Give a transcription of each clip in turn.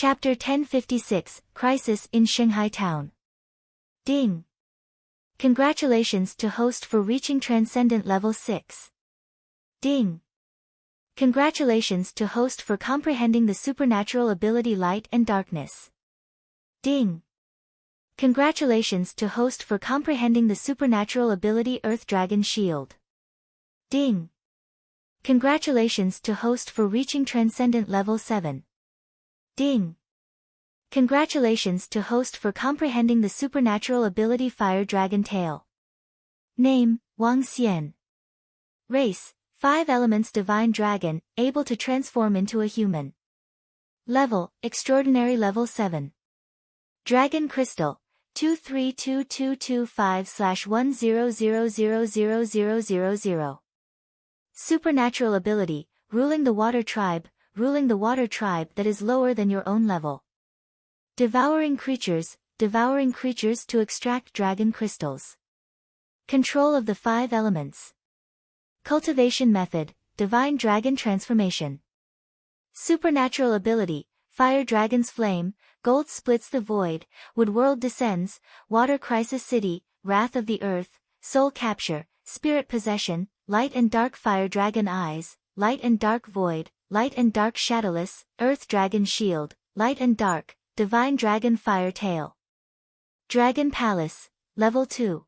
Chapter 1056, Crisis in Shanghai Town. Ding! Congratulations to host for reaching Transcendent Level 6. Ding! Congratulations to host for comprehending the supernatural ability Light and Darkness. Ding! Congratulations to host for comprehending the supernatural ability Earth Dragon Shield. Ding! Congratulations to host for reaching Transcendent Level 7. Ding! Congratulations to host for comprehending the supernatural ability Fire Dragon Tail. Name, Wang Xian. Race, 5 elements Divine Dragon, able to transform into a human. Level, Extraordinary Level 7. Dragon Crystal, 2322225/100000000. Supernatural ability, Ruling the Water Tribe that is lower than your own level. Devouring creatures to extract dragon crystals. Control of the 5 elements. Cultivation method, Divine Dragon Transformation. Supernatural ability, Fire Dragon's Flame, Gold Splits the Void, Wood World Descends, Water Crisis City, Wrath of the Earth, Soul Capture, Spirit Possession, Light and Dark Fire Dragon Eyes, Light and Dark Void, Light and Dark Shadowless, Earth Dragon Shield, Light and Dark, Divine Dragon Fire Tail. Dragon Palace, Level 2.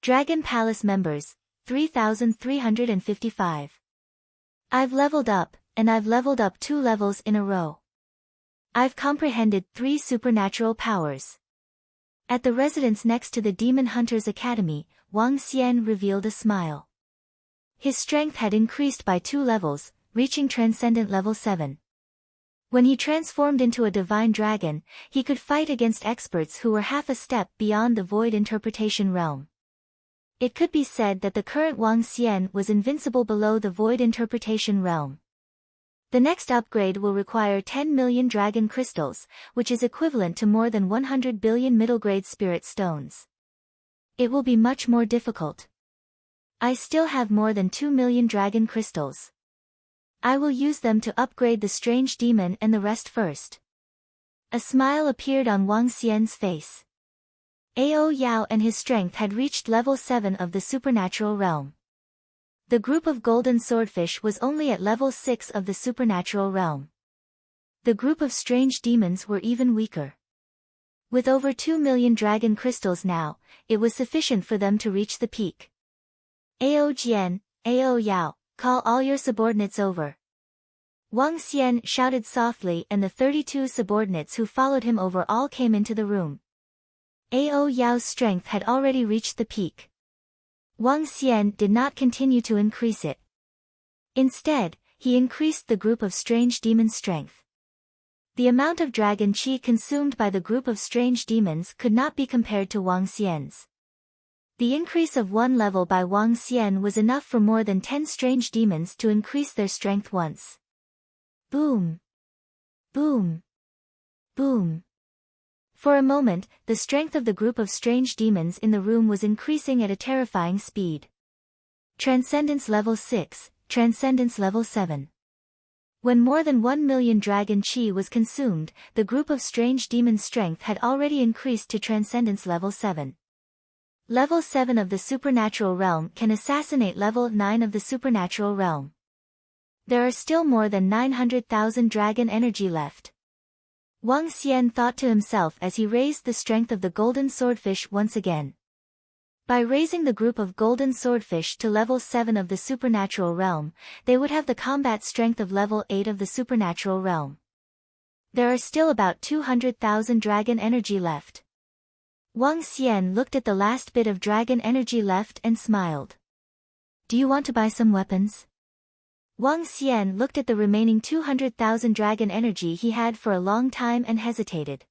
Dragon Palace members, 3,355. I've leveled up, and I've leveled up 2 levels in a row. I've comprehended 3 supernatural powers. At the residence next to the Demon Hunters Academy, Wang Xian revealed a smile. His strength had increased by 2 levels, reaching Transcendent Level 7. When he transformed into a divine dragon, he could fight against experts who were half a step beyond the Void Interpretation realm. It could be said that the current Wang Xian was invincible below the Void Interpretation realm. The next upgrade will require 10 million dragon crystals, which is equivalent to more than 100 billion middle-grade spirit stones. It will be much more difficult. I still have more than 2 million dragon crystals. I will use them to upgrade the strange demon and the rest first. A smile appeared on Wang Xian's face. Ao Yao and his strength had reached level 7 of the supernatural realm. The group of golden swordfish was only at level 6 of the supernatural realm. The group of strange demons were even weaker. With over 2 million dragon crystals now, it was sufficient for them to reach the peak. Ao Jian, Ao Yao, call all your subordinates over. Wang Xian shouted softly, and the 32 subordinates who followed him over all came into the room. Ao Yao's strength had already reached the peak. Wang Xian did not continue to increase it. Instead, he increased the group of strange demons' strength. The amount of dragon qi consumed by the group of strange demons could not be compared to Wang Xian's. The increase of 1 level by Wang Xian was enough for more than 10 strange demons to increase their strength once. Boom! Boom! Boom! For a moment, the strength of the group of strange demons in the room was increasing at a terrifying speed. Transcendence Level 6, Transcendence Level 7. When more than 1 million dragon qi was consumed, the group of strange demons' strength had already increased to Transcendence Level 7. Level 7 of the supernatural realm can assassinate level 9 of the supernatural realm. There are still more than 900,000 dragon energy left. Wang Xian thought to himself as he raised the strength of the golden swordfish once again. By raising the group of golden swordfish to level 7 of the supernatural realm, they would have the combat strength of level 8 of the supernatural realm. There are still about 200,000 dragon energy left. Wang Xian looked at the last bit of dragon energy left and smiled. Do you want to buy some weapons? Wang Xian looked at the remaining 200,000 dragon energy he had for a long time and hesitated.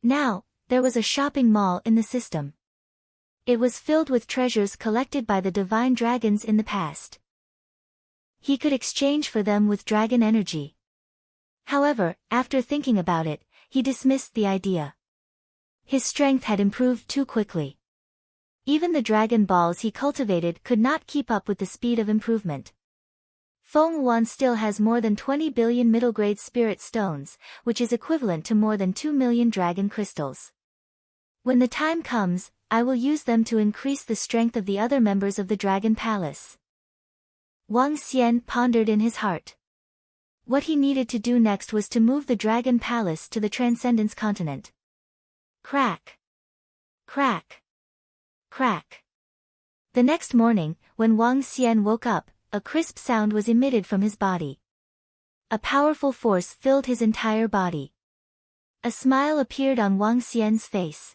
Now, there was a shopping mall in the system. It was filled with treasures collected by the divine dragons in the past. He could exchange for them with dragon energy. However, after thinking about it, he dismissed the idea. His strength had improved too quickly. Even the dragon balls he cultivated could not keep up with the speed of improvement. Feng Wan still has more than 20 billion middle-grade spirit stones, which is equivalent to more than 2 million dragon crystals. When the time comes, I will use them to increase the strength of the other members of the Dragon Palace. Wang Xian pondered in his heart. What he needed to do next was to move the Dragon Palace to the Transcendence Continent. Crack! Crack! Crack! The next morning, when Wang Xian woke up, a crisp sound was emitted from his body. A powerful force filled his entire body. A smile appeared on Wang Xian's face.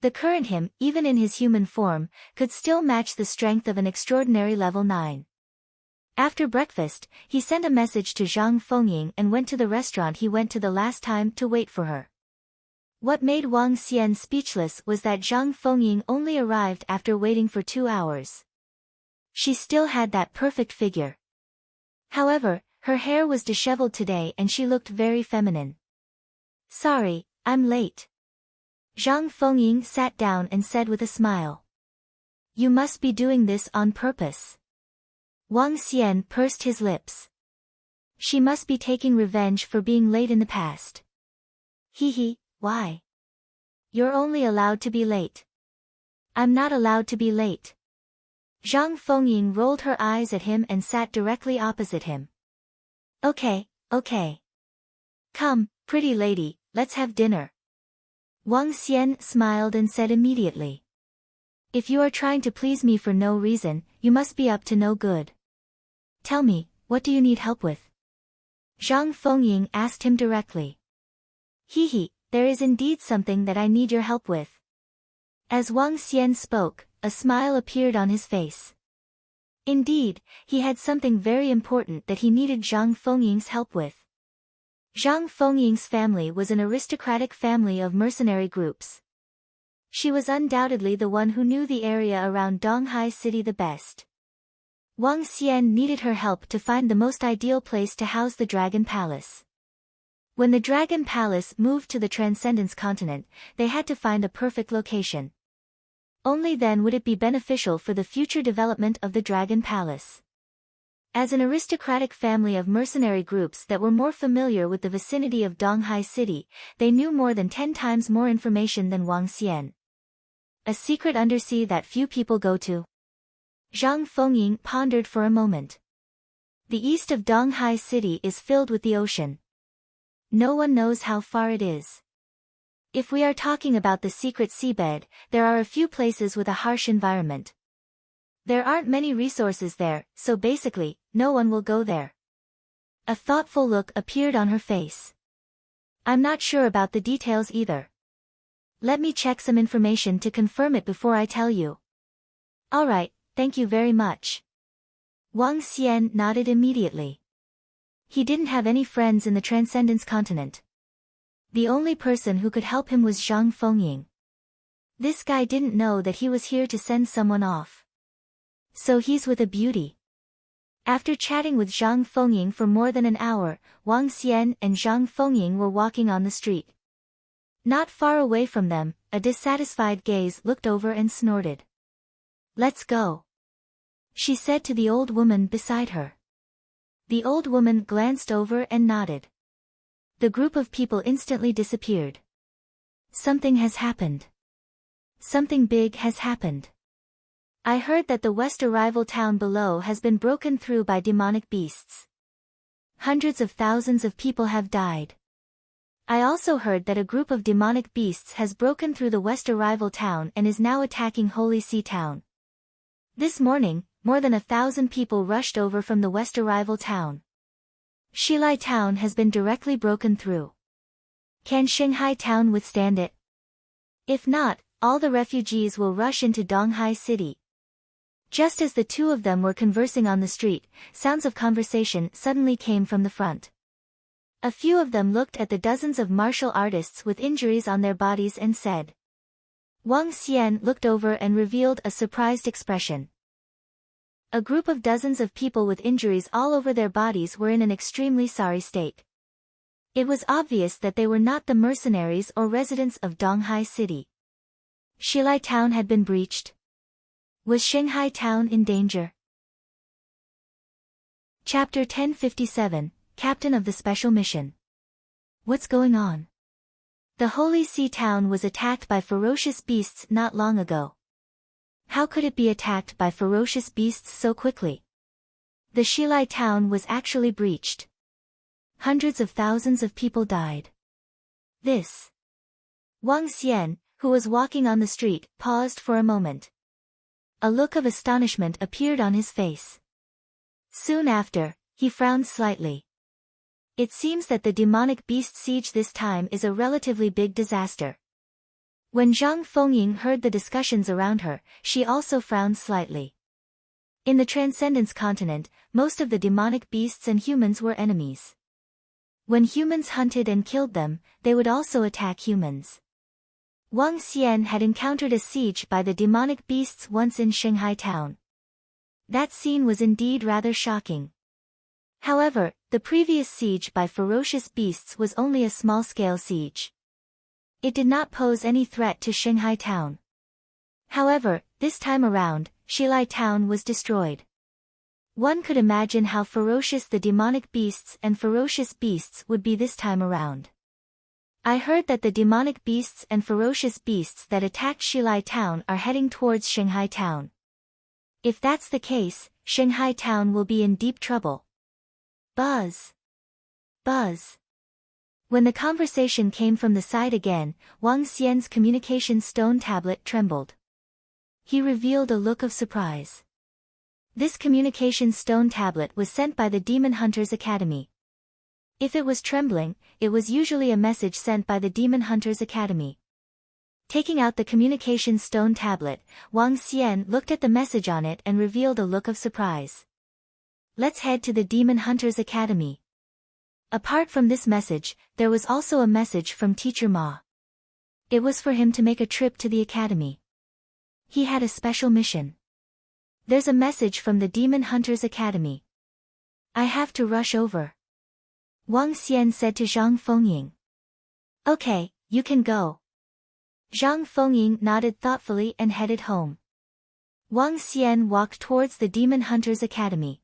The current him, even in his human form, could still match the strength of an extraordinary level 9. After breakfast, he sent a message to Zhang Fengying and went to the restaurant he went to the last time to wait for her. What made Wang Xian speechless was that Zhang Fengying only arrived after waiting for 2 hours. She still had that perfect figure. However, her hair was disheveled today and she looked very feminine. Sorry, I'm late. Zhang Fengying sat down and said with a smile. You must be doing this on purpose. Wang Xian pursed his lips. She must be taking revenge for being late in the past. Hee, why? You're only allowed to be late. I'm not allowed to be late. Zhang Fengying rolled her eyes at him and sat directly opposite him. Okay. Come, pretty lady, let's have dinner. Wang Xian smiled and said immediately. If you are trying to please me for no reason, you must be up to no good. Tell me, what do you need help with? Zhang Fengying asked him directly. There is indeed something that I need your help with. As Wang Xian spoke, a smile appeared on his face. Indeed, he had something very important that he needed Zhang Fengying's help with. Zhang Fengying's family was an aristocratic family of mercenary groups. She was undoubtedly the one who knew the area around Donghai City the best. Wang Xian needed her help to find the most ideal place to house the Dragon Palace. When the Dragon Palace moved to the Transcendence Continent, they had to find a perfect location. Only then would it be beneficial for the future development of the Dragon Palace. As an aristocratic family of mercenary groups that were more familiar with the vicinity of Donghai City, they knew more than 10 times more information than Wang Xian. A secret undersea that few people go to. Zhang Fengying pondered for a moment. The east of Donghai City is filled with the ocean. No one knows how far it is. If we are talking about the secret seabed, there are a few places with a harsh environment. There aren't many resources there, so basically, no one will go there. A thoughtful look appeared on her face. I'm not sure about the details either. Let me check some information to confirm it before I tell you. Alright, thank you very much. Wang Xian nodded immediately. He didn't have any friends in the Transcendence Continent. The only person who could help him was Zhang Fengying. This guy didn't know that he was here to send someone off. So he's with a beauty. After chatting with Zhang Fengying for more than an hour, Wang Xian and Zhang Fengying were walking on the street. Not far away from them, a dissatisfied gaze looked over and snorted. Let's go. She said to the old woman beside her. The old woman glanced over and nodded. The group of people instantly disappeared. Something has happened. Something big has happened. I heard that the west arrival town below has been broken through by demonic beasts. Hundreds of thousands of people have died. I also heard that a group of demonic beasts has broken through the west arrival town and is now attacking Holy Sea Town. This morning, more than 1,000 people rushed over from the west arrival town. Shilai Town has been directly broken through. Can Shanghai Town withstand it? If not, all the refugees will rush into Donghai City. Just as the two of them were conversing on the street, sounds of conversation suddenly came from the front. A few of them looked at the dozens of martial artists with injuries on their bodies and said. Wang Xian looked over and revealed a surprised expression. A group of dozens of people with injuries all over their bodies were in an extremely sorry state. It was obvious that they were not the mercenaries or residents of Donghai City. Shilai Town had been breached. Was Shanghai Town in danger? Chapter 1057, Captain of the Special Mission. What's going on? The Holy See town was attacked by ferocious beasts not long ago. How could it be attacked by ferocious beasts so quickly? The Shilai town was actually breached. Hundreds of thousands of people died. This. Wang Xian, who was walking on the street, paused for a moment. A look of astonishment appeared on his face. Soon after, he frowned slightly. It seems that the demonic beast siege this time is a relatively big disaster. When Zhang Fengying heard the discussions around her, she also frowned slightly. In the Transcendence continent, most of the demonic beasts and humans were enemies. When humans hunted and killed them, they would also attack humans. Wang Xian had encountered a siege by the demonic beasts once in Shanghai town. That scene was indeed rather shocking. However, the previous siege by ferocious beasts was only a small-scale siege. It did not pose any threat to Shanghai town. However, this time around, Shilai town was destroyed. One could imagine how ferocious the demonic beasts and ferocious beasts would be this time around. I heard that the demonic beasts and ferocious beasts that attacked Shilai town are heading towards Shanghai town. If that's the case, Shanghai town will be in deep trouble. Buzz. Buzz. When the conversation came from the side again, Wang Xian's communication stone tablet trembled. He revealed a look of surprise. This communication stone tablet was sent by the Demon Hunters Academy. If it was trembling, it was usually a message sent by the Demon Hunters Academy. Taking out the communication stone tablet, Wang Xian looked at the message on it and revealed a look of surprise. Let's head to the Demon Hunters Academy. Apart from this message, there was also a message from Teacher Ma. It was for him to make a trip to the academy. He had a special mission. There's a message from the Demon Hunters Academy. I have to rush over. Wang Xian said to Zhang Fengying. Okay, you can go. Zhang Fengying nodded thoughtfully and headed home. Wang Xian walked towards the Demon Hunters Academy.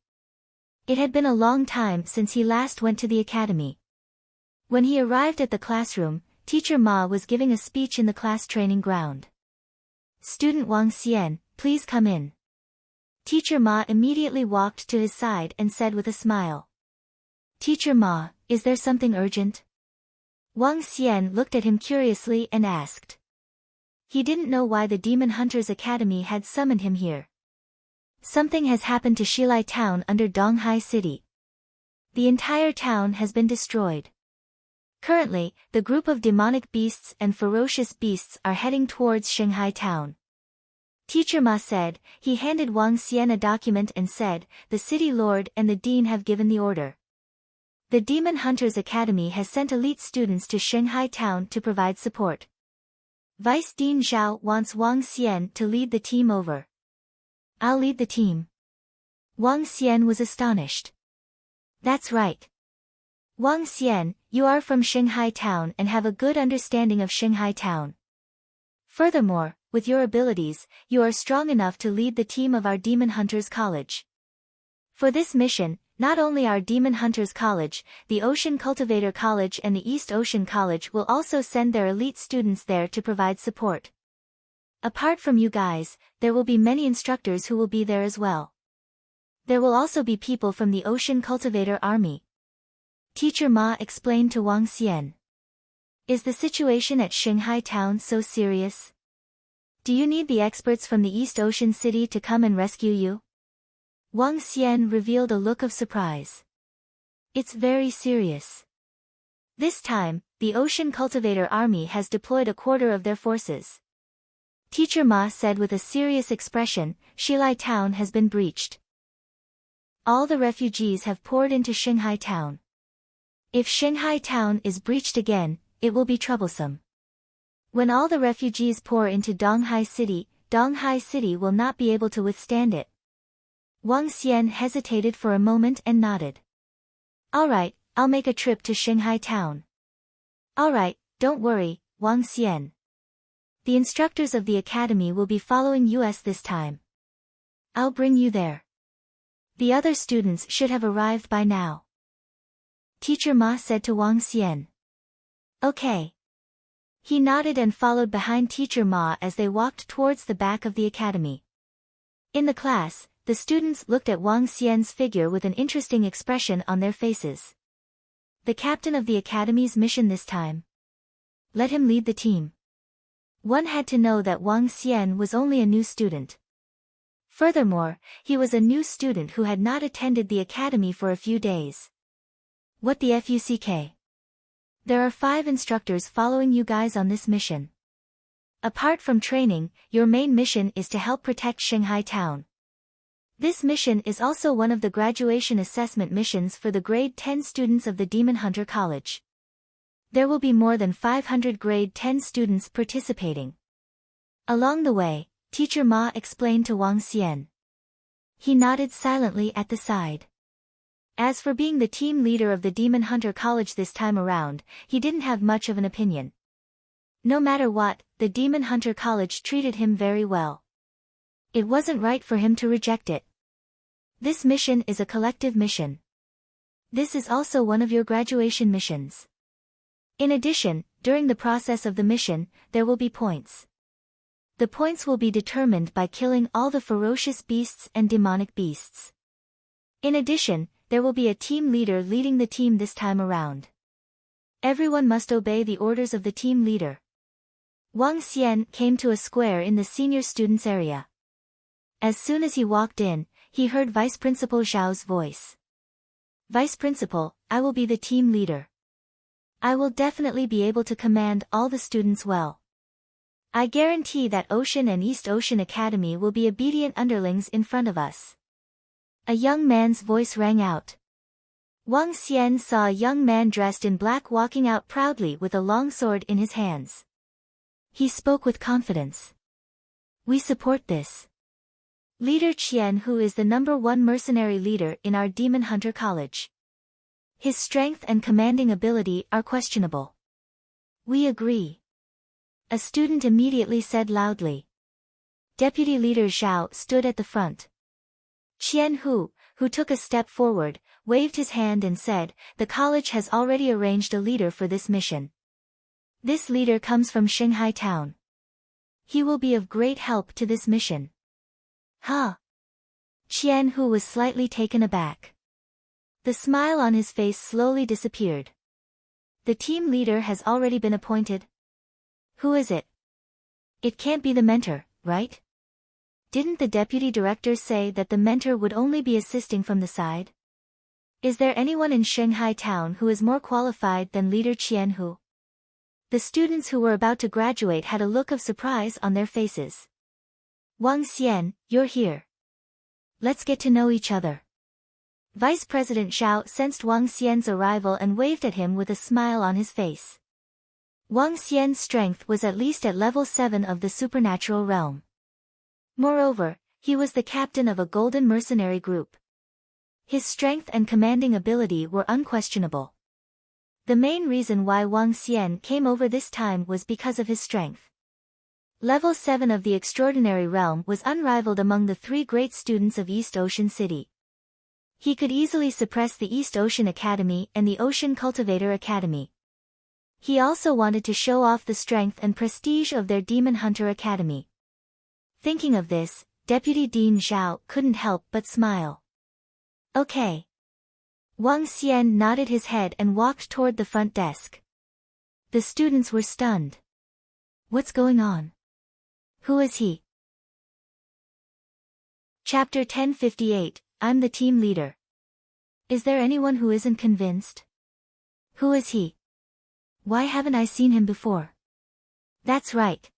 It had been a long time since he last went to the academy. When he arrived at the classroom, Teacher Ma was giving a speech in the class training ground. Student Wang Xian, please come in. Teacher Ma immediately walked to his side and said with a smile. Teacher Ma, is there something urgent? Wang Xian looked at him curiously and asked. He didn't know why the Demon Hunters Academy had summoned him here. Something has happened to Shilai town under Donghai City. The entire town has been destroyed. Currently, the group of demonic beasts and ferocious beasts are heading towards Shanghai town. Teacher Ma said. He handed Wang Xian a document and said, the city lord and the dean have given the order. The Demon Hunters Academy has sent elite students to Shanghai town to provide support. Vice Dean Zhao wants Wang Xian to lead the team over. I'll lead the team. Wang Xian was astonished. That's right. Wang Xian, you are from Shanghai town and have a good understanding of Shanghai town. Furthermore, with your abilities, you are strong enough to lead the team of our Demon Hunters College. For this mission, not only our Demon Hunters College, the Ocean Cultivator College and the East Ocean College will also send their elite students there to provide support. Apart from you guys, there will be many instructors who will be there as well. There will also be people from the Ocean Cultivator Army. Teacher Ma explained to Wang Xian. Is the situation at Shanghai town so serious? Do you need the experts from the East Ocean City to come and rescue you? Wang Xian revealed a look of surprise. It's very serious. This time, the Ocean Cultivator Army has deployed a quarter of their forces. Teacher Ma said with a serious expression, Shilai town has been breached. All the refugees have poured into Shanghai town. If Shanghai town is breached again, it will be troublesome. When all the refugees pour into Donghai City will not be able to withstand it. Wang Xian hesitated for a moment and nodded. Alright, I'll make a trip to Shanghai town. Alright, don't worry, Wang Xian. The instructors of the academy will be following us this time. I'll bring you there. The other students should have arrived by now. Teacher Ma said to Wang Xian. Okay. He nodded and followed behind Teacher Ma as they walked towards the back of the academy. In the class, the students looked at Wang Xian's figure with an interesting expression on their faces. The captain of the academy's mission this time. Let him lead the team. One had to know that Wang Xian was only a new student. Furthermore, he was a new student who had not attended the academy for a few days. What the fuck? There are 5 instructors following you guys on this mission. Apart from training, your main mission is to help protect Shanghai town. This mission is also one of the graduation assessment missions for the grade 10 students of the Demon Hunter College. There will be more than 500 grade 10 students participating. Along the way, Teacher Ma explained to Wang Xian. He nodded silently at the side. As for being the team leader of the Demon Hunter College this time around, he didn't have much of an opinion. No matter what, the Demon Hunter College treated him very well. It wasn't right for him to reject it. This mission is a collective mission. This is also one of your graduation missions. In addition, during the process of the mission, there will be points. The points will be determined by killing all the ferocious beasts and demonic beasts. In addition, there will be a team leader leading the team this time around. Everyone must obey the orders of the team leader. Wang Xian came to a square in the senior students area. As soon as he walked in, he heard Vice Principal Zhao's voice. Vice Principal, I will be the team leader. I will definitely be able to command all the students well. I guarantee that Ocean and East Ocean Academy will be obedient underlings in front of us. A young man's voice rang out. Wang Xian saw a young man dressed in black walking out proudly with a long sword in his hands. He spoke with confidence. We support this. Leader Qian, who is the #1 mercenary leader in our Demon Hunter College. His strength and commanding ability are questionable. We agree. A student immediately said loudly. Deputy Leader Zhao stood at the front. Qian Hu, who took a step forward, waved his hand and said, the college has already arranged a leader for this mission. This leader comes from Shanghai town. He will be of great help to this mission. Huh? Qian Hu was slightly taken aback. The smile on his face slowly disappeared. The team leader has already been appointed. Who is it? It can't be the mentor, right? Didn't the deputy director say that the mentor would only be assisting from the side? Is there anyone in Shanghai town who is more qualified than leader Qian Hu? The students who were about to graduate had a look of surprise on their faces. Wang Xian, you're here. Let's get to know each other. Vice President Zhao sensed Wang Xian's arrival and waved at him with a smile on his face. Wang Xian's strength was at least at level 7 of the supernatural realm. Moreover, he was the captain of a golden mercenary group. His strength and commanding ability were unquestionable. The main reason why Wang Xian came over this time was because of his strength. Level 7 of the extraordinary realm was unrivaled among the 3 great students of East Ocean City. He could easily suppress the East Ocean Academy and the Ocean Cultivator Academy. He also wanted to show off the strength and prestige of their Demon Hunter Academy. Thinking of this, Deputy Dean Zhao couldn't help but smile. Okay. Wang Xian nodded his head and walked toward the front desk. The students were stunned. What's going on? Who is he? Chapter 1058, I'm the team leader. Is there anyone who isn't convinced? Who is he? Why haven't I seen him before? That's right.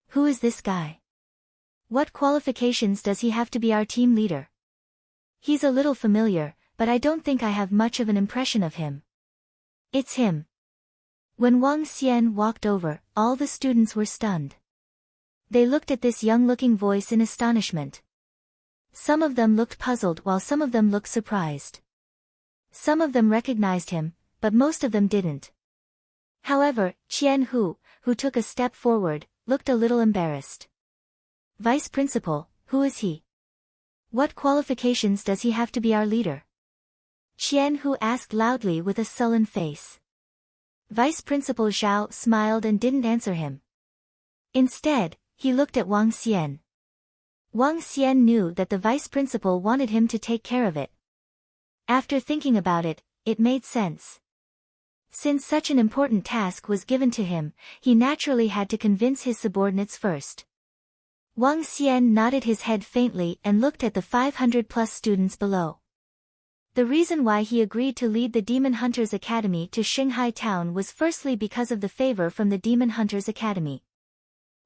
Who is this guy? What qualifications does he have to be our team leader? He's a little familiar, but I don't think I have much of an impression of him. It's him. When Wang Xian walked over, all the students were stunned. They looked at this young-looking voice in astonishment. Some of them looked puzzled while some of them looked surprised. Some of them recognized him, but most of them didn't. However, Qian Hu, who took a step forward, looked a little embarrassed. Vice Principal, who is he? What qualifications does he have to be our leader? Qian-hu asked loudly with a sullen face. Vice Principal Zhao smiled and didn't answer him. Instead, he looked at Wang Xian. Wang Xian knew that the vice principal wanted him to take care of it. After thinking about it, it made sense. Since such an important task was given to him, he naturally had to convince his subordinates first. Wang Xian nodded his head faintly and looked at the 500-plus students below. The reason why he agreed to lead the Demon Hunters Academy to Xinghai Town was firstly because of the favor from the Demon Hunters Academy.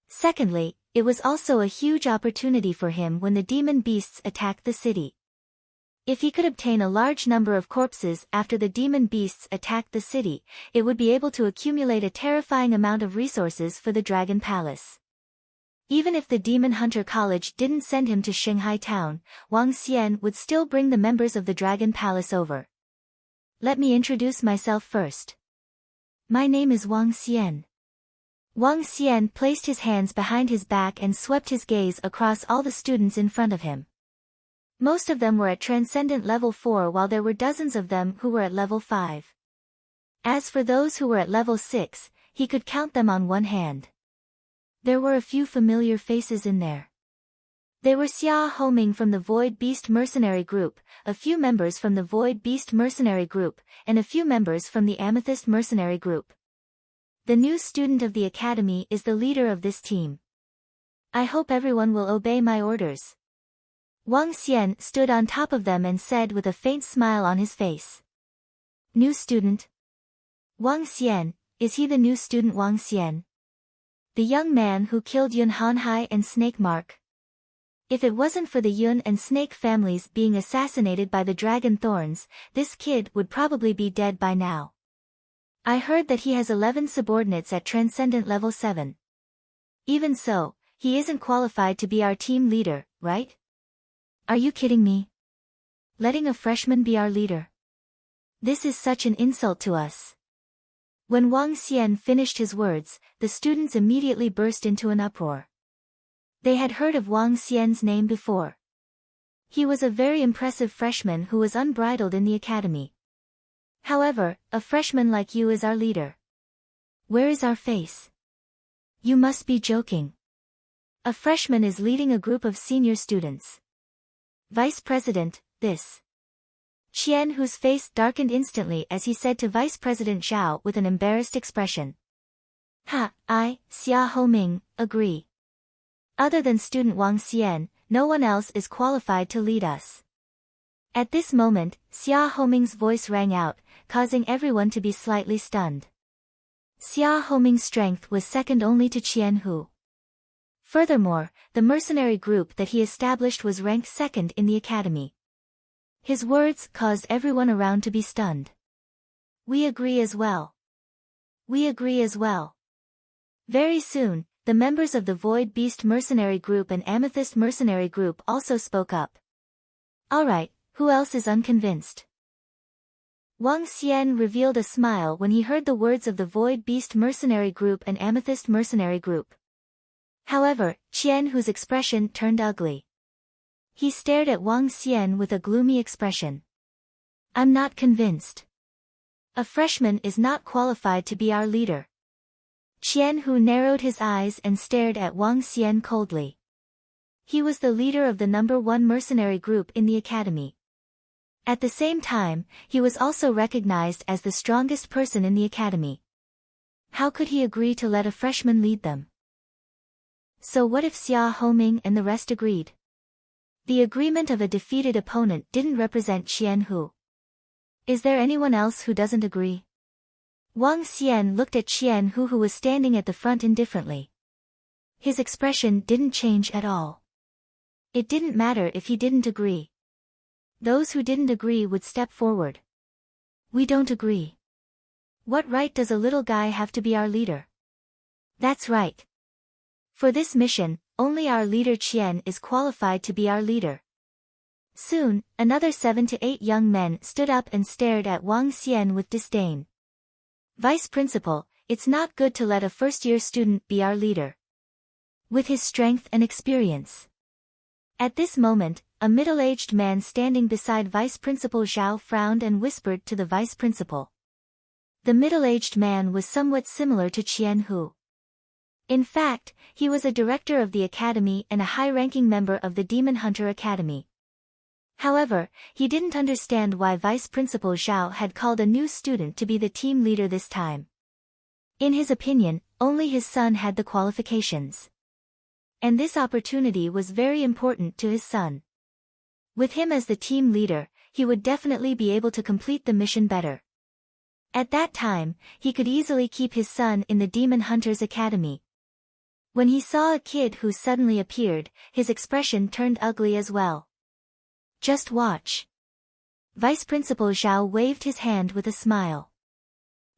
Secondly, it was also a huge opportunity for him when the demon beasts attacked the city. If he could obtain a large number of corpses after the demon beasts attacked the city, it would be able to accumulate a terrifying amount of resources for the Dragon Palace. Even if the Demon Hunter College didn't send him to Xinghai Town, Wang Xian would still bring the members of the Dragon Palace over. Let me introduce myself first. My name is Wang Xian. Wang Xian placed his hands behind his back and swept his gaze across all the students in front of him. Most of them were at Transcendent Level 4 while there were dozens of them who were at Level 5. As for those who were at Level 6, he could count them on one hand. There were a few familiar faces in there. They were Xia Homing from the Void Beast Mercenary Group, a few members from the Void Beast Mercenary Group, and a few members from the Amethyst Mercenary Group. The new student of the academy is the leader of this team. I hope everyone will obey my orders. Wang Xian stood on top of them and said with a faint smile on his face. New student? Wang Xian, is he the new student Wang Xian? The young man who killed Yun Hanhai and Snake Mark? If it wasn't for the Yun and Snake families being assassinated by the Dragon Thorns, this kid would probably be dead by now. I heard that he has 11 subordinates at Transcendent Level 7. Even so, he isn't qualified to be our team leader, right? Are you kidding me? Letting a freshman be our leader? This is such an insult to us. When Wang Xian finished his words, the students immediately burst into an uproar. They had heard of Wang Xian's name before. He was a very impressive freshman who was unbridled in the academy. However, a freshman like you is our leader. Where is our face? You must be joking. A freshman is leading a group of senior students. Vice President, this. Qian, whose face darkened instantly as he said to Vice President Zhao with an embarrassed expression. I, Xia Homing, agree. Other than student Wang Xian, no one else is qualified to lead us. At this moment, Xia Homing's voice rang out, causing everyone to be slightly stunned. Xia Homing's strength was second only to Qian-hu. Furthermore, the mercenary group that he established was ranked second in the academy. His words caused everyone around to be stunned. We agree as well. We agree as well. Very soon, the members of the Void Beast Mercenary Group and Amethyst Mercenary Group also spoke up. Alright, who else is unconvinced? Wang Xian revealed a smile when he heard the words of the Void Beast Mercenary Group and Amethyst Mercenary Group. However, Qian, whose expression turned ugly. He stared at Wang Xian with a gloomy expression. I'm not convinced. A freshman is not qualified to be our leader. Qian, who narrowed his eyes and stared at Wang Xian coldly. He was the leader of the number 1 mercenary group in the academy. At the same time, he was also recognized as the strongest person in the academy. How could he agree to let a freshman lead them? So what if Xia Homing and the rest agreed? The agreement of a defeated opponent didn't represent Qian-hu. Is there anyone else who doesn't agree? Wang Xian looked at Qian-hu, who was standing at the front indifferently. His expression didn't change at all. It didn't matter if he didn't agree. Those who didn't agree would step forward. We don't agree. What right does a little guy have to be our leader? That's right. For this mission, only our leader Qian is qualified to be our leader. Soon, another 7 to 8 young men stood up and stared at Wang Xian with disdain. Vice Principal, it's not good to let a first-year student be our leader. With his strength and experience. At this moment, a middle-aged man standing beside Vice Principal Zhao frowned and whispered to the Vice Principal. The middle-aged man was somewhat similar to Qian Hu. In fact, he was a director of the academy and a high-ranking member of the Demon Hunter Academy. However, he didn't understand why Vice Principal Zhao had called a new student to be the team leader this time. In his opinion, only his son had the qualifications. And this opportunity was very important to his son. With him as the team leader, he would definitely be able to complete the mission better. At that time, he could easily keep his son in the Demon Hunters Academy. When he saw a kid who suddenly appeared, his expression turned ugly as well. Just watch. Vice Principal Zhao waved his hand with a smile.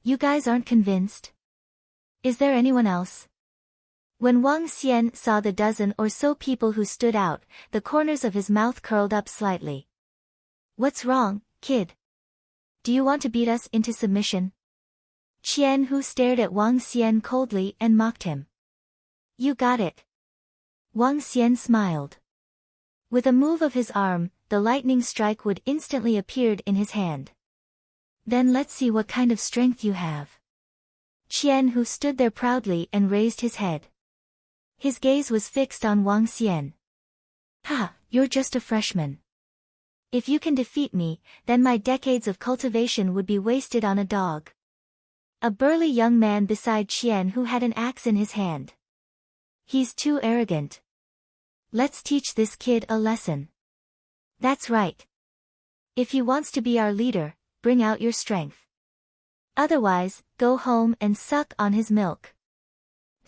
You guys aren't convinced? Is there anyone else? When Wang Xian saw the dozen or so people who stood out, the corners of his mouth curled up slightly. What's wrong, kid? Do you want to beat us into submission? Qian Hu stared at Wang Xian coldly and mocked him. You got it. Wang Xian smiled. With a move of his arm, the lightning strike would instantly appeared in his hand. Then let's see what kind of strength you have. Qian Hu stood there proudly and raised his head. His gaze was fixed on Wang Xian. Ha, you're just a freshman. If you can defeat me, then my decades of cultivation would be wasted on a dog. A burly young man beside Qian Hu had an axe in his hand. He's too arrogant. Let's teach this kid a lesson. That's right. If he wants to be our leader, bring out your strength. Otherwise, go home and suck on his milk.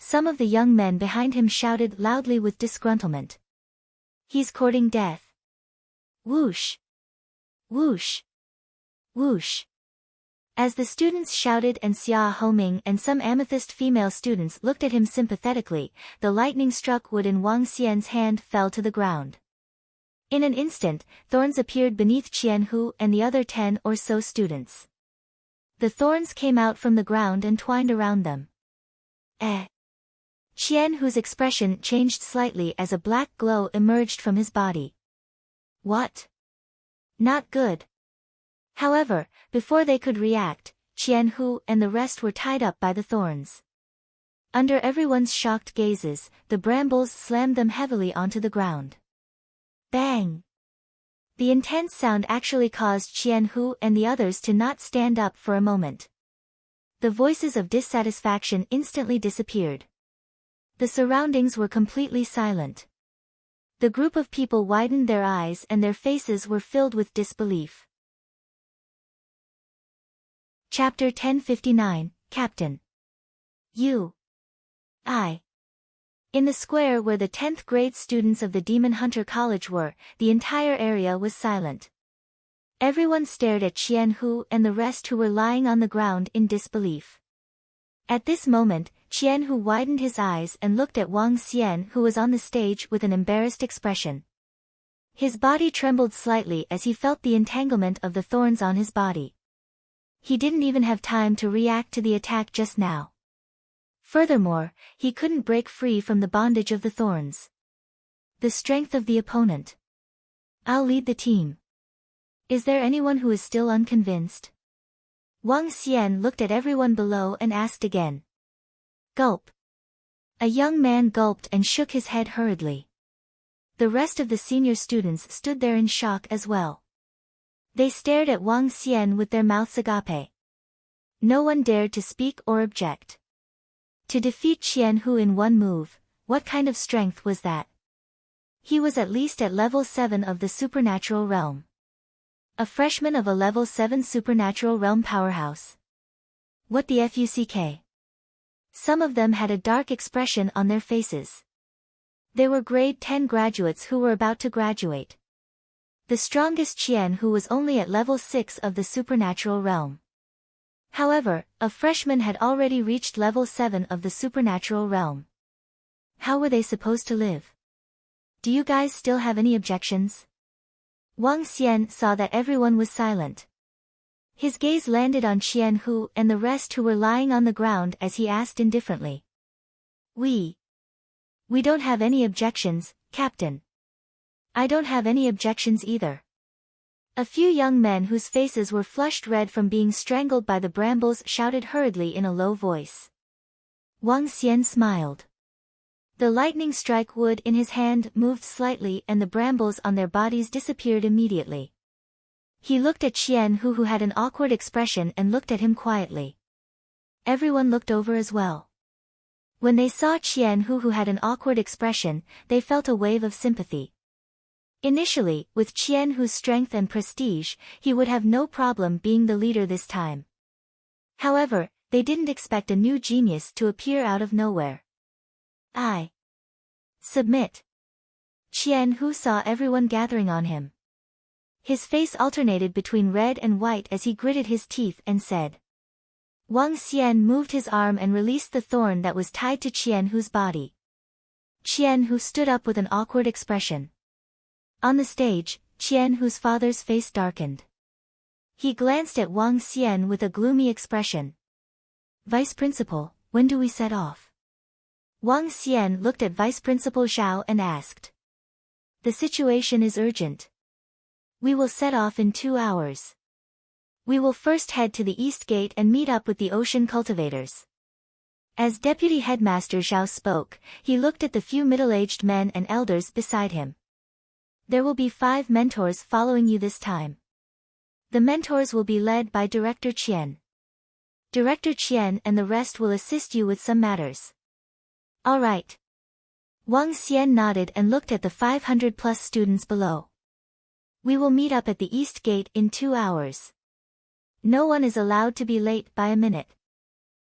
Some of the young men behind him shouted loudly with disgruntlement. He's courting death. Whoosh! Whoosh! Whoosh! As the students shouted and Xia Homing and some amethyst female students looked at him sympathetically, the lightning struck wood in Wang Xian's hand fell to the ground. In an instant, thorns appeared beneath Qian Hu and the other 10 or so students. The thorns came out from the ground and twined around them. Qian Hu's expression changed slightly as a black glow emerged from his body. What? Not good. However, before they could react, Qian Hu and the rest were tied up by the thorns. Under everyone's shocked gazes, the brambles slammed them heavily onto the ground. Bang! The intense sound actually caused Qian Hu and the others to not stand up for a moment. The voices of dissatisfaction instantly disappeared. The surroundings were completely silent. The group of people widened their eyes and their faces were filled with disbelief. Chapter 1059, Captain. In the square where the 10th grade students of the Demon Hunter College were, the entire area was silent. Everyone stared at Qian Hu and the rest who were lying on the ground in disbelief. At this moment, Qian Hu widened his eyes and looked at Wang Xian who was on the stage with an embarrassed expression. His body trembled slightly as he felt the entanglement of the thorns on his body. He didn't even have time to react to the attack just now. Furthermore, he couldn't break free from the bondage of the thorns. The strength of the opponent. I'll lead the team. Is there anyone who is still unconvinced? Wang Xian looked at everyone below and asked again. Gulp. A young man gulped and shook his head hurriedly. The rest of the senior students stood there in shock as well. They stared at Wang Xian with their mouths agape. No one dared to speak or object. To defeat Qian Hu in one move, what kind of strength was that? He was at least at level 7 of the supernatural realm. A freshman of a level 7 supernatural realm powerhouse. What the fuck? Some of them had a dark expression on their faces. They were grade 10 graduates who were about to graduate. The strongest Qian Hu was only at level 6 of the supernatural realm. However, a freshman had already reached level 7 of the supernatural realm. How were they supposed to live? Do you guys still have any objections? Wang Xian saw that everyone was silent. His gaze landed on Qian Hu and the rest who were lying on the ground as he asked indifferently. We don't have any objections, Captain. I don't have any objections either. A few young men whose faces were flushed red from being strangled by the brambles shouted hurriedly in a low voice. Wang Xian smiled. The lightning strike wood in his hand moved slightly and the brambles on their bodies disappeared immediately. He looked at Qian Hu, who had an awkward expression, and looked at him quietly. Everyone looked over as well. When they saw Qian Hu, who had an awkward expression, they felt a wave of sympathy. Initially, with Qian Hu's strength and prestige, he would have no problem being the leader this time. However, they didn't expect a new genius to appear out of nowhere. I submit. Qian Hu saw everyone gathering on him. His face alternated between red and white as he gritted his teeth and said. Wang Xian moved his arm and released the thorn that was tied to Qian Hu's body. Qian Hu stood up with an awkward expression. On the stage, Qian Hu's father's face darkened. He glanced at Wang Xian with a gloomy expression. Vice Principal, when do we set off? Wang Xian looked at Vice Principal Zhao and asked. The situation is urgent. We will set off in 2 hours. We will first head to the East Gate and meet up with the ocean cultivators. As Deputy Headmaster Zhao spoke, he looked at the few middle-aged men and elders beside him. There will be 5 mentors following you this time. The mentors will be led by Director Qian. Director Qian and the rest will assist you with some matters. All right. Wang Xian nodded and looked at the 500-plus students below. We will meet up at the East Gate in 2 hours. No one is allowed to be late by a minute.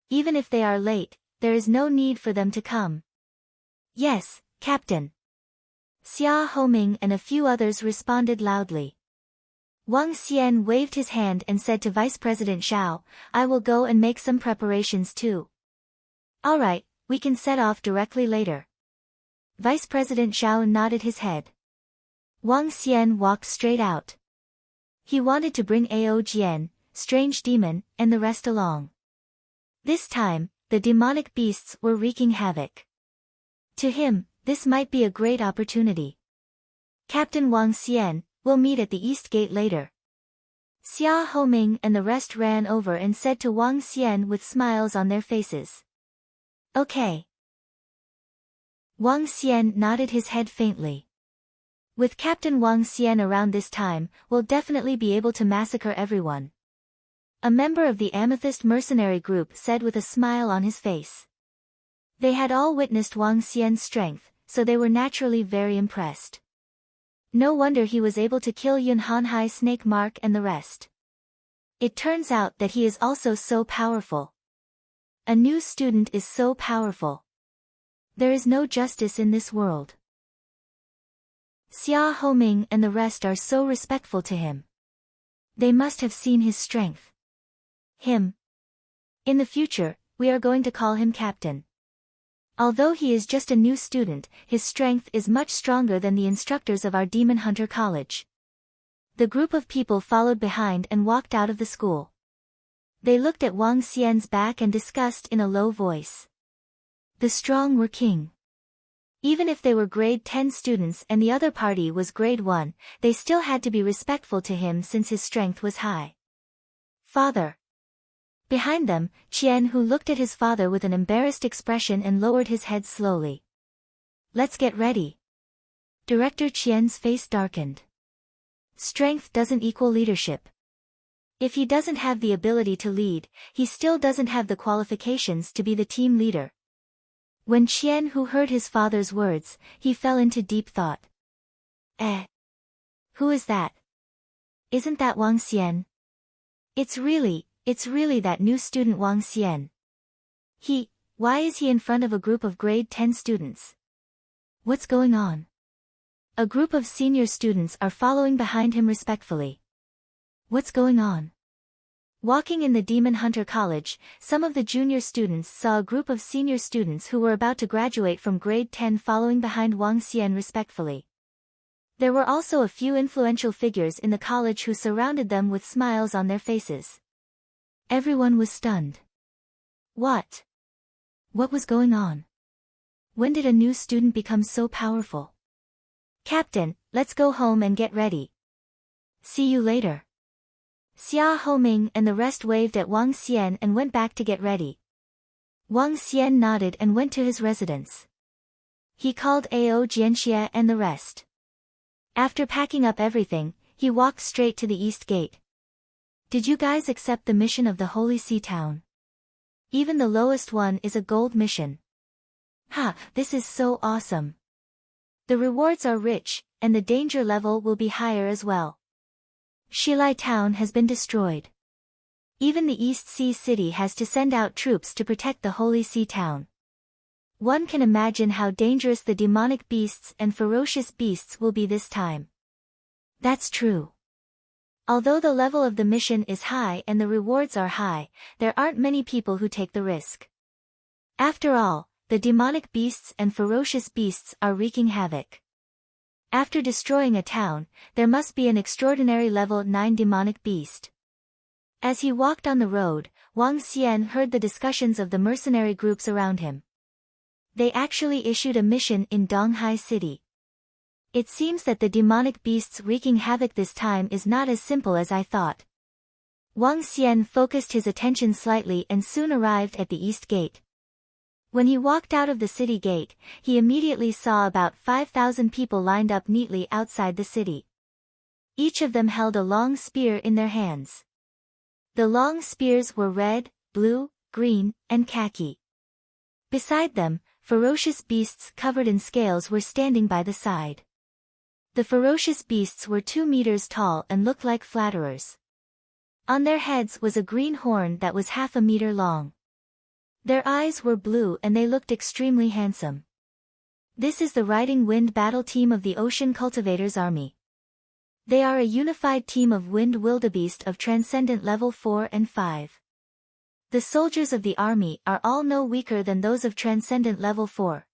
Even if they are late, there is no need for them to come. Yes, Captain. Xia Homing and a few others responded loudly. Wang Xian waved his hand and said to Vice President Zhao, I will go and make some preparations too. All right, we can set off directly later. Vice President Zhao nodded his head. Wang Xian walked straight out. He wanted to bring Ao Jian, Strange Demon, and the rest along. This time, the demonic beasts were wreaking havoc. To him, this might be a great opportunity. Captain Wang Xian, we'll meet at the East Gate later. Xia Homing and the rest ran over and said to Wang Xian with smiles on their faces. Okay. Wang Xian nodded his head faintly. With Captain Wang Xian around this time, we'll definitely be able to massacre everyone. A member of the Amethyst mercenary group said with a smile on his face. They had all witnessed Wang Xian's strength, so they were naturally very impressed. No wonder he was able to kill Yun Hanhai, Snake Mark and the rest. It turns out that he is also so powerful. A new student is so powerful. There is no justice in this world. Xia Homing and the rest are so respectful to him. They must have seen his strength. Him. In the future, we are going to call him Captain. Although he is just a new student, his strength is much stronger than the instructors of our Demon Hunter College. The group of people followed behind and walked out of the school. They looked at Wang Xian's back and discussed in a low voice. The strong were king. Even if they were grade 10 students and the other party was grade 1, they still had to be respectful to him since his strength was high. Father. Behind them, Qian Hu looked at his father with an embarrassed expression and lowered his head slowly. Let's get ready. Director Qian's face darkened. Strength doesn't equal leadership. If he doesn't have the ability to lead, he still doesn't have the qualifications to be the team leader. When Qian Hu heard his father's words, he fell into deep thought. Who is that? Isn't that Wang Xian? It's really that new student Wang Xian. Why is he in front of a group of grade 10 students? What's going on? A group of senior students are following behind him respectfully. What's going on? Walking in the Demon Hunter College, some of the junior students saw a group of senior students who were about to graduate from grade 10 following behind Wang Xian respectfully. There were also a few influential figures in the college who surrounded them with smiles on their faces. Everyone was stunned. What was going on? When did a new student become so powerful? Captain, let's go home and get ready. See you later. Xia Homing and the rest waved at Wang Xian and went back to get ready. Wang Xian nodded and went to his residence. He called Ao Jianxia and the rest. After packing up everything, he walked straight to the east gate. Did you guys accept the mission of the Holy Sea Town? Even the lowest one is a gold mission. Ha, this is so awesome. The rewards are rich, and the danger level will be higher as well. Shilai Town has been destroyed. Even the East Sea City has to send out troops to protect the Holy Sea Town. One can imagine how dangerous the demonic beasts and ferocious beasts will be this time. That's true. Although the level of the mission is high and the rewards are high, there aren't many people who take the risk. After all, the demonic beasts and ferocious beasts are wreaking havoc. After destroying a town, there must be an extraordinary level 9 demonic beast. As he walked on the road, Wang Xian heard the discussions of the mercenary groups around him. They actually issued a mission in Donghai City. It seems that the demonic beasts wreaking havoc this time is not as simple as I thought. Wang Xian focused his attention slightly and soon arrived at the east gate. When he walked out of the city gate, he immediately saw about 5,000 people lined up neatly outside the city. Each of them held a long spear in their hands. The long spears were red, blue, green, and khaki. Beside them, ferocious beasts covered in scales were standing by the side. The ferocious beasts were 2 meters tall and looked like flatterers. On their heads was a green horn that was half a meter long. Their eyes were blue and they looked extremely handsome. This is the Riding Wind battle team of the Ocean Cultivators Army. They are a unified team of Wind Wildebeest of Transcendent Level 4 and 5. The soldiers of the army are all no weaker than those of Transcendent Level 4.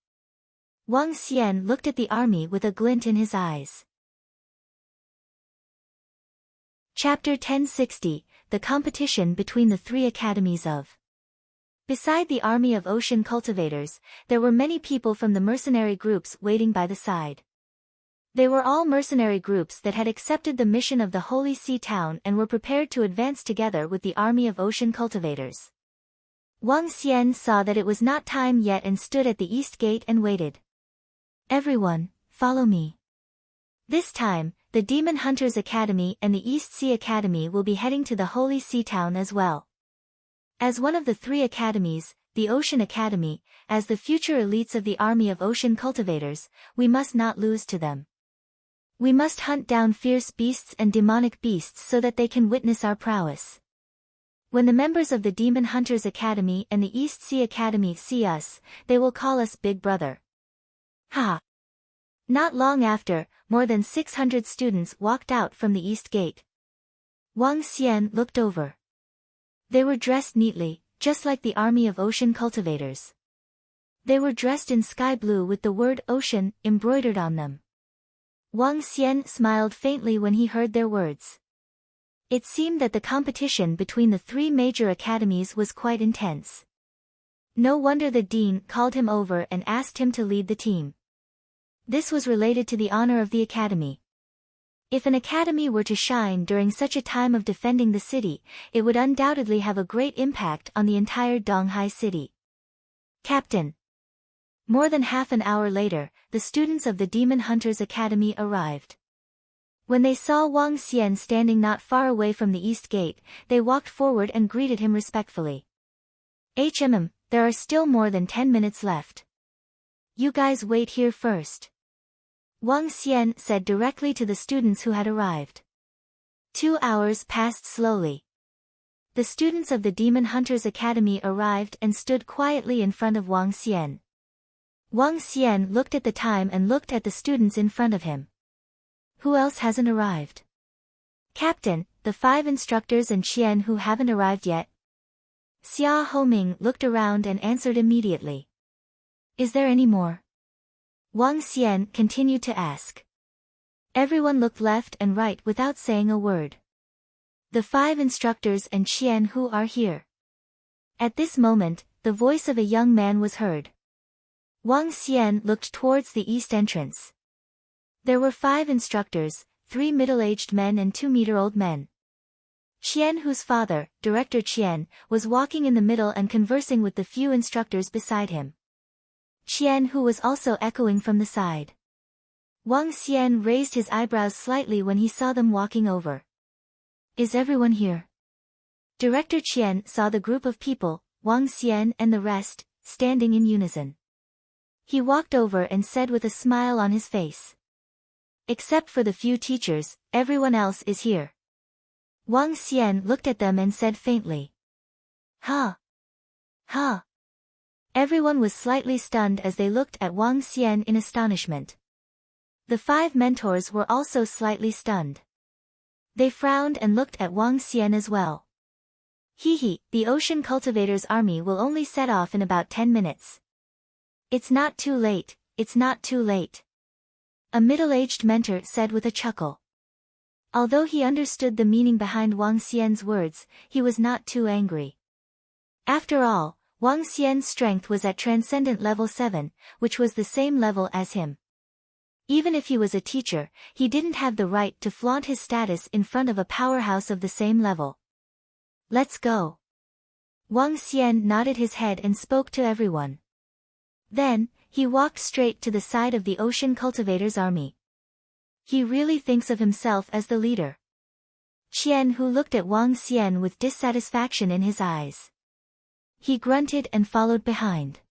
Wang Xian looked at the army with a glint in his eyes. Chapter 1060, The Competition Between the Three Academies of. Beside the army of ocean cultivators, there were many people from the mercenary groups waiting by the side. They were all mercenary groups that had accepted the mission of the Holy Sea Town and were prepared to advance together with the army of ocean cultivators. Wang Xian saw that it was not time yet and stood at the east gate and waited. Everyone, follow me. This time, the Demon Hunters Academy and the East Sea Academy will be heading to the Holy Sea Town as well. As one of the 3 academies, the Ocean Academy, as the future elites of the army of ocean cultivators, we must not lose to them. We must hunt down fierce beasts and demonic beasts so that they can witness our prowess. When the members of the Demon Hunters Academy and the East Sea Academy see us, they will call us Big Brother. Ha! Not long after, more than 600 students walked out from the East Gate. Wang Xian looked over. They were dressed neatly, just like the army of ocean cultivators. They were dressed in sky blue with the word ocean embroidered on them. Wang Xian smiled faintly when he heard their words. It seemed that the competition between the 3 major academies was quite intense. No wonder the dean called him over and asked him to lead the team. This was related to the honor of the academy. If an academy were to shine during such a time of defending the city, it would undoubtedly have a great impact on the entire Donghai city. Captain. More than half an hour later, the students of the Demon Hunters Academy arrived. When they saw Wang Xian standing not far away from the east gate, they walked forward and greeted him respectfully. There are still more than 10 minutes left. You guys wait here first. Wang Xian said directly to the students who had arrived. 2 hours passed slowly. The students of the Demon Hunters Academy arrived and stood quietly in front of Wang Xian. Wang Xian looked at the time and looked at the students in front of him. Who else hasn't arrived? Captain, the 5 instructors and Qian who haven't arrived yet. Xia Homing looked around and answered immediately. Is there any more? Wang Xian continued to ask. Everyone looked left and right without saying a word. The 5 instructors and Qian who are here. At this moment, the voice of a young man was heard. Wang Xian looked towards the east entrance. There were 5 instructors, 3 middle-aged men and 2-meter-old men. Qian, whose father, Director Qian, was walking in the middle and conversing with the few instructors beside him. Qian, who was also echoing from the side. Wang Xian raised his eyebrows slightly when he saw them walking over. Is everyone here? Director Qian saw the group of people, Wang Xian and the rest, standing in unison. He walked over and said with a smile on his face. Except for the few teachers, everyone else is here. Wang Xian looked at them and said faintly. Ha! Ha! Everyone was slightly stunned as they looked at Wang Xian in astonishment. The 5 mentors were also slightly stunned. They frowned and looked at Wang Xian as well. Hee, the Ocean Cultivator's army will only set off in about 10 minutes. It's not too late, it's not too late. A middle-aged mentor said with a chuckle. Although he understood the meaning behind Wang Xian's words, he was not too angry. After all, Wang Xian's strength was at Transcendent Level 7, which was the same level as him. Even if he was a teacher, he didn't have the right to flaunt his status in front of a powerhouse of the same level. Let's go. Wang Xian nodded his head and spoke to everyone. Then, he walked straight to the side of the Ocean Cultivator's army. He really thinks of himself as the leader. Qian, who looked at Wang Xian with dissatisfaction in his eyes. He grunted and followed behind.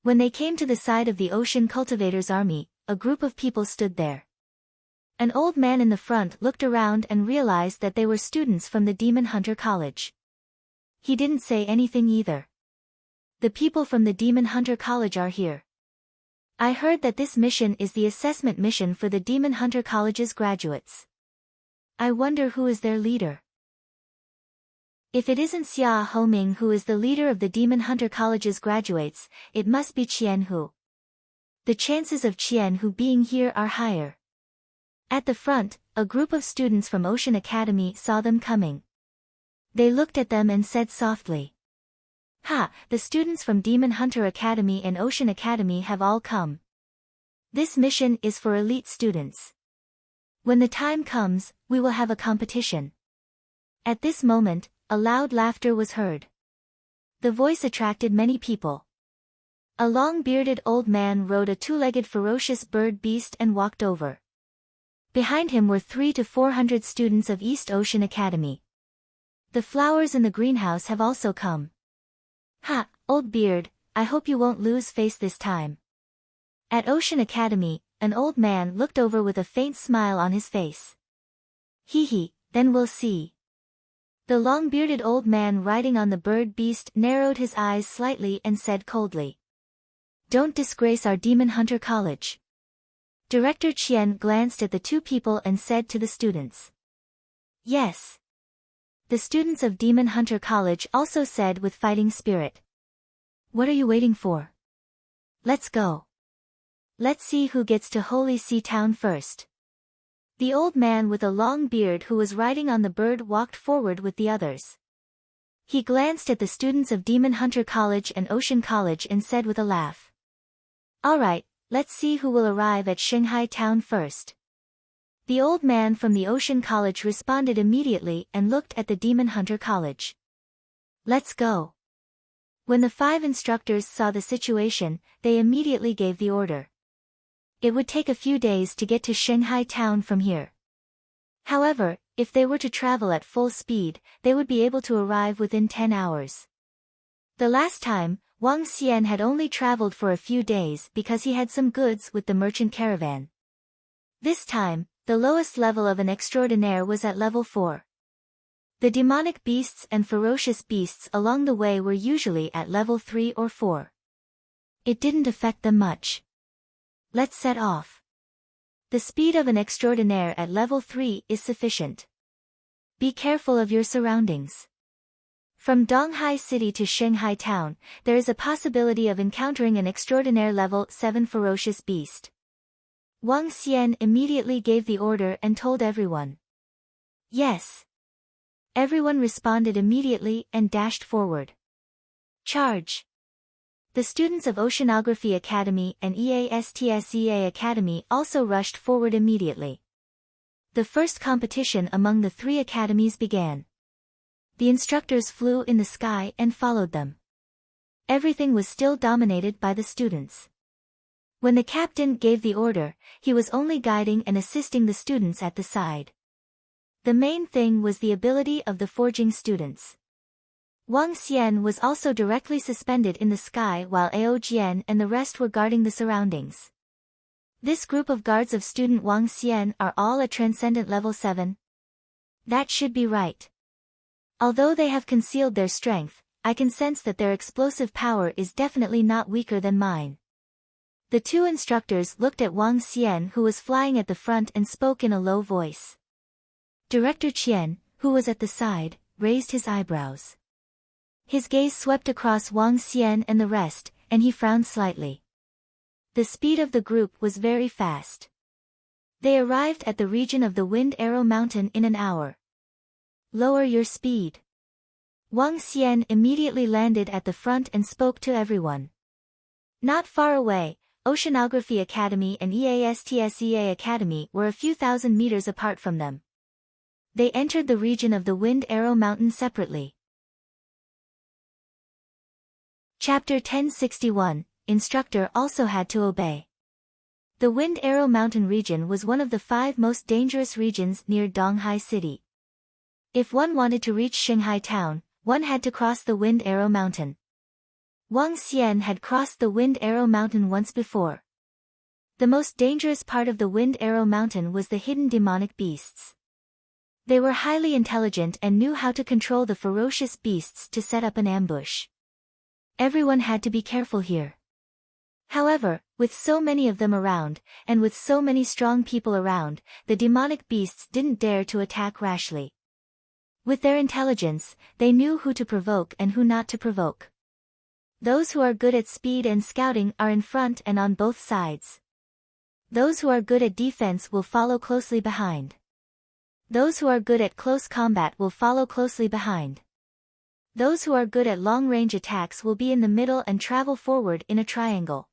When they came to the side of the Ocean Cultivator's army, a group of people stood there. An old man in the front looked around and realized that they were students from the Demon Hunter College. He didn't say anything either. The people from the Demon Hunter College are here. I heard that this mission is the assessment mission for the Demon Hunter College's graduates. I wonder who is their leader. If it isn't Xia Homing who is the leader of the Demon Hunter College's graduates, it must be Qian Hu. The chances of Qian Hu being here are higher. At the front, a group of students from Ocean Academy saw them coming. They looked at them and said softly. Ha, the students from Demon Hunter Academy and Ocean Academy have all come. This mission is for elite students. When the time comes, we will have a competition. At this moment, a loud laughter was heard. The voice attracted many people. A long-bearded old man rode a 2-legged ferocious bird beast and walked over. Behind him were 300 to 400 students of East Ocean Academy. The flowers in the greenhouse have also come. Ha, old beard, I hope you won't lose face this time. At Ocean Academy, an old man looked over with a faint smile on his face. Hee, then we'll see. The long-bearded old man riding on the bird beast narrowed his eyes slightly and said coldly. Don't disgrace our Demon Hunter College. Director Qian glanced at the 2 people and said to the students. Yes. The students of Demon Hunter College also said with fighting spirit. What are you waiting for? Let's go. Let's see who gets to Holy Sea Town first. The old man with a long beard who was riding on the bird walked forward with the others. He glanced at the students of Demon Hunter College and Ocean College and said with a laugh. Alright, let's see who will arrive at Shanghai Town first. The old man from the Ocean College responded immediately and looked at the Demon Hunter College. Let's go. When the 5 instructors saw the situation, they immediately gave the order. It would take a few days to get to Shanghai Town from here. However, if they were to travel at full speed, they would be able to arrive within 10 hours. The last time, Wang Xian had only traveled for a few days because he had some goods with the merchant caravan. This time, the lowest level of an extraordinaire was at level 4. The demonic beasts and ferocious beasts along the way were usually at level 3 or 4. It didn't affect them much. Let's set off. The speed of an extraordinaire at level 3 is sufficient. Be careful of your surroundings. From Donghai City to Shanghai Town, there is a possibility of encountering an extraordinaire level 7 ferocious beast. Wang Xian immediately gave the order and told everyone. Yes. Everyone responded immediately and dashed forward. Charge. The students of Oceanography Academy and EASTSEA Academy also rushed forward immediately. The first competition among the three academies began. The instructors flew in the sky and followed them. Everything was still dominated by the students. When the captain gave the order, he was only guiding and assisting the students at the side. The main thing was the ability of the forging students. Wang Xian was also directly suspended in the sky while Ao Jian and the rest were guarding the surroundings. This group of guards of student Wang Xian are all at Transcendent Level 7. That should be right. Although they have concealed their strength, I can sense that their explosive power is definitely not weaker than mine. The two instructors looked at Wang Xian, who was flying at the front, and spoke in a low voice. Director Qian, who was at the side, raised his eyebrows. His gaze swept across Wang Xian and the rest, and he frowned slightly. The speed of the group was very fast. They arrived at the region of the Wind Arrow Mountain in an hour. Lower your speed. Wang Xian immediately landed at the front and spoke to everyone. Not far away, Oceanography Academy and EASTSEA Academy were a few thousand meters apart from them. They entered the region of the Wind Arrow Mountain separately. Chapter 1061, Instructor also had to obey. The Wind Arrow Mountain region was one of the 5 most dangerous regions near Donghai City. If one wanted to reach Shanghai town, one had to cross the Wind Arrow Mountain. Wang Xian had crossed the Wind Arrow Mountain once before. The most dangerous part of the Wind Arrow Mountain was the hidden demonic beasts. They were highly intelligent and knew how to control the ferocious beasts to set up an ambush. Everyone had to be careful here. However, with so many of them around, and with so many strong people around, the demonic beasts didn't dare to attack rashly. With their intelligence, they knew who to provoke and who not to provoke. Those who are good at speed and scouting are in front and on both sides. Those who are good at defense will follow closely behind. Those who are good at close combat will follow closely behind. Those who are good at long-range attacks will be in the middle and travel forward in a triangle.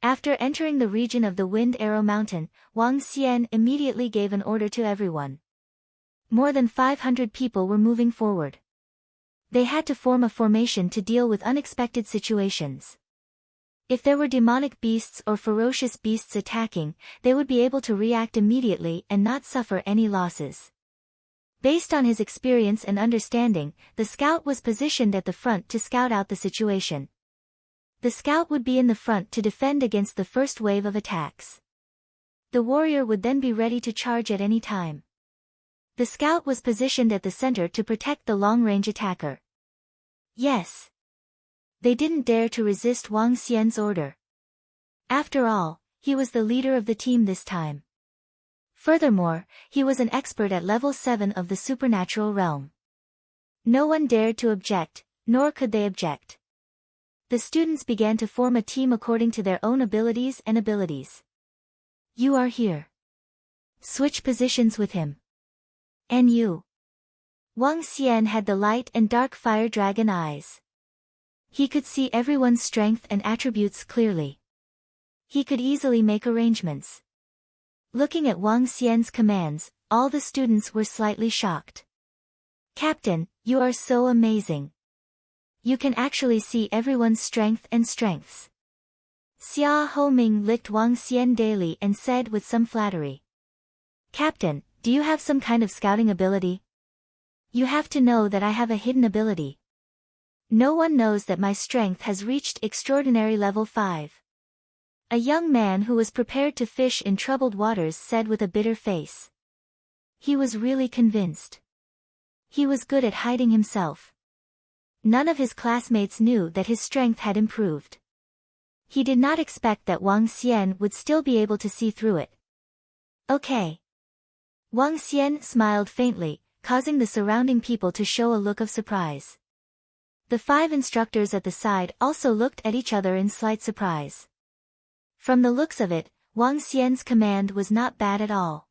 After entering the region of the Wind Arrow Mountain, Wang Xian immediately gave an order to everyone. More than 500 people were moving forward. They had to form a formation to deal with unexpected situations. If there were demonic beasts or ferocious beasts attacking, they would be able to react immediately and not suffer any losses. Based on his experience and understanding, the scout was positioned at the front to scout out the situation. The scout would be in the front to defend against the first wave of attacks. The warrior would then be ready to charge at any time. The scout was positioned at the center to protect the long-range attacker. Yes. They didn't dare to resist Wang Xian's order. After all, he was the leader of the team this time. Furthermore, he was an expert at level 7 of the supernatural realm. No one dared to object, nor could they object. The students began to form a team according to their own abilities and abilities. You are here. Switch positions with him. And you. Wang Xian had the light and dark fire dragon eyes. He could see everyone's strength and attributes clearly. He could easily make arrangements. Looking at Wang Xian's commands, all the students were slightly shocked. Captain, you are so amazing. You can actually see everyone's strength and strengths. Xia Homing licked Wang Xian daily and said with some flattery. Captain, do you have some kind of scouting ability? You have to know that I have a hidden ability. No one knows that my strength has reached extraordinary level 5. A young man who was prepared to fish in troubled waters said with a bitter face. He was really convinced. He was good at hiding himself. None of his classmates knew that his strength had improved. He did not expect that Wang Xian would still be able to see through it. Okay. Wang Xian smiled faintly, causing the surrounding people to show a look of surprise. The 5 instructors at the side also looked at each other in slight surprise. From the looks of it, Wang Xian's command was not bad at all.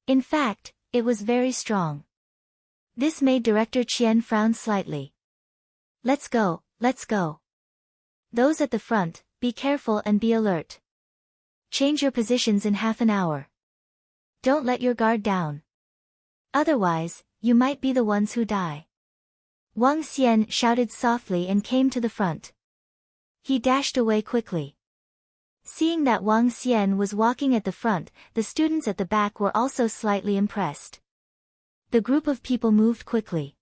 In fact, it was very strong. This made Director Qian frown slightly. Let's go, let's go. Those at the front, be careful and be alert. Change your positions in half an hour. Don't let your guard down. Otherwise, you might be the ones who die. Wang Xian shouted softly and came to the front. He dashed away quickly. Seeing that Wang Xian was walking at the front, the students at the back were also slightly impressed. The group of people moved quickly.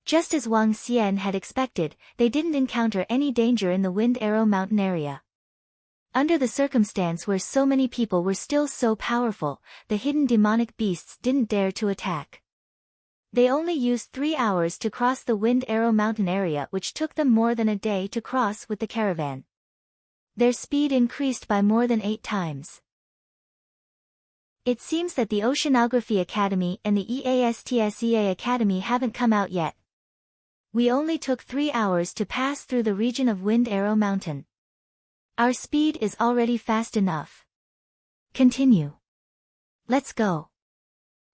Just as Wang Xian had expected, they didn't encounter any danger in the Wind Arrow Mountain area. Under the circumstance where so many people were still so powerful, the hidden demonic beasts didn't dare to attack. They only used 3 hours to cross the Wind Arrow Mountain area, which took them more than a day to cross with the caravan. Their speed increased by more than 8 times. It seems that the Oceanography Academy and the EASTSEA Academy haven't come out yet. We only took 3 hours to pass through the region of Wind Arrow Mountain. Our speed is already fast enough. Continue. Let's go.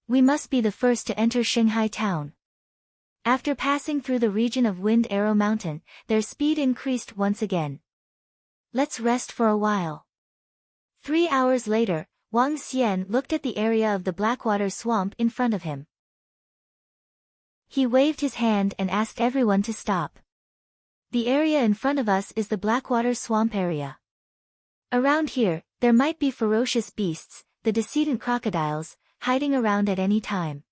We must be the first to enter Shanghai town. After passing through the region of Wind Arrow Mountain, their speed increased once again. Let's rest for a while. 3 hours later, Wang Xian looked at the area of the Blackwater Swamp in front of him. He waved his hand and asked everyone to stop. The area in front of us is the Blackwater Swamp area. Around here, there might be ferocious beasts, the decedent crocodiles, hiding around at any time.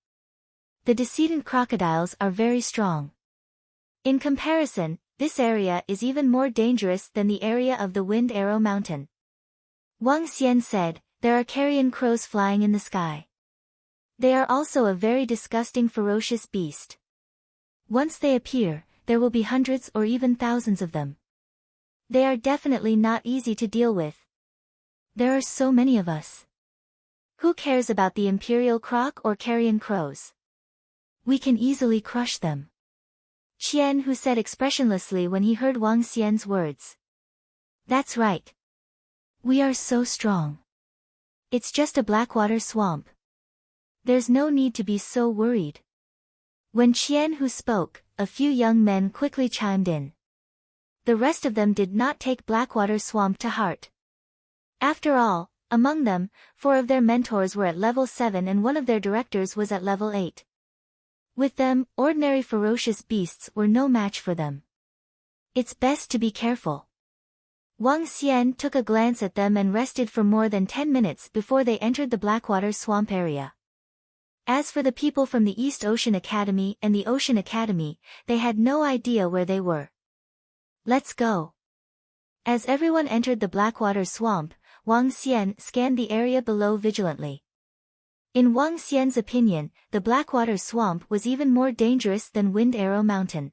The decedent crocodiles are very strong. In comparison, this area is even more dangerous than the area of the Wind Arrow Mountain. Wang Xian said, there are carrion crows flying in the sky. They are also a very disgusting ferocious beast. Once they appear, there will be hundreds or even thousands of them. They are definitely not easy to deal with. There are so many of us. Who cares about the imperial croc or carrion crows? We can easily crush them. Qian Hu said expressionlessly when he heard Wang Xian's words. That's right. We are so strong. It's just a Blackwater swamp. There's no need to be so worried. When Qian Hu spoke, a few young men quickly chimed in. The rest of them did not take Blackwater Swamp to heart. After all, among them, 4 of their mentors were at level 7 and 1 of their directors was at level 8. With them, ordinary ferocious beasts were no match for them. It's best to be careful. Wang Xian took a glance at them and rested for more than 10 minutes before they entered the Blackwater Swamp area. As for the people from the East Ocean Academy and the Ocean Academy, they had no idea where they were. Let's go. As everyone entered the Blackwater Swamp, Wang Xian scanned the area below vigilantly. In Wang Xian's opinion, the Blackwater Swamp was even more dangerous than Wind Arrow Mountain.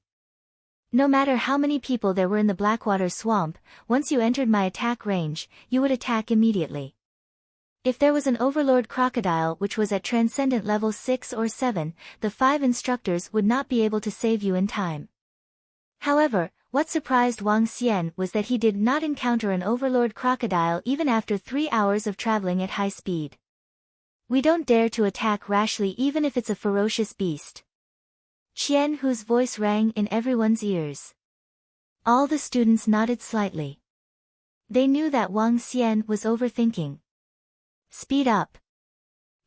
No matter how many people there were in the Blackwater Swamp, once you entered my attack range, you would attack immediately. If there was an Overlord Crocodile which was at Transcendent level 6 or 7, the 5 instructors would not be able to save you in time. However, what surprised Wang Xian was that he did not encounter an Overlord Crocodile even after 3 hours of traveling at high speed. We don't dare to attack rashly even if it's a ferocious beast. Qian Hu's voice rang in everyone's ears. All the students nodded slightly. They knew that Wang Xian was overthinking. Speed up.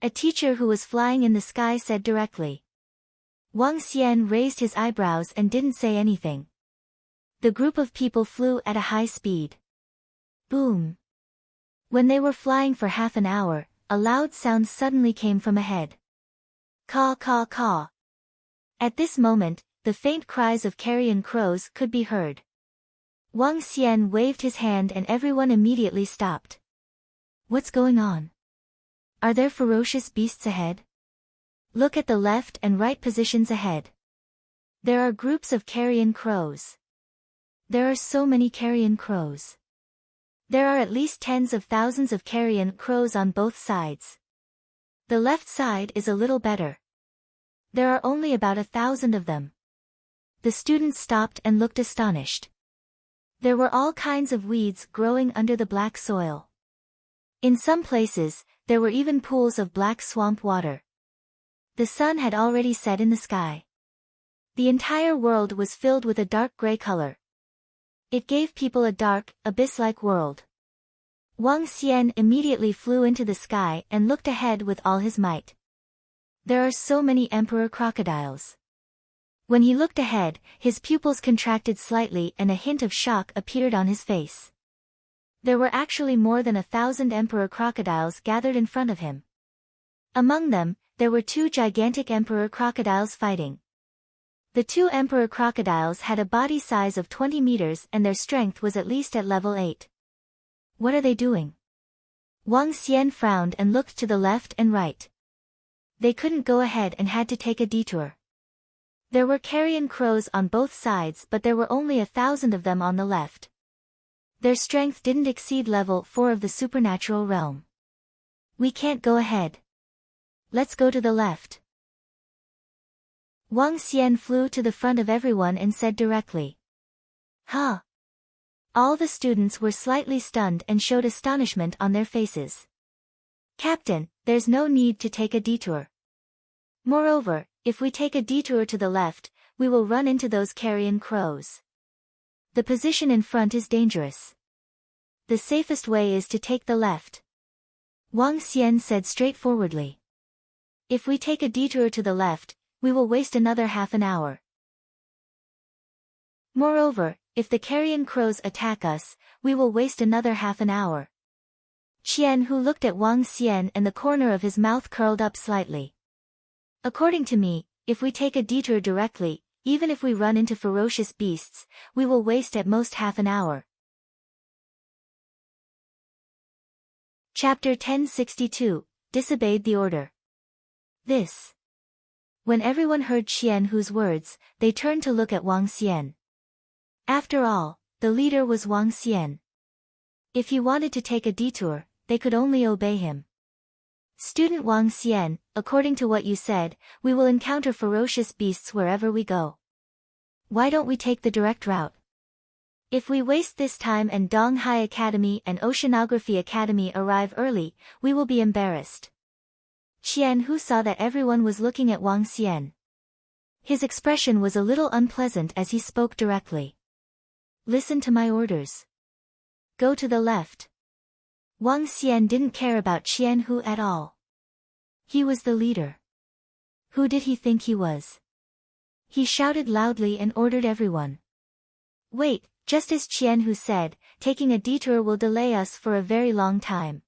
A teacher who was flying in the sky said directly. Wang Xian raised his eyebrows and didn't say anything. The group of people flew at a high speed. Boom. When they were flying for half an hour, a loud sound suddenly came from ahead. Caw caw caw. At this moment, the faint cries of carrion crows could be heard. Wang Xian waved his hand and everyone immediately stopped. What's going on? Are there ferocious beasts ahead? Look at the left and right positions ahead. There are groups of carrion crows. There are so many carrion crows. There are at least tens of thousands of carrion crows on both sides. The left side is a little better. There are only about 1,000 of them. The students stopped and looked astonished. There were all kinds of weeds growing under the black soil. In some places, there were even pools of black swamp water. The sun had already set in the sky. The entire world was filled with a dark gray color. It gave people a dark, abyss-like world. Wang Xian immediately flew into the sky and looked ahead with all his might. There are so many emperor crocodiles. When he looked ahead, his pupils contracted slightly and a hint of shock appeared on his face. There were actually more than 1,000 emperor crocodiles gathered in front of him. Among them, there were 2 gigantic emperor crocodiles fighting. The 2 emperor crocodiles had a body size of 20 meters and their strength was at least at level 8. What are they doing? Wang Xian frowned and looked to the left and right. They couldn't go ahead and had to take a detour. There were carrion crows on both sides but there were only 1,000 of them on the left. Their strength didn't exceed level 4 of the supernatural realm. We can't go ahead. Let's go to the left. Wang Xian flew to the front of everyone and said directly. Huh? All the students were slightly stunned and showed astonishment on their faces. Captain, there's no need to take a detour. Moreover, if we take a detour to the left, we will run into those carrion crows. The position in front is dangerous. The safest way is to take the left. Wang Xian said straightforwardly. If we take a detour to the left, we will waste another half an hour. Moreover, if the carrion crows attack us, we will waste another half an hour. Qian Hu looked at Wang Xian and the corner of his mouth curled up slightly. According to me, if we take a detour directly, even if we run into ferocious beasts, we will waste at most half an hour. Chapter 1062, Disobeyed the Order. This. When everyone heard Qian Hu's words, they turned to look at Wang Xian. After all, the leader was Wang Xian. If he wanted to take a detour, they could only obey him. Student Wang Xian, according to what you said, we will encounter ferocious beasts wherever we go. Why don't we take the direct route? If we waste this time and Donghai Academy and Oceanography Academy arrive early, we will be embarrassed. Qian Hu saw that everyone was looking at Wang Xian. His expression was a little unpleasant as he spoke directly. Listen to my orders. Go to the left. Wang Xian didn't care about Qian Hu at all. He was the leader. Who did he think he was? He shouted loudly and ordered everyone. Wait, just as Qian Hu said, taking a detour will delay us for a very long time.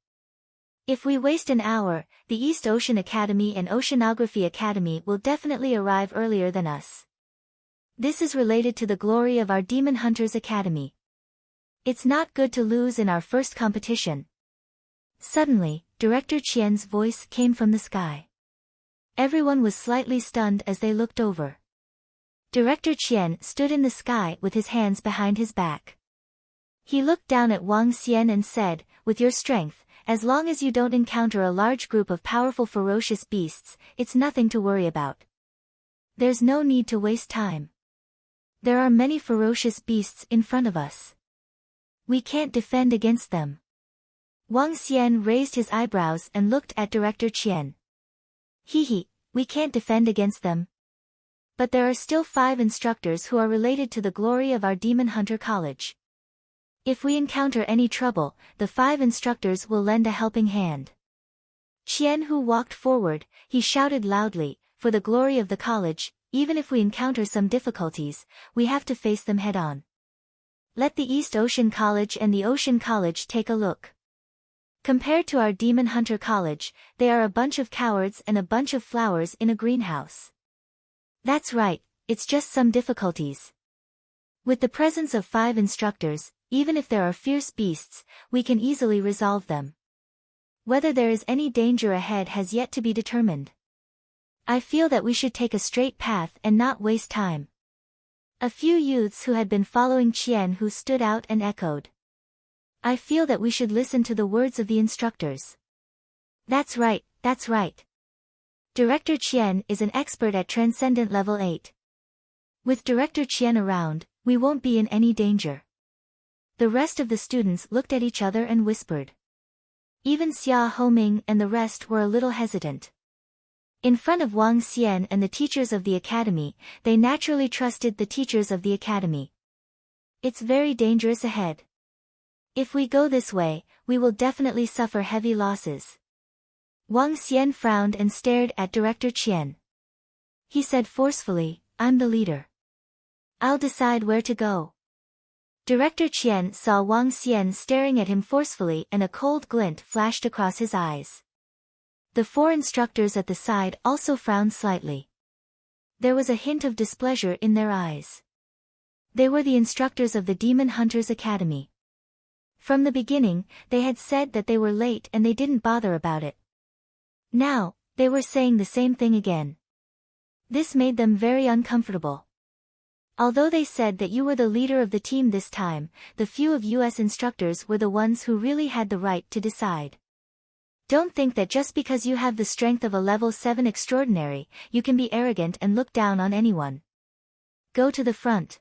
If we waste an hour, the East Ocean Academy and Oceanography Academy will definitely arrive earlier than us. This is related to the glory of our Demon Hunters Academy. It's not good to lose in our first competition. Suddenly, Director Qian's voice came from the sky. Everyone was slightly stunned as they looked over. Director Qian stood in the sky with his hands behind his back. He looked down at Wang Xian and said, with your strength, as long as you don't encounter a large group of powerful ferocious beasts, it's nothing to worry about. There's no need to waste time. There are many ferocious beasts in front of us. We can't defend against them. Wang Xian raised his eyebrows and looked at Director Qian. We can't defend against them. But there are still 5 instructors who are related to the glory of our Demon Hunter College. If we encounter any trouble, the 5 instructors will lend a helping hand. Qian Hu walked forward, he shouted loudly, for the glory of the college, even if we encounter some difficulties, we have to face them head-on. Let the East Ocean College and the Ocean College take a look. Compared to our Demon Hunter College, they are a bunch of cowards and a bunch of flowers in a greenhouse. That's right, it's just some difficulties. With the presence of 5 instructors, even if there are fierce beasts, we can easily resolve them. Whether there is any danger ahead has yet to be determined. I feel that we should take a straight path and not waste time. A few youths who had been following Qian Hu stood out and echoed. I feel that we should listen to the words of the instructors. That's right, that's right. Director Qian is an expert at Transcendent Level 8. With Director Qian around, we won't be in any danger. The rest of the students looked at each other and whispered. Even Xia Homing and the rest were a little hesitant. In front of Wang Xian and the teachers of the academy, they naturally trusted the teachers of the academy. It's very dangerous ahead. If we go this way, we will definitely suffer heavy losses. Wang Xian frowned and stared at Director Qian. He said forcefully, I'm the leader. I'll decide where to go. Director Qian saw Wang Xian staring at him forcefully and a cold glint flashed across his eyes. The four instructors at the side also frowned slightly. There was a hint of displeasure in their eyes. They were the instructors of the Demon Hunters Academy. From the beginning, they had said that they were late and they didn't bother about it. Now, they were saying the same thing again. This made them very uncomfortable. Although they said that you were the leader of the team this time, the few of US instructors were the ones who really had the right to decide. Don't think that just because you have the strength of a level 7 extraordinary, you can be arrogant and look down on anyone. Go to the front.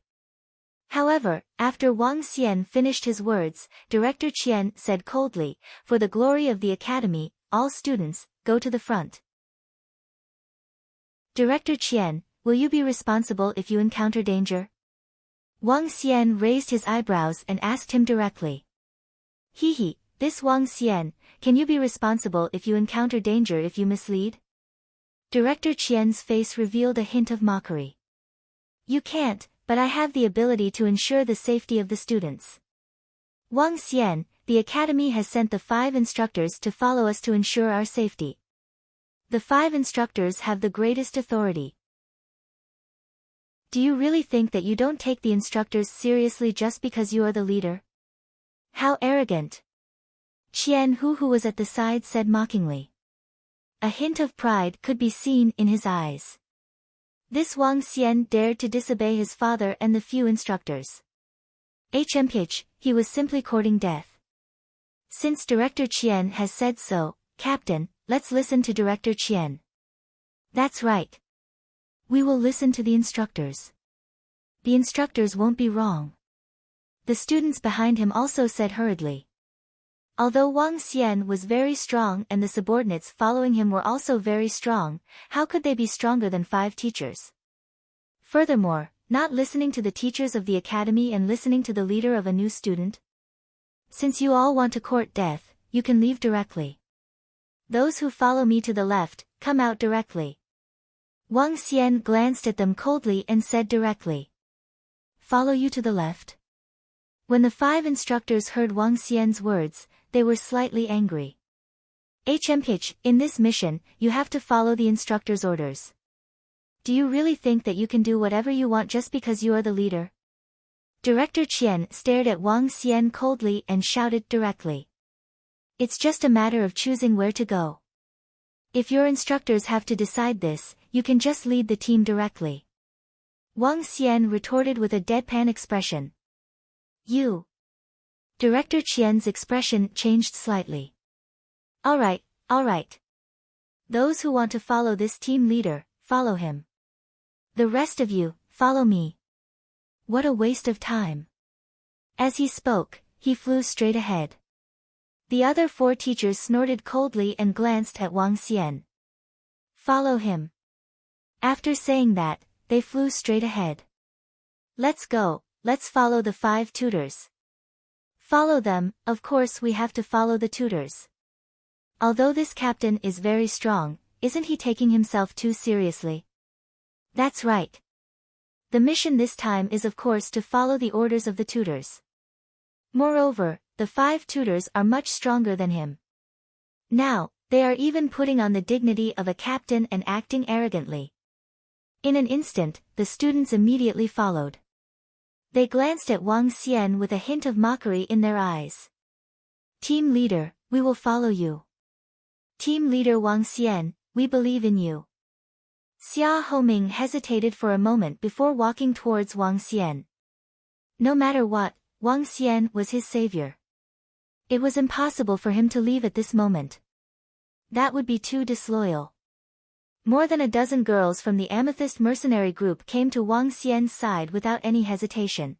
However, after Wang Xian finished his words, Director Qian said coldly, for the glory of the academy, all students, go to the front. Director Qian, will you be responsible if you encounter danger? Wang Xian raised his eyebrows and asked him directly. Hehe, this Wang Xian, can you be responsible if you encounter danger if you mislead? Director Qian's face revealed a hint of mockery. You can't, but I have the ability to ensure the safety of the students. Wang Xian, the academy has sent the 5 instructors to follow us to ensure our safety. The 5 instructors have the greatest authority. Do you really think that you don't take the instructors seriously just because you are the leader? How arrogant! Qian Hu, who was at the side, said mockingly. A hint of pride could be seen in his eyes. This Wang Xian dared to disobey his father and the few instructors. HMPH, he was simply courting death. Since Director Qian has said so, Captain, let's listen to Director Qian. That's right. We will listen to the instructors. The instructors won't be wrong. The students behind him also said hurriedly. Although Wang Xian was very strong and the subordinates following him were also very strong, how could they be stronger than 5 teachers? Furthermore, not listening to the teachers of the academy and listening to the leader of a new student? Since you all want to court death, you can leave directly. Those who follow me to the left, come out directly. Wang Xian glanced at them coldly and said directly. Follow you to the left? When the 5 instructors heard Wang Xian's words, they were slightly angry. HMPH, in this mission, you have to follow the instructor's orders. Do you really think that you can do whatever you want just because you are the leader? Director Qian stared at Wang Xian coldly and shouted directly. It's just a matter of choosing where to go. If your instructors have to decide this, you can just lead the team directly. Wang Xian retorted with a deadpan expression. You. Director Qian's expression changed slightly. All right. Those who want to follow this team leader, follow him. The rest of you, follow me. What a waste of time. As he spoke, he flew straight ahead. The other 4 teachers snorted coldly and glanced at Wang Xian. Follow him. After saying that, they flew straight ahead. Let's go, let's follow the 5 tutors. Follow them, of course we have to follow the tutors. Although this captain is very strong, isn't he taking himself too seriously? That's right. The mission this time is of course to follow the orders of the tutors. Moreover, the 5 tutors are much stronger than him. Now, they are even putting on the dignity of a captain and acting arrogantly. In an instant, the students immediately followed. They glanced at Wang Xian with a hint of mockery in their eyes. Team leader, we will follow you. Team leader Wang Xian, we believe in you. Xia Homing hesitated for a moment before walking towards Wang Xian. No matter what, Wang Xian was his savior. It was impossible for him to leave at this moment. That would be too disloyal. More than a dozen girls from the Amethyst mercenary group came to Wang Xian's side without any hesitation.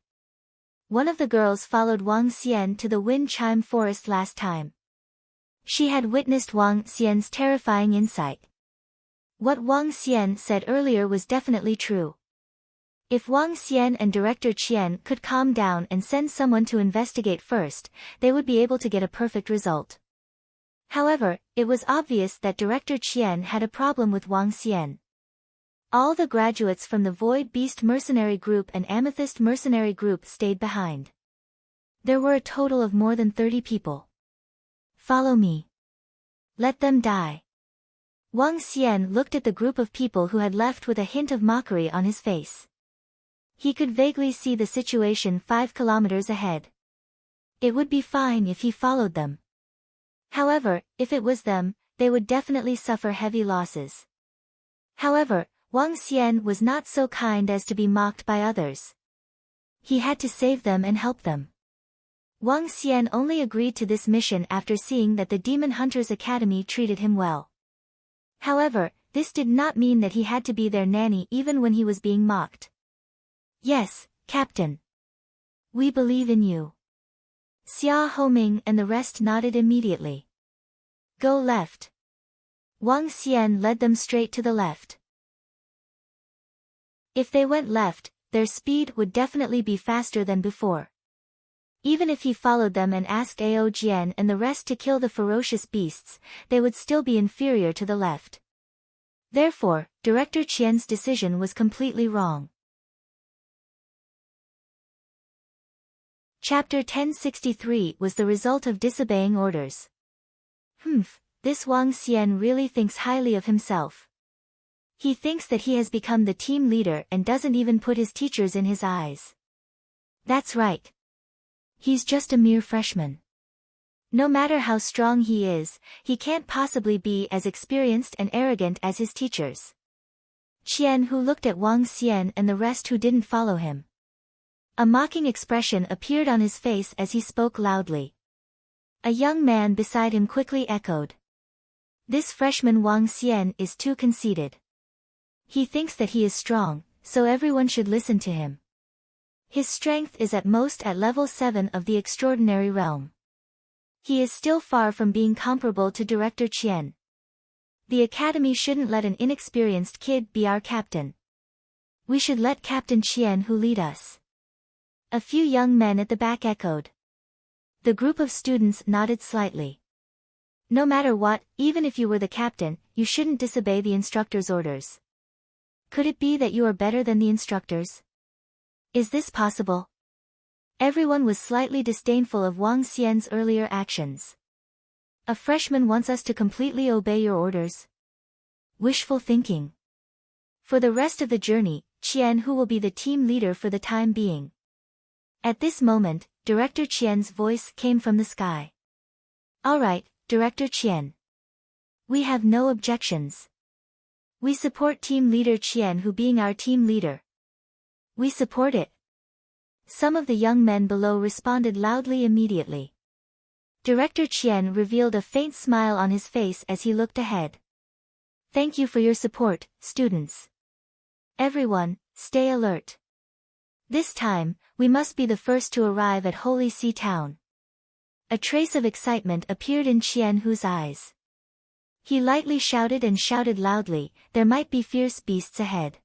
One of the girls followed Wang Xian to the Wind Chime Forest last time. She had witnessed Wang Xian's terrifying insight. What Wang Xian said earlier was definitely true. If Wang Xian and Director Qian could calm down and send someone to investigate first, they would be able to get a perfect result. However, it was obvious that Director Qian had a problem with Wang Xian. All the graduates from the Void Beast Mercenary Group and Amethyst Mercenary Group stayed behind. There were a total of more than 30 people. Follow me. Let them die. Wang Xian looked at the group of people who had left with a hint of mockery on his face. He could vaguely see the situation 5 kilometers ahead. It would be fine if he followed them. However, if it was them, they would definitely suffer heavy losses. However, Wang Xian was not so kind as to be mocked by others. He had to save them and help them. Wang Xian only agreed to this mission after seeing that the Demon Hunters Academy treated him well. However, this did not mean that he had to be their nanny even when he was being mocked. Yes, Captain. We believe in you. Xia Homing and the rest nodded immediately. Go left. Wang Xian led them straight to the left. If they went left, their speed would definitely be faster than before. Even if he followed them and asked Ao Jian and the rest to kill the ferocious beasts, they would still be inferior to the left. Therefore, Director Qian's decision was completely wrong. Chapter 1063 was the result of disobeying orders. This Wang Xian really thinks highly of himself. He thinks that he has become the team leader and doesn't even put his teachers in his eyes. That's right. He's just a mere freshman. No matter how strong he is, he can't possibly be as experienced and arrogant as his teachers. Qian who looked at Wang Xian and the rest who didn't follow him. A mocking expression appeared on his face as he spoke loudly. A young man beside him quickly echoed. This freshman Wang Xian is too conceited. He thinks that he is strong, so everyone should listen to him. His strength is at most at level 7 of the extraordinary realm. He is still far from being comparable to Director Qian. The academy shouldn't let an inexperienced kid be our captain. We should let Captain Qian who lead us. A few young men at the back echoed. The group of students nodded slightly. No matter what, even if you were the captain, you shouldn't disobey the instructor's orders. Could it be that you are better than the instructors? Is this possible? Everyone was slightly disdainful of Wang Xian's earlier actions. A freshman wants us to completely obey your orders? Wishful thinking. For the rest of the journey, Qian who will be the team leader for the time being. At this moment, Director Qian's voice came from the sky. All right, Director Qian. We have no objections. We support team leader Qian who being our team leader. We support it. Some of the young men below responded loudly immediately. Director Qian revealed a faint smile on his face as he looked ahead. Thank you for your support, students. Everyone, stay alert. This time, we must be the first to arrive at Holy Sea Town. A trace of excitement appeared in Qian Hu's eyes. He lightly shouted and shouted loudly, there might be fierce beasts ahead.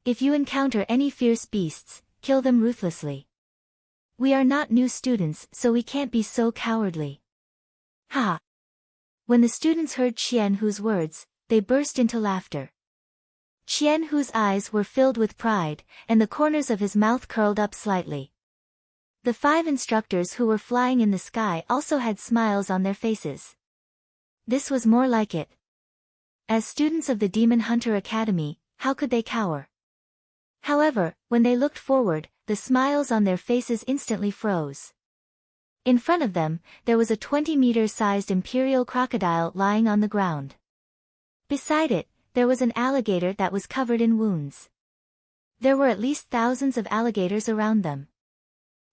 If you encounter any fierce beasts, kill them ruthlessly. We are not new students so we can't be so cowardly. Ha! When the students heard Qian Hu's words, they burst into laughter. Qian Hu's eyes were filled with pride, and the corners of his mouth curled up slightly. The 5 instructors who were flying in the sky also had smiles on their faces. This was more like it. As students of the Demon Hunter Academy, how could they cower? However, when they looked forward, the smiles on their faces instantly froze. In front of them, there was a 20-meter-sized imperial crocodile lying on the ground. Beside it, there was an alligator that was covered in wounds. There were at least thousands of alligators around them.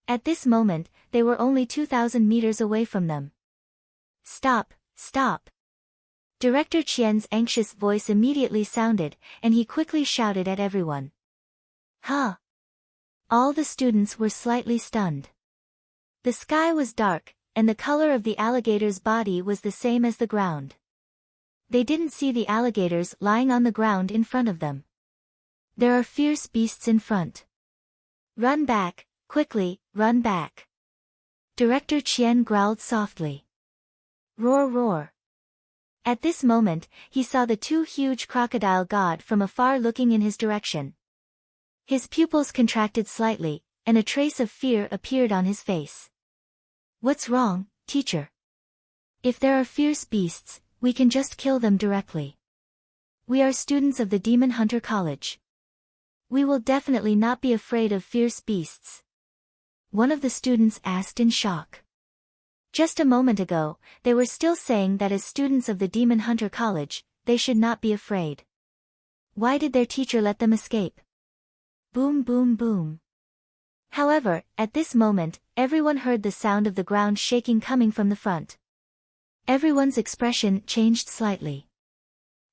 At this moment, they were only 2,000 meters away from them. Stop, stop. Director Qian's anxious voice immediately sounded, and he quickly shouted at everyone. Huh? All the students were slightly stunned. The sky was dark, and the color of the alligator's body was the same as the ground. They didn't see the alligators lying on the ground in front of them. There are fierce beasts in front. Run back, quickly, run back. Director Qian growled softly. Roar roar. At this moment, he saw the two huge crocodile god from afar looking in his direction. His pupils contracted slightly, and a trace of fear appeared on his face. What's wrong, teacher? If there are fierce beasts, we can just kill them directly. We are students of the Demon Hunter College. We will definitely not be afraid of fierce beasts. One of the students asked in shock. Just a moment ago, they were still saying that as students of the Demon Hunter College, they should not be afraid. Why did their teacher let them escape? Boom boom boom. However, at this moment, everyone heard the sound of the ground shaking coming from the front. Everyone's expression changed slightly.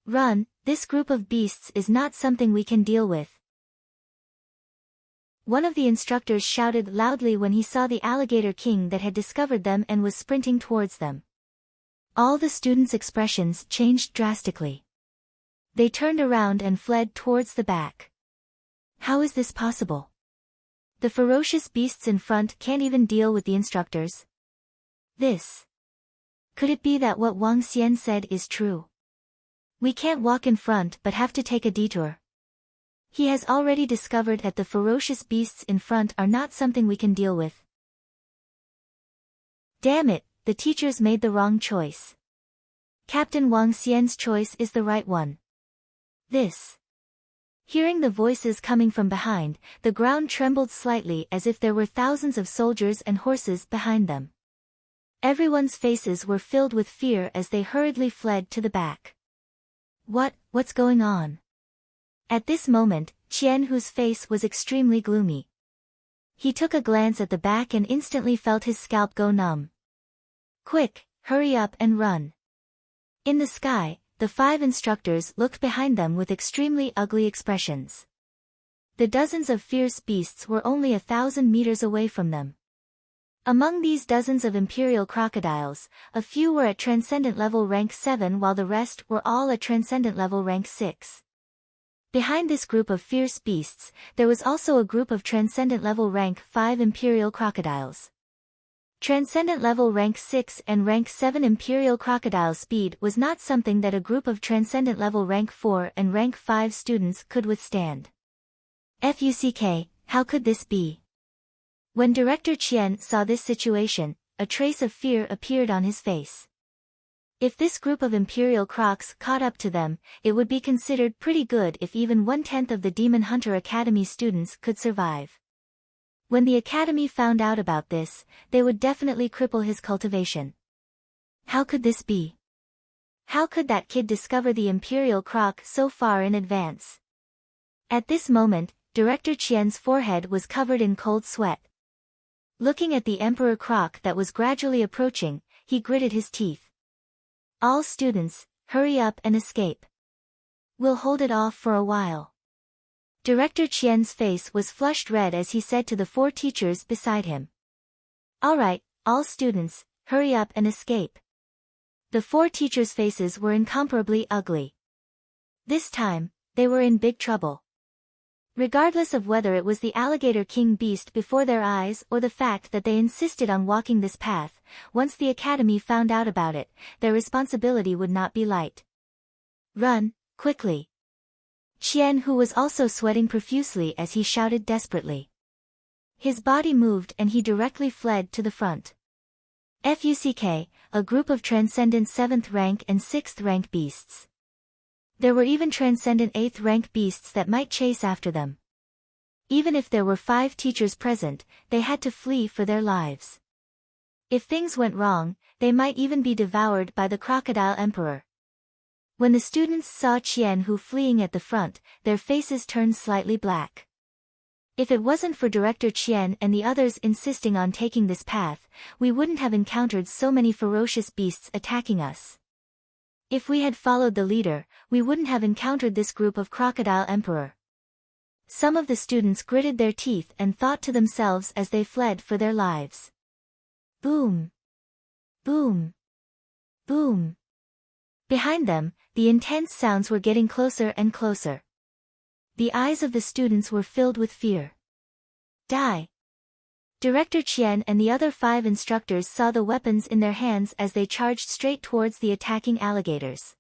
Run, this group of beasts is not something we can deal with. One of the instructors shouted loudly when he saw the alligator king that had discovered them and was sprinting towards them. All the students' expressions changed drastically. They turned around and fled towards the back. How is this possible? The ferocious beasts in front can't even deal with the instructors. Could it be that what Wang Xian said is true? We can't walk in front but have to take a detour. He has already discovered that the ferocious beasts in front are not something we can deal with. Damn it, the teachers made the wrong choice. Captain Wang Xian's choice is the right one. Hearing the voices coming from behind, the ground trembled slightly as if there were thousands of soldiers and horses behind them. Everyone's faces were filled with fear as they hurriedly fled to the back. What's going on? At this moment, Qian Hu's face was extremely gloomy. He took a glance at the back and instantly felt his scalp go numb. Quick, hurry up and run. In the sky, the 5 instructors looked behind them with extremely ugly expressions. The dozens of fierce beasts were only 1,000 meters away from them. Among these dozens of imperial crocodiles, a few were at transcendent level rank 7 while the rest were all at transcendent level rank 6. Behind this group of fierce beasts, there was also a group of transcendent level rank 5 imperial crocodiles. Transcendent level rank 6 and rank 7 imperial crocodile speed was not something that a group of transcendent level rank 4 and rank 5 students could withstand. Fuck, how could this be? When Director Qian saw this situation, a trace of fear appeared on his face. If this group of imperial crocs caught up to them, it would be considered pretty good if even 1/10 of the Demon Hunter Academy students could survive. When the Academy found out about this, they would definitely cripple his cultivation. How could this be? How could that kid discover the imperial croc so far in advance? At this moment, Director Qian's forehead was covered in cold sweat. Looking at the Emperor Croc that was gradually approaching, he gritted his teeth. All students, hurry up and escape. We'll hold it off for a while. Director Qian's face was flushed red as he said to the 4 teachers beside him. Alright, all students, hurry up and escape. The 4 teachers' faces were incomparably ugly. This time, they were in big trouble. Regardless of whether it was the alligator king beast before their eyes or the fact that they insisted on walking this path, once the Academy found out about it, their responsibility would not be light. Run, quickly. Qian Hu was also sweating profusely as he shouted desperately. His body moved and he directly fled to the front. Fuck, a group of transcendent 7th rank and 6th rank beasts. There were even transcendent 8th rank beasts that might chase after them. Even if there were 5 teachers present, they had to flee for their lives. If things went wrong, they might even be devoured by the crocodile emperor. When the students saw Qian Hu fleeing at the front, their faces turned slightly black. If it wasn't for Director Qian and the others insisting on taking this path, we wouldn't have encountered so many ferocious beasts attacking us. If we had followed the leader, we wouldn't have encountered this group of crocodile emperor. Some of the students gritted their teeth and thought to themselves as they fled for their lives. Boom! Boom! Boom! Behind them, the intense sounds were getting closer and closer. The eyes of the students were filled with fear. Die! Director Qian and the other 5 instructors saw the weapons in their hands as they charged straight towards the attacking alligators.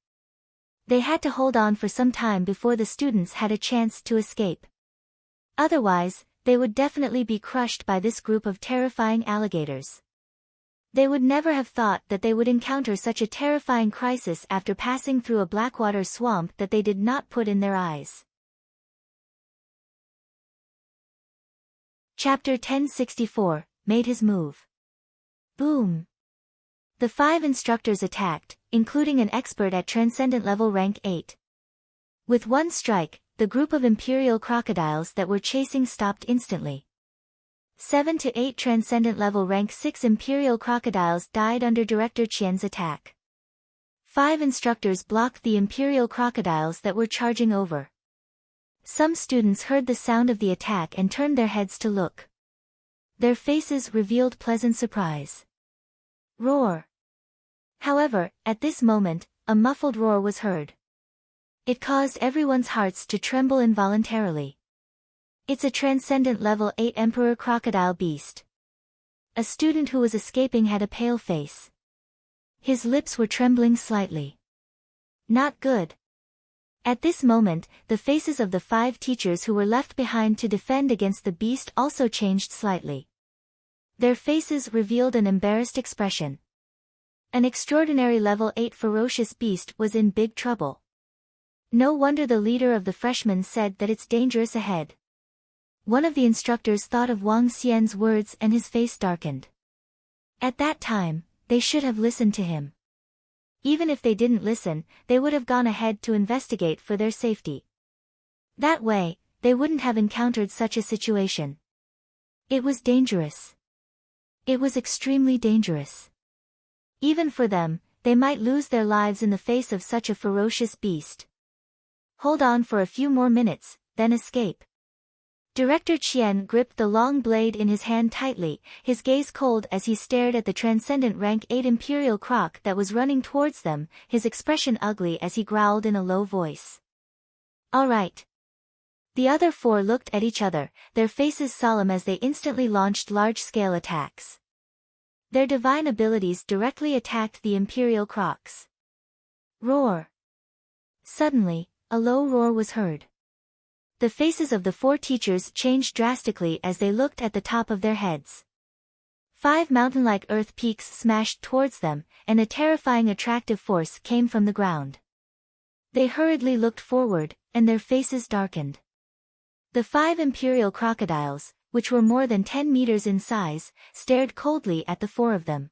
They had to hold on for some time before the students had a chance to escape. Otherwise, they would definitely be crushed by this group of terrifying alligators. They would never have thought that they would encounter such a terrifying crisis after passing through a blackwater swamp that they did not put in their eyes. Chapter 1064, Made His Move. Boom! The 5 instructors attacked, including an expert at Transcendent Level Rank 8. With one strike, the group of Imperial crocodiles that were chasing stopped instantly. 7 to 8 Transcendent Level Rank 6 Imperial crocodiles died under Director Qian's attack. 5 instructors blocked the Imperial crocodiles that were charging over. Some students heard the sound of the attack and turned their heads to look. Their faces revealed pleasant surprise. Roar! However, at this moment, a muffled roar was heard. It caused everyone's hearts to tremble involuntarily. It's a Transcendent Level 8 Emperor Crocodile Beast. A student who was escaping had a pale face. His lips were trembling slightly. Not good. At this moment, the faces of the 5 teachers who were left behind to defend against the beast also changed slightly. Their faces revealed an embarrassed expression. An extraordinary Level 8 ferocious beast was in big trouble. No wonder the leader of the freshmen said that it's dangerous ahead. One of the instructors thought of Wang Xian's words and his face darkened. At that time, they should have listened to him. Even if they didn't listen, they would have gone ahead to investigate for their safety. That way, they wouldn't have encountered such a situation. It was dangerous. It was extremely dangerous. Even for them, they might lose their lives in the face of such a ferocious beast. Hold on for a few more minutes, then escape. Director Qian gripped the long blade in his hand tightly, his gaze cold as he stared at the Transcendent Rank 8 Imperial Croc that was running towards them, his expression ugly as he growled in a low voice. All right. The other 4 looked at each other, their faces solemn as they instantly launched large-scale attacks. Their divine abilities directly attacked the Imperial Crocs. Roar! Suddenly, a low roar was heard. The faces of the 4 teachers changed drastically as they looked at the top of their heads. 5 mountain-like earth peaks smashed towards them, and a terrifying attractive force came from the ground. They hurriedly looked forward, and their faces darkened. The 5 imperial crocodiles, which were more than 10 meters in size, stared coldly at the 4 of them.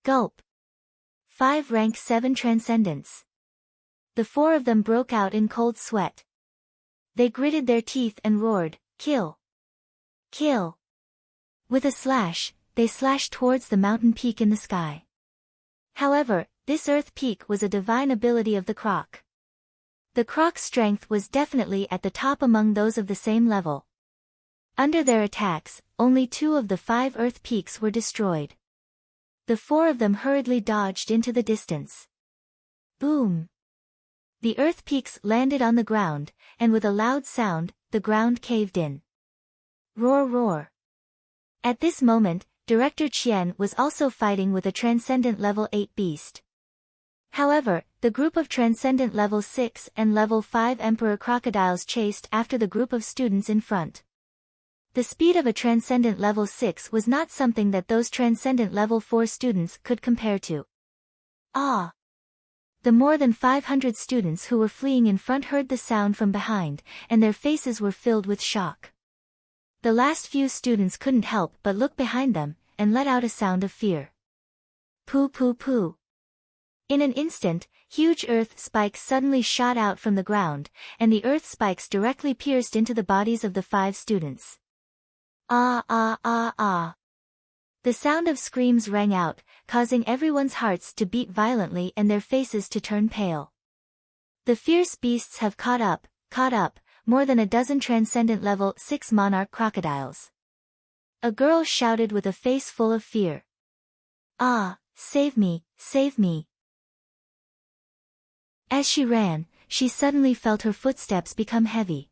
Gulp! 5 rank 7 transcendence. The 4 of them broke out in cold sweat. They gritted their teeth and roared, "Kill! Kill!" With a slash, they slashed towards the mountain peak in the sky. However, this earth peak was a divine ability of the croc. The croc's strength was definitely at the top among those of the same level. Under their attacks, only 2 of the 5 earth peaks were destroyed. The 4 of them hurriedly dodged into the distance. Boom! The earth peaks landed on the ground, and with a loud sound, the ground caved in. Roar roar! At this moment, Director Qian was also fighting with a Transcendent Level 8 beast. However, the group of Transcendent Level 6 and Level 5 Emperor crocodiles chased after the group of students in front. The speed of a Transcendent Level 6 was not something that those Transcendent Level 4 students could compare to. Ah! The more than 500 students who were fleeing in front heard the sound from behind, and their faces were filled with shock. The last few students couldn't help but look behind them, and let out a sound of fear. Poo poo poo. In an instant, huge earth spikes suddenly shot out from the ground, and the earth spikes directly pierced into the bodies of the 5 students. Ah ah ah ah. The sound of screams rang out, causing everyone's hearts to beat violently and their faces to turn pale. The fierce beasts have caught up, more than a dozen Transcendent Level 6 monarch crocodiles. A girl shouted with a face full of fear. Ah, save me, save me. As she ran, she suddenly felt her footsteps become heavy.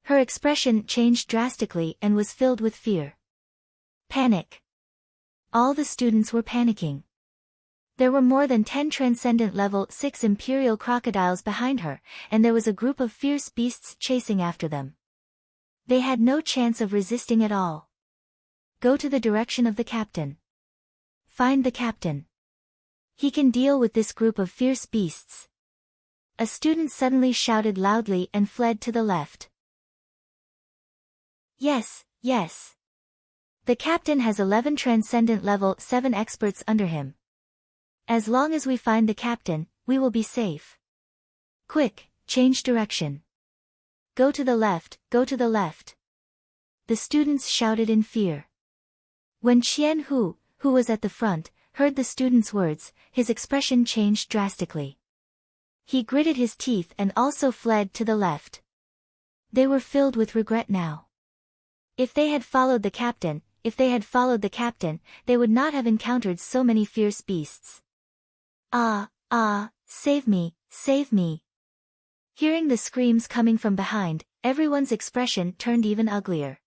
Her expression changed drastically and was filled with fear. Panic. All the students were panicking. There were more than 10 Transcendent Level 6 Imperial crocodiles behind her, and there was a group of fierce beasts chasing after them. They had no chance of resisting at all. Go to the direction of the captain. Find the captain. He can deal with this group of fierce beasts. A student suddenly shouted loudly and fled to the left. Yes, yes. The captain has 11 Transcendent Level 7 experts under him. As long as we find the captain, we will be safe. Quick, change direction. Go to the left, go to the left. The students shouted in fear. When Qian Hu, who was at the front, heard the students' words, his expression changed drastically. He gritted his teeth and also fled to the left. They were filled with regret now. If they had followed the captain, they would not have encountered so many fierce beasts. Save me, save me. Hearing the screams coming from behind, everyone's expression turned even uglier.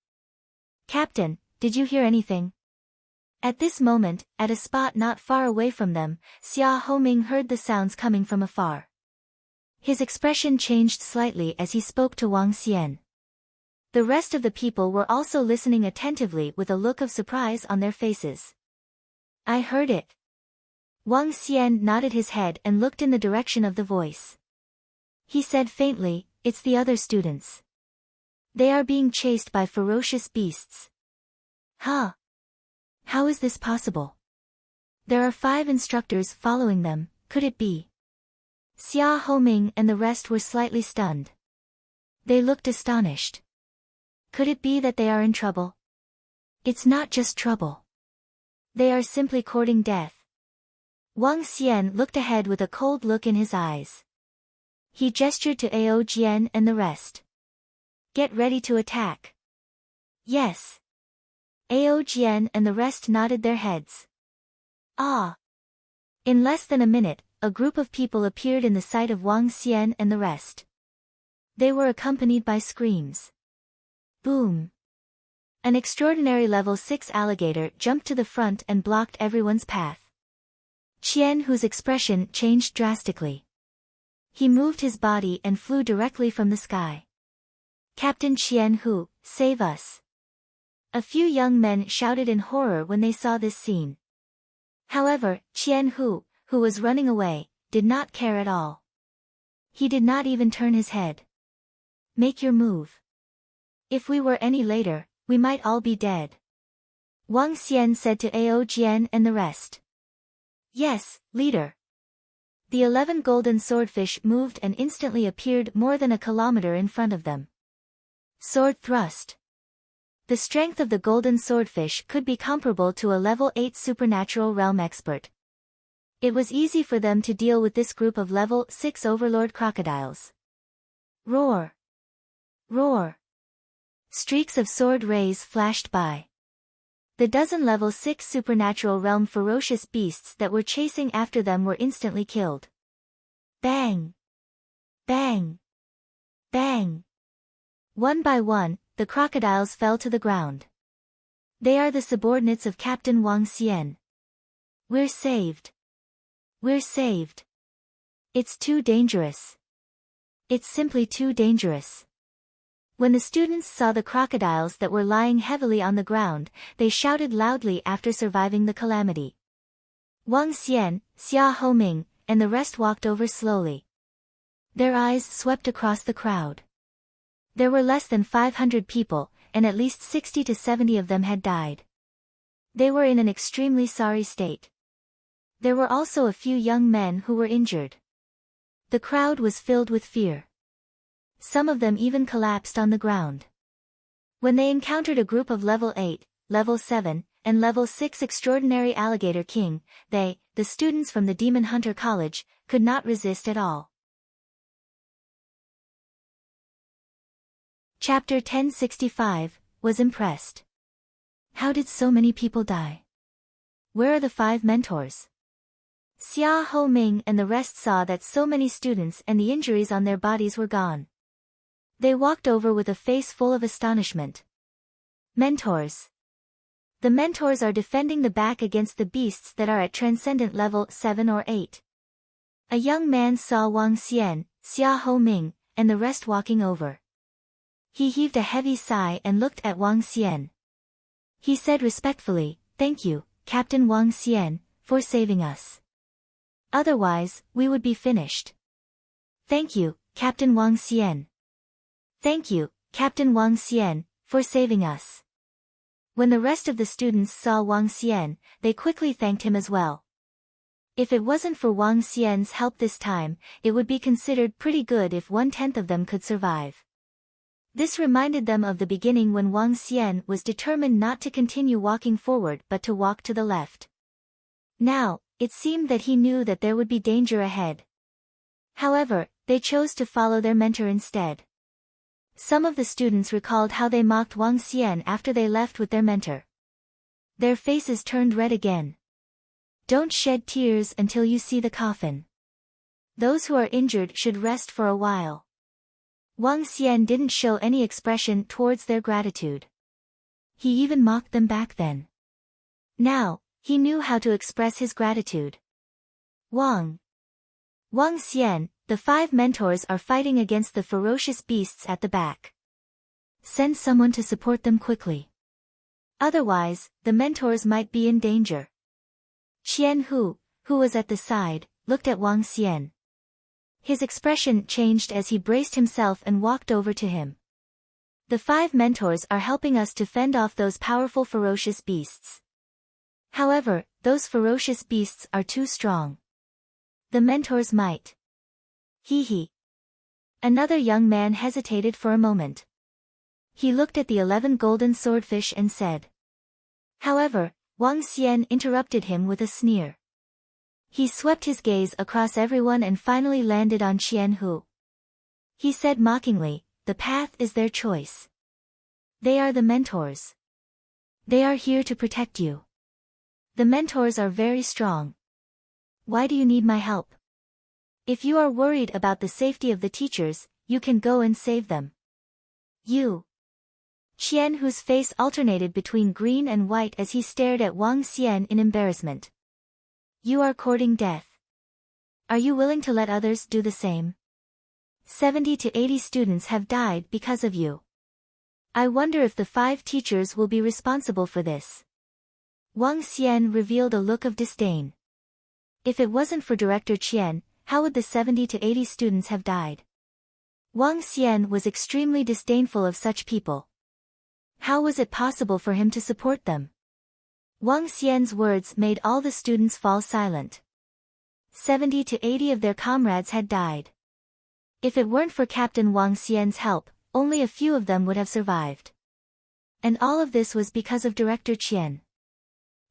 Captain, did you hear anything? At this moment, at a spot not far away from them, Xia Homing heard the sounds coming from afar. His expression changed slightly as he spoke to Wang Xian. The rest of the people were also listening attentively with a look of surprise on their faces. I heard it. Wang Xian nodded his head and looked in the direction of the voice. He said faintly, it's the other students. They are being chased by ferocious beasts. Huh? How is this possible? There are 5 instructors following them, could it be? Xia Homing and the rest were slightly stunned. They looked astonished. Could it be that they are in trouble? It's not just trouble. They are simply courting death. Wang Xian looked ahead with a cold look in his eyes. He gestured to Ao Jian and the rest. Get ready to attack. Yes. Ao Jian and the rest nodded their heads. In less than a minute, a group of people appeared in the sight of Wang Xian and the rest. They were accompanied by screams. Boom! An extraordinary level 6 alligator jumped to the front and blocked everyone's path. Qian Hu's expression changed drastically. He moved his body and flew directly from the sky. Captain Qian Hu, save us! A few young men shouted in horror when they saw this scene. However, Qian Hu, who was running away, did not care at all. He did not even turn his head. Make your move. If we were any later, we might all be dead. Wang Xian said to Ao Jian and the rest. Yes, leader. The 11 golden swordfish moved and instantly appeared more than a kilometer in front of them. Sword thrust. The strength of the golden swordfish could be comparable to a level 8 supernatural realm expert. It was easy for them to deal with this group of level 6 overlord crocodiles. Roar! Roar! Streaks of sword rays flashed by. The dozen level 6 supernatural realm ferocious beasts that were chasing after them were instantly killed. Bang! Bang! Bang! One by one, the crocodiles fell to the ground. They are the subordinates of Captain Wang Xian. We're saved. We're saved. It's too dangerous. It's simply too dangerous. When the students saw the crocodiles that were lying heavily on the ground, they shouted loudly after surviving the calamity. Wang Xian, Xia Homing, and the rest walked over slowly. Their eyes swept across the crowd. There were less than 500 people, and at least 60 to 70 of them had died. They were in an extremely sorry state. There were also a few young men who were injured. The crowd was filled with fear. Some of them even collapsed on the ground. When they encountered a group of level 8, level 7, and level 6 extraordinary alligator king, they, the students from the Demon Hunter College, could not resist at all. Chapter 1065, was impressed. How did so many people die? Where are the 5 mentors? Xia Homing and the rest saw that so many students and the injuries on their bodies were gone. They walked over with a face full of astonishment. Mentors. The mentors are defending the back against the beasts that are at transcendent level 7 or 8. A young man saw Wang Xian, Xia Homing, and the rest walking over. He heaved a heavy sigh and looked at Wang Xian. He said respectfully, "Thank you, Captain Wang Xian, for saving us. Otherwise, we would be finished." "Thank you, Captain Wang Xian. Thank you, Captain Wang Xian, for saving us." When the rest of the students saw Wang Xian, they quickly thanked him as well. If it wasn't for Wang Xian's help this time, it would be considered pretty good if 1/10 of them could survive. This reminded them of the beginning when Wang Xian was determined not to continue walking forward but to walk to the left. Now, it seemed that he knew that there would be danger ahead. However, they chose to follow their mentor instead. Some of the students recalled how they mocked Wang Xian after they left with their mentor. Their faces turned red again. Don't shed tears until you see the coffin. Those who are injured should rest for a while. Wang Xian didn't show any expression towards their gratitude. He even mocked them back then. Now, he knew how to express his gratitude. Wang Xian, the 5 mentors are fighting against the ferocious beasts at the back. Send someone to support them quickly. Otherwise, the mentors might be in danger. Qian Hu, who was at the side, looked at Wang Xian. His expression changed as he braced himself and walked over to him. The 5 mentors are helping us to fend off those powerful ferocious beasts. However, those ferocious beasts are too strong. The mentors might. He. Another young man hesitated for a moment. He looked at the 11 golden swordfish and said. However, Wang Xian interrupted him with a sneer. He swept his gaze across everyone and finally landed on Qian Hu. He said mockingly, "The path is their choice. They are the mentors. They are here to protect you. The mentors are very strong. Why do you need my help? If you are worried about the safety of the teachers, you can go and save them." You. Qian Hu's face alternated between green and white as he stared at Wang Xian in embarrassment. You are courting death. Are you willing to let others do the same? 70 to 80 students have died because of you. I wonder if the 5 teachers will be responsible for this. Wang Xian revealed a look of disdain. If it wasn't for Director Qian, how would the 70 to 80 students have died? Wang Xian was extremely disdainful of such people. How was it possible for him to support them? Wang Xian's words made all the students fall silent. 70 to 80 of their comrades had died. If it weren't for Captain Wang Xian's help, only a few of them would have survived. And all of this was because of Director Qian.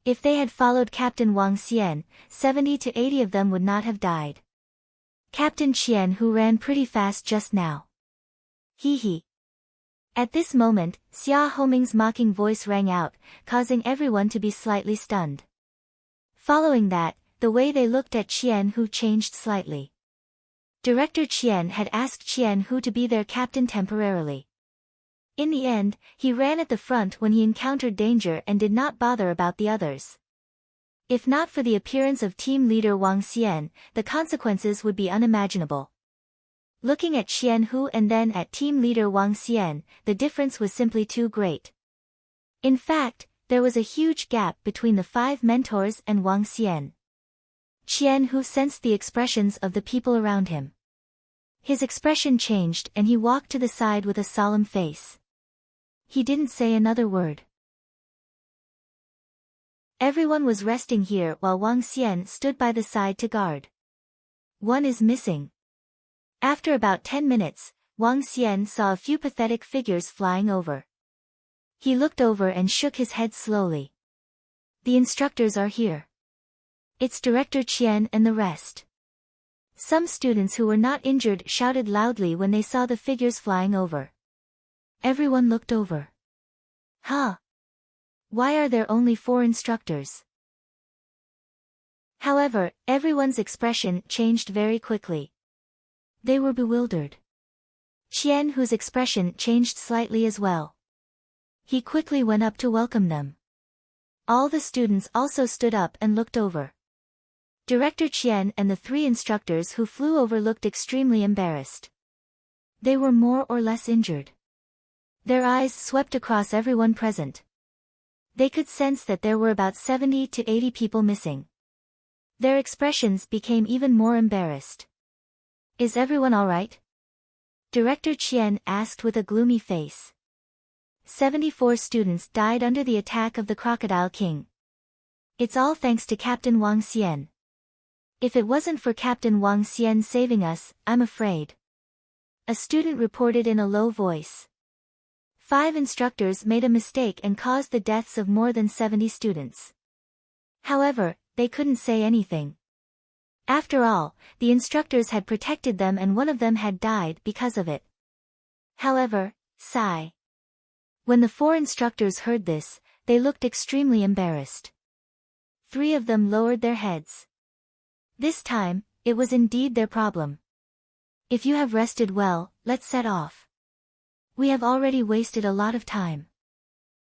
If they had followed Captain Wang Xian, 70 to 80 of them would not have died. Captain Qian, who ran pretty fast just now. He. At this moment, Xia Homing's mocking voice rang out, causing everyone to be slightly stunned. Following that, the way they looked at Qian Hu changed slightly. Director Qian had asked Qian Hu to be their captain temporarily. In the end, he ran at the front when he encountered danger and did not bother about the others. If not for the appearance of team leader Wang Xian, the consequences would be unimaginable. Looking at Qian Hu and then at team leader Wang Xian, the difference was simply too great. In fact, there was a huge gap between the 5 mentors and Wang Xian. Qian Hu sensed the expressions of the people around him. His expression changed and he walked to the side with a solemn face. He didn't say another word. Everyone was resting here while Wang Xian stood by the side to guard. One is missing. After about 10 minutes, Wang Xian saw a few pathetic figures flying over. He looked over and shook his head slowly. The instructors are here. It's Director Qian and the rest. Some students who were not injured shouted loudly when they saw the figures flying over. Everyone looked over. Huh? Why are there only 4 instructors? However, everyone's expression changed very quickly. They were bewildered. Qian, whose expression changed slightly as well. He quickly went up to welcome them. All the students also stood up and looked over. Director Qian and the 3 instructors who flew over looked extremely embarrassed. They were more or less injured. Their eyes swept across everyone present. They could sense that there were about 70 to 80 people missing. Their expressions became even more embarrassed. Is everyone all right? Director Qian asked with a gloomy face. 74 students died under the attack of the Crocodile King. It's all thanks to Captain Wang Xian. If it wasn't for Captain Wang Xian saving us, I'm afraid. A student reported in a low voice. 5 instructors made a mistake and caused the deaths of more than 70 students. However, they couldn't say anything. After all, the instructors had protected them and one of them had died because of it. However, sigh. When the 4 instructors heard this, they looked extremely embarrassed. 3 of them lowered their heads. This time, it was indeed their problem. If you have rested well, let's set off. We have already wasted a lot of time.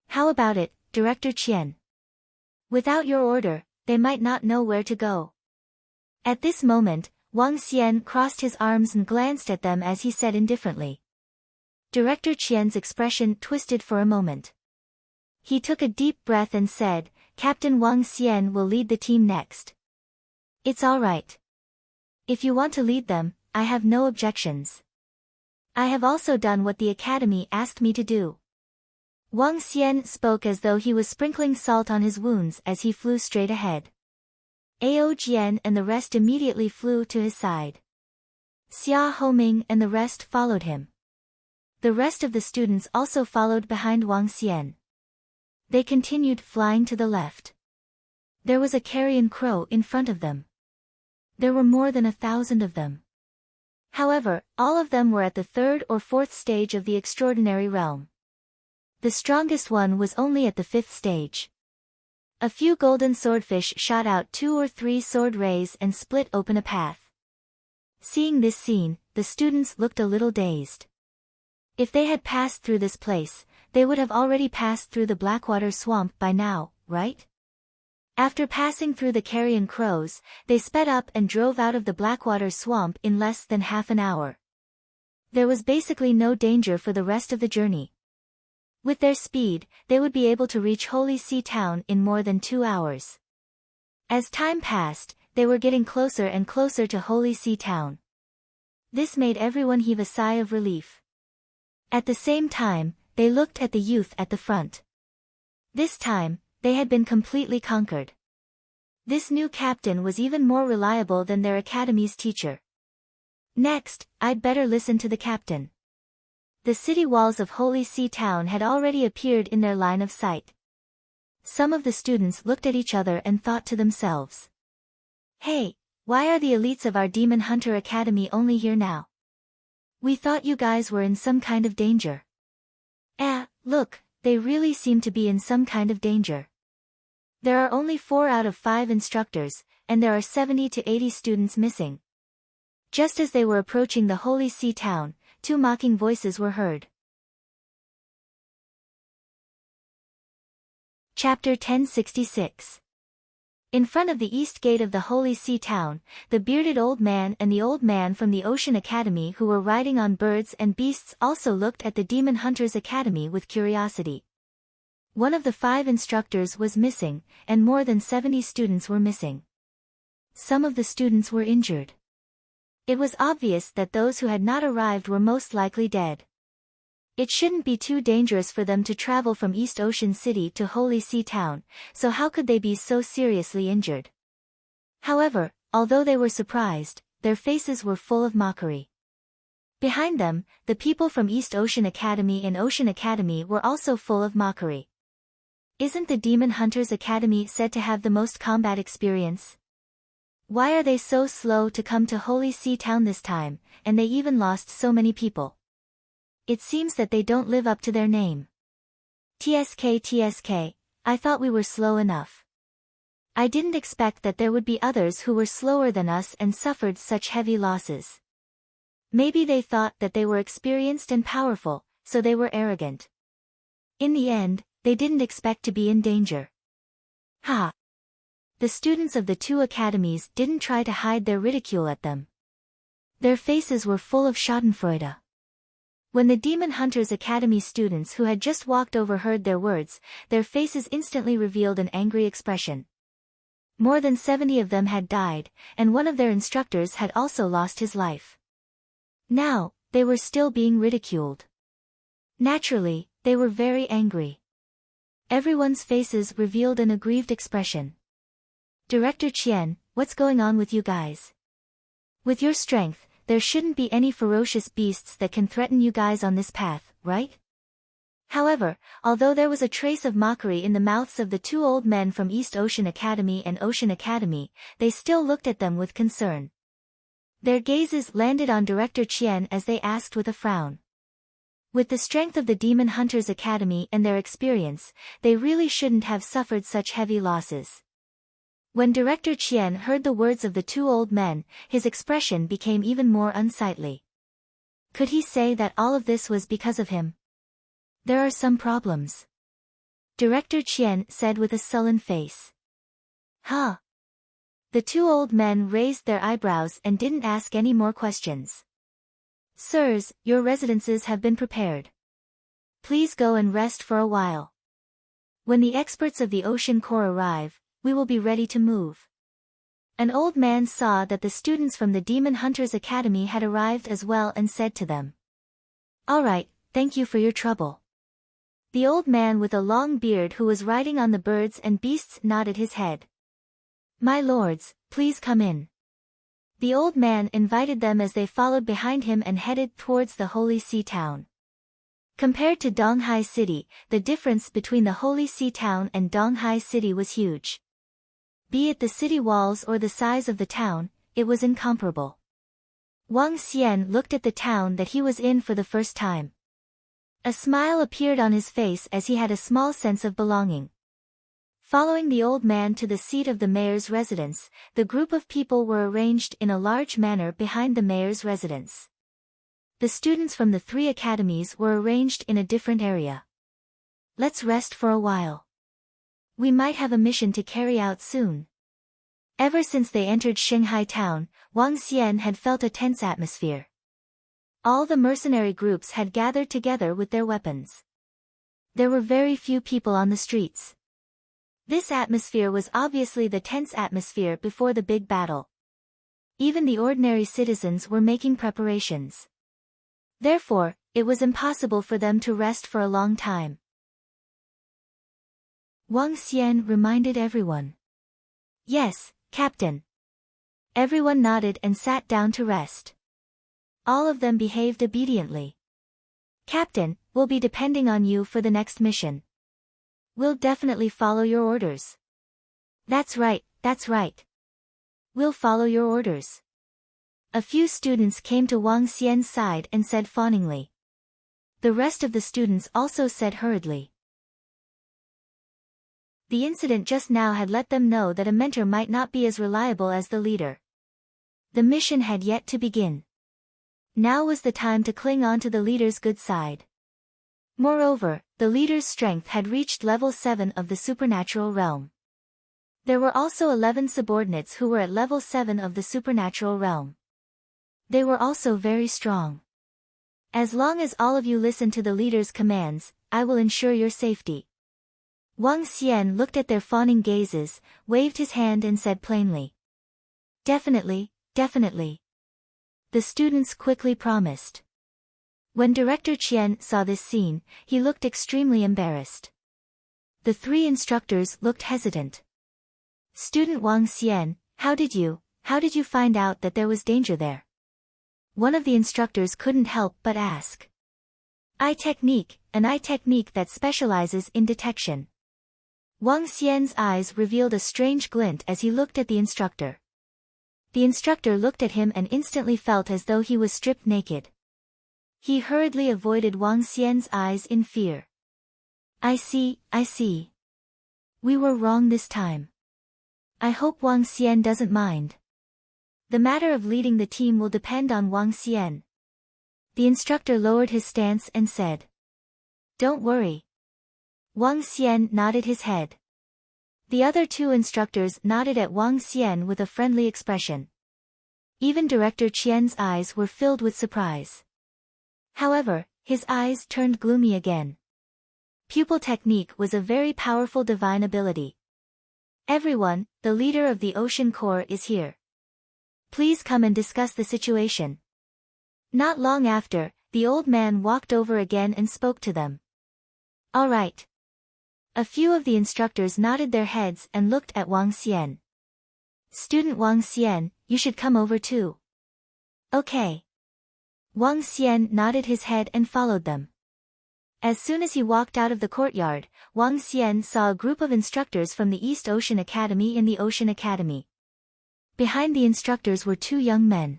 How about it, Director Qian? Without your order, they might not know where to go. At this moment, Wang Xian crossed his arms and glanced at them as he said indifferently. Director Qian's expression twisted for a moment. He took a deep breath and said, Captain Wang Xian will lead the team next. It's all right. If you want to lead them, I have no objections. I have also done what the academy asked me to do. Wang Xian spoke as though he was sprinkling salt on his wounds as he flew straight ahead. Ao Jian and the rest immediately flew to his side. Xia Homing and the rest followed him. The rest of the students also followed behind Wang Xian. They continued flying to the left. There was a carrion crow in front of them. There were more than 1,000 of them. However, all of them were at the 3rd or 4th stage of the extraordinary realm. The strongest one was only at the 5th stage. A few golden swordfish shot out 2 or 3 sword rays and split open a path. Seeing this scene, the students looked a little dazed. If they had passed through this place, they would have already passed through the Blackwater Swamp by now, right? After passing through the carrion crows, they sped up and drove out of the Blackwater Swamp in less than half an hour. There was basically no danger for the rest of the journey. With their speed, they would be able to reach Holy Sea Town in more than 2 hours. As time passed, they were getting closer and closer to Holy Sea Town. This made everyone heave a sigh of relief. At the same time, they looked at the youth at the front. This time, they had been completely conquered. This new captain was even more reliable than their academy's teacher. Next, I'd better listen to the captain. The city walls of Holy Sea Town had already appeared in their line of sight. Some of the students looked at each other and thought to themselves. Hey, why are the elites of our Demon Hunter Academy only here now? We thought you guys were in some kind of danger. Look, they really seem to be in some kind of danger. There are only 4 out of 5 instructors, and there are 70 to 80 students missing. Just as they were approaching the Holy Sea Town, 2 mocking voices were heard. Chapter 1066. In front of the east gate of the Holy Sea Town, the bearded old man and the old man from the Ocean Academy who were riding on birds and beasts also looked at the Demon Hunters Academy with curiosity. One of the 5 instructors was missing, and more than 70 students were missing. Some of the students were injured. It was obvious that those who had not arrived were most likely dead. It shouldn't be too dangerous for them to travel from East Ocean City to Holy Sea Town, so how could they be so seriously injured? However, although they were surprised, their faces were full of mockery. Behind them, the people from East Ocean Academy and Ocean Academy were also full of mockery. Isn't the Demon Hunters Academy said to have the most combat experience? Why are they so slow to come to Holy Sea Town this time, and they even lost so many people? It seems that they don't live up to their name. TSK, I thought we were slow enough. I didn't expect that there would be others who were slower than us and suffered such heavy losses. Maybe they thought that they were experienced and powerful, so they were arrogant. In the end, they didn't expect to be in danger. Ha! The students of the two academies didn't try to hide their ridicule at them. Their faces were full of schadenfreude. When the Demon Hunters Academy students who had just walked over heard their words, their faces instantly revealed an angry expression. More than 70 of them had died, and one of their instructors had also lost his life. Now, they were still being ridiculed. Naturally, they were very angry. Everyone's faces revealed an aggrieved expression. Director Qian, what's going on with you guys? With your strength, there shouldn't be any ferocious beasts that can threaten you guys on this path, right? However, although there was a trace of mockery in the mouths of the two old men from East Ocean Academy and Ocean Academy, they still looked at them with concern. Their gazes landed on Director Qian as they asked with a frown. With the strength of the Demon Hunters Academy and their experience, they really shouldn't have suffered such heavy losses. When Director Qian heard the words of the two old men, his expression became even more unsightly. Could he say that all of this was because of him? There are some problems. Director Qian said with a sullen face. Huh? The two old men raised their eyebrows and didn't ask any more questions. Sirs, your residences have been prepared. Please go and rest for a while. When the experts of the Ocean Corps arrive, we will be ready to move. An old man saw that the students from the Demon Hunters Academy had arrived as well and said to them. All right, thank you for your trouble. The old man with a long beard who was riding on the birds and beasts nodded his head. My lords, please come in. The old man invited them as they followed behind him and headed towards the Holy Sea Town. Compared to Donghai City, the difference between the Holy Sea Town and Donghai City was huge. Be it the city walls or the size of the town, it was incomparable. Wang Xian looked at the town that he was in for the first time. A smile appeared on his face as he had a small sense of belonging. Following the old man to the seat of the mayor's residence, the group of people were arranged in a large manner behind the mayor's residence. The students from the three academies were arranged in a different area. Let's rest for a while. We might have a mission to carry out soon. Ever since they entered Shanghai town, Wang Xian had felt a tense atmosphere. All the mercenary groups had gathered together with their weapons. There were very few people on the streets. This atmosphere was obviously the tense atmosphere before the big battle. Even the ordinary citizens were making preparations. Therefore, it was impossible for them to rest for a long time. Wang Xian reminded everyone. Yes, Captain. Everyone nodded and sat down to rest. All of them behaved obediently. Captain, we'll be depending on you for the next mission. We'll definitely follow your orders. That's right, that's right. We'll follow your orders. A few students came to Wang Xian's side and said fawningly. The rest of the students also said hurriedly. The incident just now had let them know that a mentor might not be as reliable as the leader. The mission had yet to begin. Now was the time to cling on to the leader's good side. Moreover, the leader's strength had reached level 7 of the supernatural realm. There were also 11 subordinates who were at level 7 of the supernatural realm. They were also very strong. As long as all of you listen to the leader's commands, I will ensure your safety. Wang Xian looked at their fawning gazes, waved his hand and said plainly. Definitely, definitely. The students quickly promised. When Director Qian saw this scene, he looked extremely embarrassed. The three instructors looked hesitant. Student Wang Xian, how did you find out that there was danger there? One of the instructors couldn't help but ask. Eye technique, an eye technique that specializes in detection. Wang Xian's eyes revealed a strange glint as he looked at the instructor. The instructor looked at him and instantly felt as though he was stripped naked. He hurriedly avoided Wang Xian's eyes in fear. I see. We were wrong this time. I hope Wang Xian doesn't mind. The matter of leading the team will depend on Wang Xian. The instructor lowered his stance and said, "Don't worry." Wang Xian nodded his head. The other two instructors nodded at Wang Xian with a friendly expression. Even Director Qian's eyes were filled with surprise. However, his eyes turned gloomy again. Pupil technique was a very powerful divine ability. "Everyone, the leader of the Ocean Corps is here. Please come and discuss the situation." Not long after, the old man walked over again and spoke to them. "All right." A few of the instructors nodded their heads and looked at Wang Xian. "Student Wang Xian, you should come over too." "Okay." Wang Xian nodded his head and followed them. As soon as he walked out of the courtyard, Wang Xian saw a group of instructors from the East Ocean Academy and the Ocean Academy. Behind the instructors were two young men.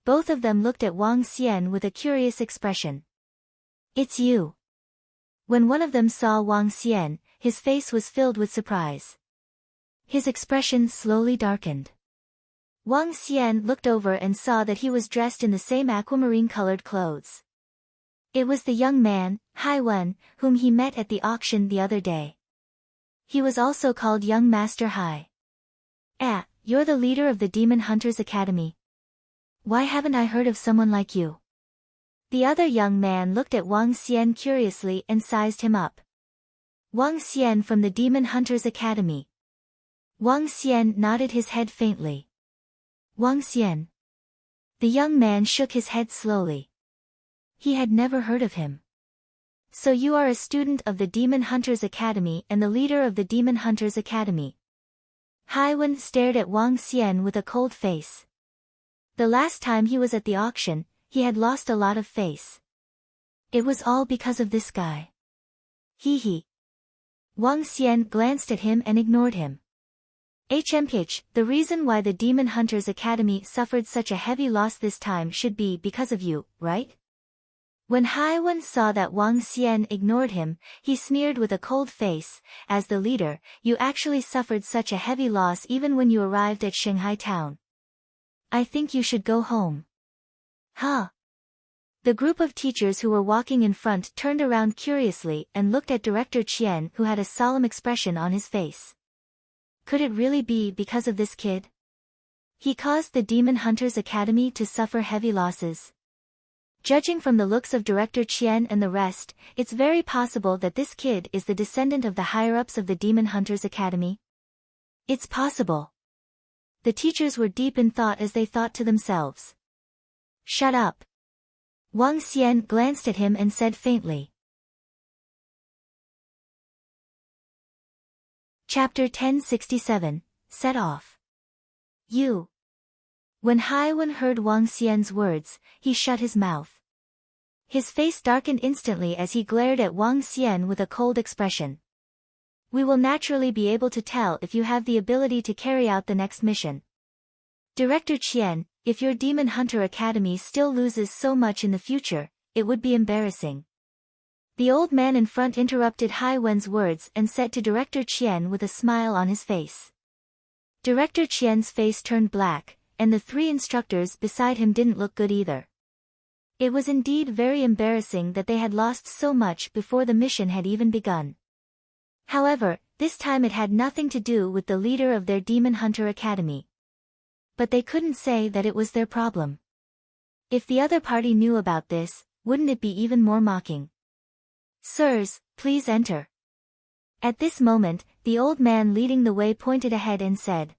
Both of them looked at Wang Xian with a curious expression. "It's you." When one of them saw Wang Xian, his face was filled with surprise. His expression slowly darkened. Wang Xian looked over and saw that he was dressed in the same aquamarine-colored clothes. It was the young man, Hai-Wen, whom he met at the auction the other day. He was also called Young Master Hai. "Ah, you're the leader of the Demon Hunters Academy. Why haven't I heard of someone like you?" The other young man looked at Wang Xian curiously and sized him up. "Wang Xian from the Demon Hunters Academy." Wang Xian nodded his head faintly. "Wang Xian." The young man shook his head slowly. He had never heard of him. "So you are a student of the Demon Hunters Academy and the leader of the Demon Hunters Academy." Hai-Wen stared at Wang Xian with a cold face. The last time he was at the auction, he had lost a lot of face. It was all because of this guy. Hee. Wang Xian glanced at him and ignored him. HMH, the reason why the Demon Hunters Academy suffered such a heavy loss this time should be because of you, right? When Hai-Wen saw that Wang Xian ignored him, he sneered with a cold face, "As the leader, you actually suffered such a heavy loss even when you arrived at Shanghai town. I think you should go home." "Huh?" The group of teachers who were walking in front turned around curiously and looked at Director Qian, who had a solemn expression on his face. Could it really be because of this kid? He caused the Demon Hunters Academy to suffer heavy losses. Judging from the looks of Director Qian and the rest, it's very possible that this kid is the descendant of the higher-ups of the Demon Hunters Academy. It's possible. The teachers were deep in thought as they thought to themselves. "Shut up." Wang Xian glanced at him and said faintly. Chapter 1067, Set Off. "You." When Hai-Wen heard Wang Xian's words, he shut his mouth. His face darkened instantly as he glared at Wang Xian with a cold expression. "We will naturally be able to tell if you have the ability to carry out the next mission. Director Qian, if your Demon Hunter Academy still loses so much in the future, it would be embarrassing." The old man in front interrupted Hai-Wen's words and said to Director Qian with a smile on his face. Director Qian's face turned black, and the three instructors beside him didn't look good either. It was indeed very embarrassing that they had lost so much before the mission had even begun. However, this time it had nothing to do with the leader of their Demon Hunter Academy. But they couldn't say that it was their problem. If the other party knew about this, wouldn't it be even more mocking? "Sirs, please enter." At this moment, the old man leading the way pointed ahead and said.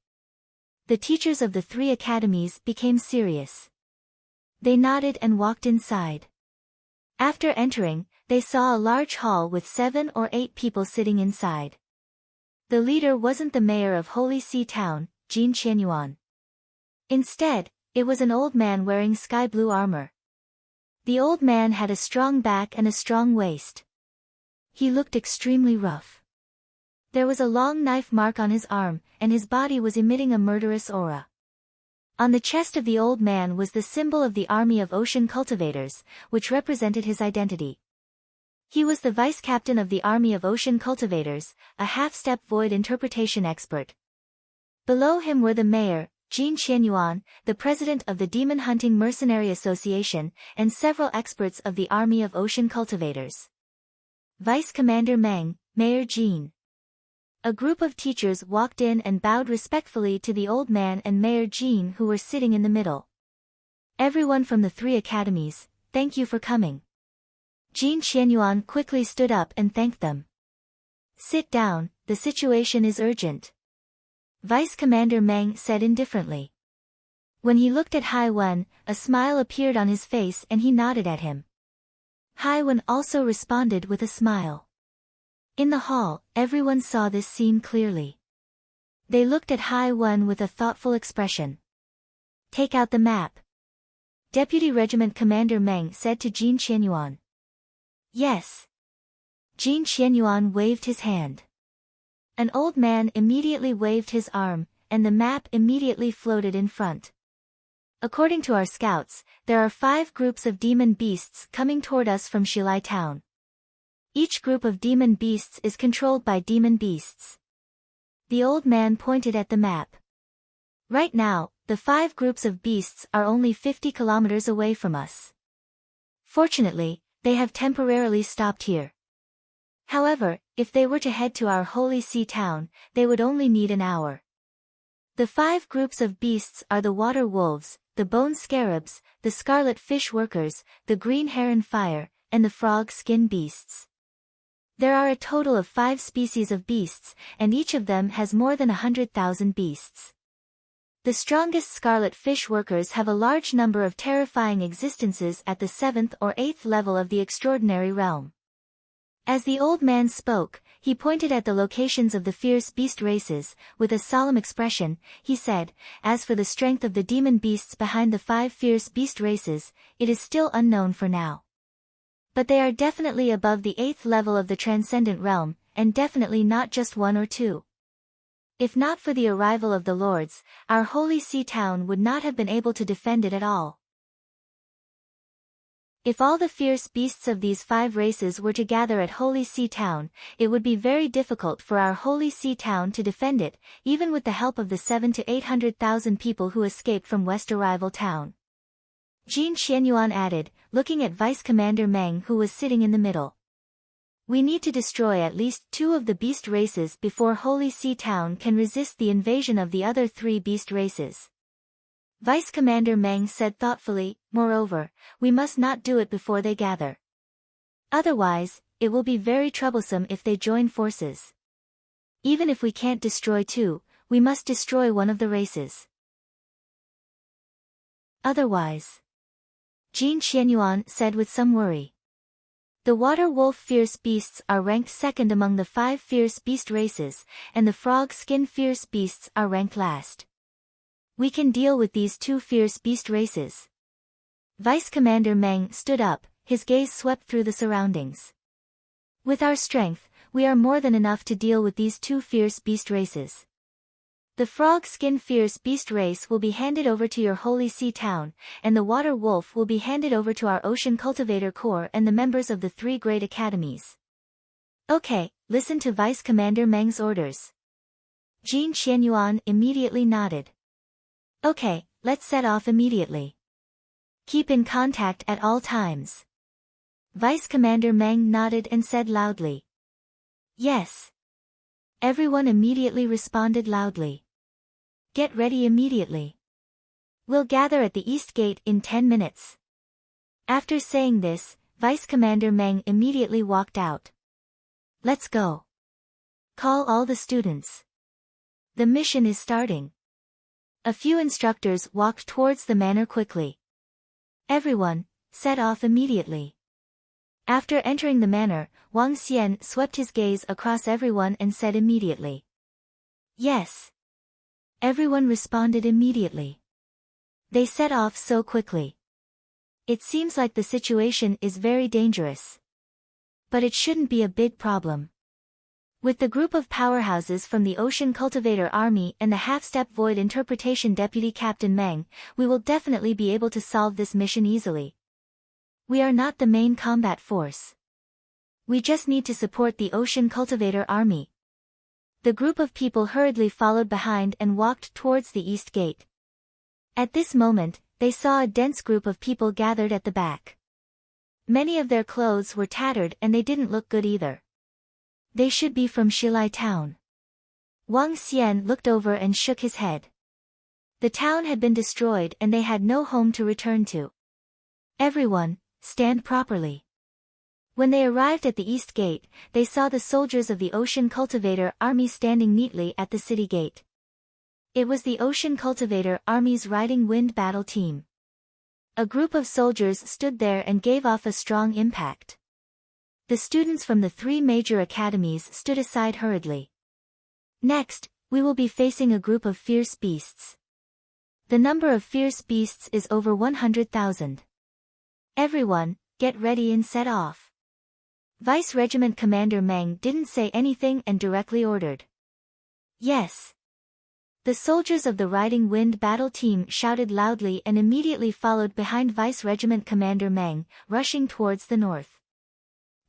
The teachers of the three academies became serious. They nodded and walked inside. After entering, they saw a large hall with 7 or 8 people sitting inside. The leader wasn't the mayor of Holy See Town, Jin Qianyuan. Instead, it was an old man wearing sky blue armor. The old man had a strong back and a strong waist. He looked extremely rough. There was a long knife mark on his arm, and his body was emitting a murderous aura. On the chest of the old man was the symbol of the army of ocean cultivators, which represented his identity. He was the vice captain of the army of ocean cultivators, a half-step void interpretation expert. Below him were the mayor, Jin Qianyuan, the president of the Demon Hunting Mercenary Association, and several experts of the Army of Ocean Cultivators. Vice Commander Meng, Mayor Jin. A group of teachers walked in and bowed respectfully to the old man and Mayor Jin, who were sitting in the middle. Everyone from the 3 academies, thank you for coming. Jin Qianyuan quickly stood up and thanked them. Sit down, the situation is urgent. Vice Commander Meng said indifferently. When he looked at Hai Wen, a smile appeared on his face and he nodded at him. Hai Wen also responded with a smile. In the hall, everyone saw this scene clearly. They looked at Hai Wen with a thoughtful expression. Take out the map. Deputy Regiment Commander Meng said to Jin Qianyuan. Yes. Jin Qianyuan waved his hand. An old man immediately waved his arm, and the map immediately floated in front. According to our scouts, there are 5 groups of demon beasts coming toward us from Shilai town. Each group of demon beasts is controlled by demon beasts. The old man pointed at the map. Right now, the 5 groups of beasts are only 50 kilometers away from us. Fortunately, they have temporarily stopped here. However, if they were to head to our Holy See town, they would only need an hour. The 5 groups of beasts are the water wolves, the bone scarabs, the scarlet fish workers, the green heron fire, and the frog skin beasts. There are a total of 5 species of beasts, and each of them has more than 100,000 beasts. The strongest scarlet fish workers have a large number of terrifying existences at the 7th or 8th level of the extraordinary realm. As the old man spoke, he pointed at the locations of the fierce beast races. With a solemn expression, he said, as for the strength of the demon beasts behind the 5 fierce beast races, it is still unknown for now. But they are definitely above the 8th level of the transcendent realm, and definitely not just 1 or 2. If not for the arrival of the lords, our Holy See town would not have been able to defend it at all. If all the fierce beasts of these 5 races were to gather at Holy See town, it would be very difficult for our Holy See town to defend it, even with the help of the 700,000 to 800,000 people who escaped from West Arrival town. Jin Qianyuan added, looking at Vice Commander Meng, who was sitting in the middle. We need to destroy at least 2 of the beast races before Holy See town can resist the invasion of the other 3 beast races. Vice Commander Meng said thoughtfully, moreover, we must not do it before they gather. Otherwise, it will be very troublesome if they join forces. Even if we can't destroy 2, we must destroy one of the races. Otherwise, Jin Qianyuan said with some worry. The water wolf fierce beasts are ranked 2nd among the 5 fierce beast races, and the frog skin fierce beasts are ranked last. We can deal with these 2 fierce beast races. Vice Commander Meng stood up, his gaze swept through the surroundings. With our strength, we are more than enough to deal with these 2 fierce beast races. The frog skin fierce beast race will be handed over to your Holy See town, and the water wolf will be handed over to our Ocean Cultivator Corps and the members of the 3 great academies. Okay, listen to Vice Commander Meng's orders. Jin Qianyuan immediately nodded. Okay, let's set off immediately. Keep in contact at all times. Vice Commander Meng nodded and said loudly. Yes. Everyone immediately responded loudly. Get ready immediately. We'll gather at the East Gate in 10 minutes. After saying this, Vice Commander Meng immediately walked out. Let's go. Call all the students. The mission is starting. A few instructors walked towards the manor quickly. Everyone set off immediately. After entering the manor, Wang Xian swept his gaze across everyone and said immediately. Yes. Everyone responded immediately. They set off so quickly. It seems like the situation is very dangerous. But it shouldn't be a big problem. With the group of powerhouses from the Ocean Cultivator Army and the Half-Step Void Interpretation Deputy Captain Meng, we will definitely be able to solve this mission easily. We are not the main combat force. We just need to support the Ocean Cultivator Army. The group of people hurriedly followed behind and walked towards the East Gate. At this moment, they saw a dense group of people gathered at the back. Many of their clothes were tattered and they didn't look good either. They should be from Shilai town. Wang Xian looked over and shook his head. The town had been destroyed and they had no home to return to. Everyone, stand properly. When they arrived at the east gate, they saw the soldiers of the Ocean Cultivator Army standing neatly at the city gate. It was the Ocean Cultivator Army's Riding Wind battle team. A group of soldiers stood there and gave off a strong impact. The students from the 3 major academies stood aside hurriedly. Next, we will be facing a group of fierce beasts. The number of fierce beasts is over 100,000. Everyone, get ready and set off. Vice Regiment Commander Meng didn't say anything and directly ordered. Yes. The soldiers of the Riding Wind battle team shouted loudly and immediately followed behind Vice Regiment Commander Meng, rushing towards the north.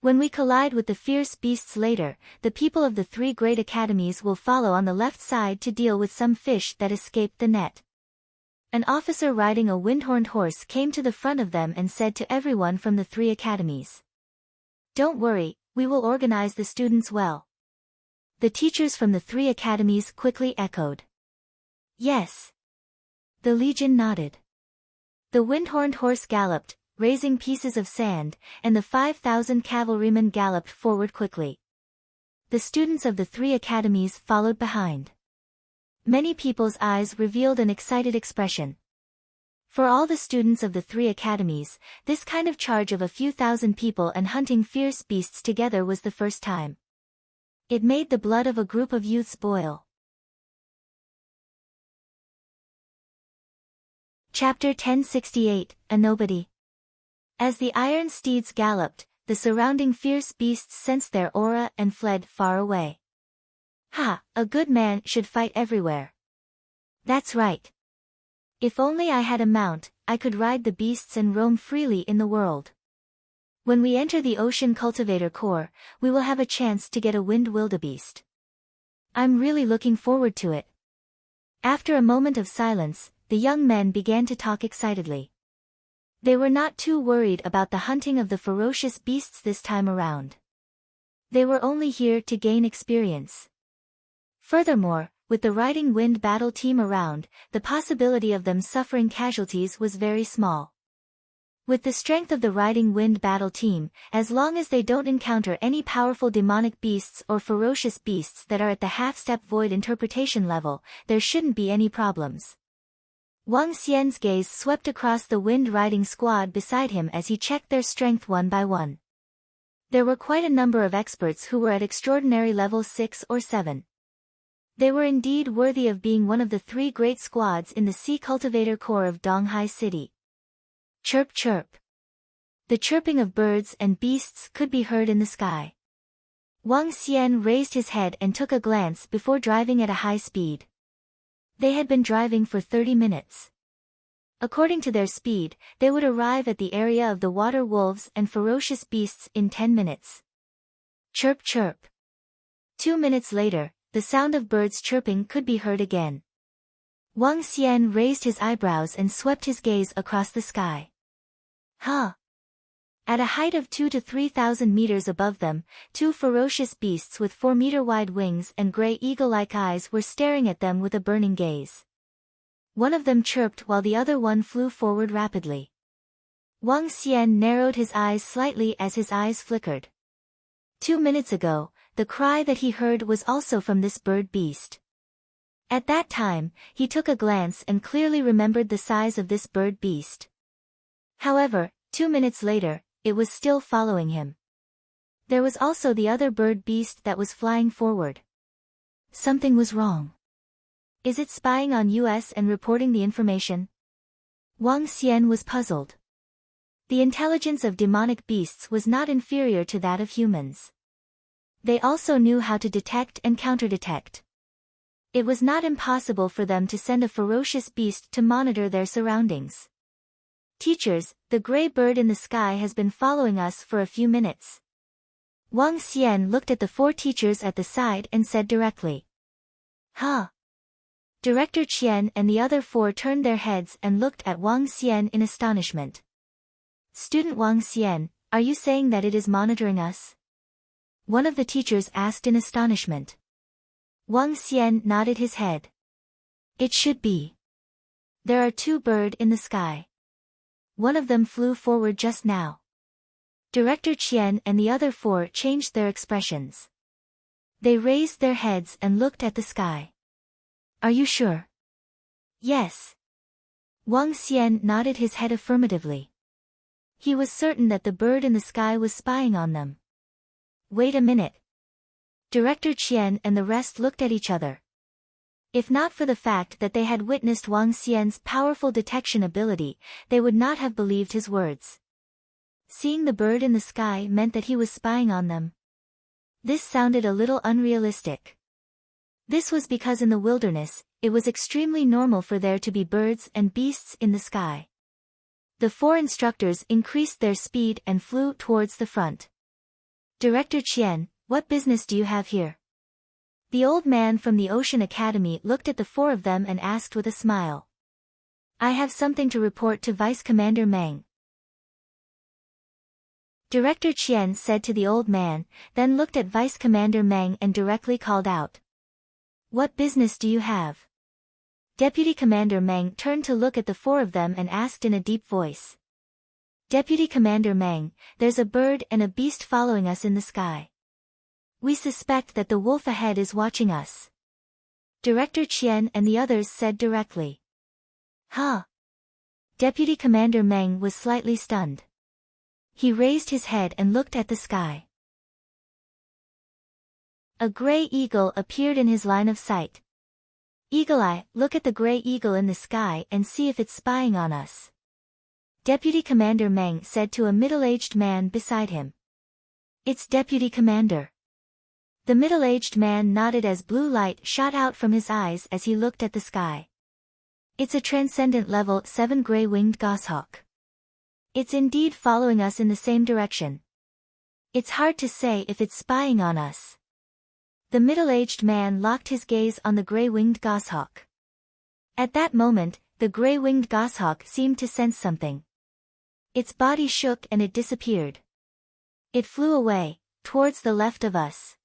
When we collide with the fierce beasts later, the people of the 3 great academies will follow on the left side to deal with some fish that escaped the net. An officer riding a windhorned horse came to the front of them and said to everyone from the 3 academies. Don't worry, we will organize the students well. The teachers from the 3 academies quickly echoed. Yes. The legion nodded. The windhorned horse galloped, raising pieces of sand, and the 5,000 cavalrymen galloped forward quickly. The students of the 3 academies followed behind. Many people's eyes revealed an excited expression. For all the students of the 3 academies, this kind of charge of a few thousand people and hunting fierce beasts together was the first time. It made the blood of a group of youths boil. Chapter 1068, A Nobody. As the iron steeds galloped, the surrounding fierce beasts sensed their aura and fled far away. Ha! A good man should fight everywhere. That's right. If only I had a mount, I could ride the beasts and roam freely in the world. When we enter the Ocean Cultivator Corps, we will have a chance to get a wind wildebeest. I'm really looking forward to it. After a moment of silence, the young men began to talk excitedly. They were not too worried about the hunting of the ferocious beasts this time around. They were only here to gain experience. Furthermore, with the Riding Wind battle team around, the possibility of them suffering casualties was very small. With the strength of the Riding Wind battle team, as long as they don't encounter any powerful demonic beasts or ferocious beasts that are at the half-step void interpretation level, there shouldn't be any problems. Wang Xian's gaze swept across the wind riding squad beside him as he checked their strength one by one. There were quite a number of experts who were at extraordinary level 6 or 7. They were indeed worthy of being one of the 3 great squads in the Sea Cultivator Corps of Donghai City. Chirp chirp. The chirping of birds and beasts could be heard in the sky. Wang Xian raised his head and took a glance before driving at a high speed. They had been driving for 30 minutes. According to their speed, they would arrive at the area of the water wolves and ferocious beasts in 10 minutes. Chirp chirp. 2 minutes later, the sound of birds chirping could be heard again. Wang Xian raised his eyebrows and swept his gaze across the sky. Huh! At a height of 2,000 to 3,000 meters above them, 2 ferocious beasts with 4-meter-wide wings and gray eagle-like eyes were staring at them with a burning gaze. One of them chirped while the other one flew forward rapidly. Wang Xian narrowed his eyes slightly as his eyes flickered. 2 minutes ago, the cry that he heard was also from this bird beast. At that time, he took a glance and clearly remembered the size of this bird beast. However, 2 minutes later, it was still following him. There was also the other bird beast that was flying forward. Something was wrong. Is it spying on us and reporting the information? Wang Xian was puzzled. The intelligence of demonic beasts was not inferior to that of humans. They also knew how to detect and counterdetect. It was not impossible for them to send a ferocious beast to monitor their surroundings. Teachers, the gray bird in the sky has been following us for a few minutes. Wang Xian looked at the 4 teachers at the side and said directly. Huh. Director Qian and the other four turned their heads and looked at Wang Xian in astonishment. Student Wang Xian, are you saying that it is monitoring us? One of the teachers asked in astonishment. Wang Xian nodded his head. It should be. There are two birds in the sky. One of them flew forward just now. Director Qian and the other four changed their expressions. They raised their heads and looked at the sky. Are you sure? Yes. Wang Xian nodded his head affirmatively. He was certain that the bird in the sky was spying on them. Wait a minute. Director Qian and the rest looked at each other. If not for the fact that they had witnessed Wang Xian's powerful detection ability, they would not have believed his words. Seeing the bird in the sky meant that he was spying on them. This sounded a little unrealistic. This was because in the wilderness, it was extremely normal for there to be birds and beasts in the sky. The four instructors increased their speed and flew towards the front. Director Qian, what business do you have here? The old man from the Ocean Academy looked at the four of them and asked with a smile. I have something to report to Vice Commander Meng. Director Qian said to the old man, then looked at Vice Commander Meng and directly called out. What business do you have? Deputy Commander Meng turned to look at the four of them and asked in a deep voice. Deputy Commander Meng, there's a bird and a beast following us in the sky. We suspect that the wolf ahead is watching us. Director Qian and the others said directly. Huh? Deputy Commander Meng was slightly stunned. He raised his head and looked at the sky. A gray eagle appeared in his line of sight. Eagle Eye, look at the gray eagle in the sky and see if it's spying on us. Deputy Commander Meng said to a middle-aged man beside him. It's Deputy Commander. The middle-aged man nodded as blue light shot out from his eyes as he looked at the sky. It's a transcendent level 7 gray-winged goshawk. It's indeed following us in the same direction. It's hard to say if it's spying on us. The middle-aged man locked his gaze on the gray-winged goshawk. At that moment, the gray-winged goshawk seemed to sense something. Its body shook and it disappeared. It flew away, towards the left of us.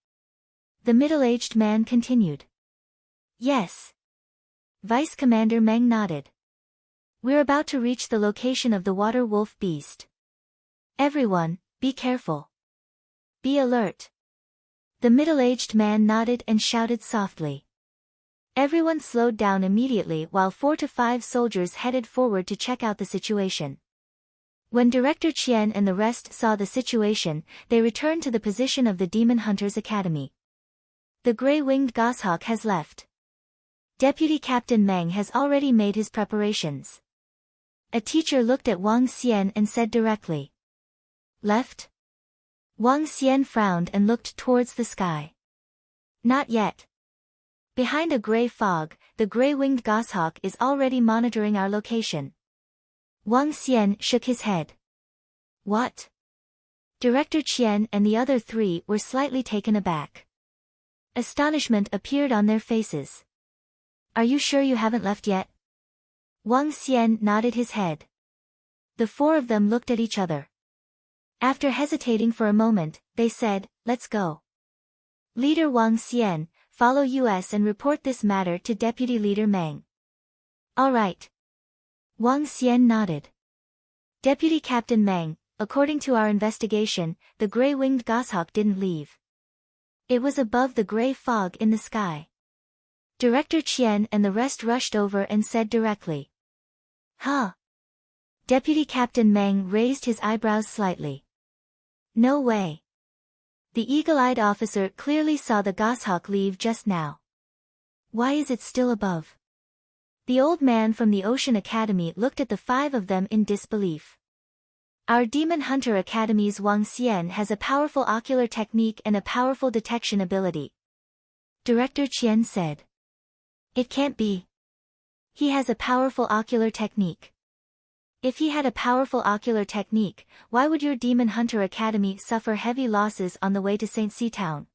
The middle-aged man continued. Yes. Vice Commander Meng nodded. We're about to reach the location of the water wolf beast. Everyone, be careful. Be alert. The middle-aged man nodded and shouted softly. Everyone slowed down immediately while 4 to 5 soldiers headed forward to check out the situation. When Director Qian and the rest saw the situation, they returned to the position of the Demon Hunters Academy. The gray-winged goshawk has left. Deputy Captain Meng has already made his preparations. A teacher looked at Wang Xian and said directly. Left? Wang Xian frowned and looked towards the sky. Not yet. Behind a gray fog, the gray-winged goshawk is already monitoring our location. Wang Xian shook his head. What? Director Qian and the other three were slightly taken aback. Astonishment appeared on their faces. Are you sure you haven't left yet? Wang Xian nodded his head. The four of them looked at each other. After hesitating for a moment, they said, let's go. Leader Wang Xian, follow us and report this matter to Deputy Leader Meng. All right. Wang Xian nodded. Deputy Captain Meng, according to our investigation, the gray-winged goshawk didn't leave. It was above the gray fog in the sky. Director Qian and the rest rushed over and said directly. Huh? Deputy Captain Meng raised his eyebrows slightly. No way. The eagle-eyed officer clearly saw the goshawk leave just now. Why is it still above? The old man from the Ocean Academy looked at the 5 of them in disbelief. Our Demon Hunter Academy's Wang Xian has a powerful ocular technique and a powerful detection ability. Director Qian said. It can't be. He has a powerful ocular technique. If he had a powerful ocular technique, why would your Demon Hunter Academy suffer heavy losses on the way to St. C Town?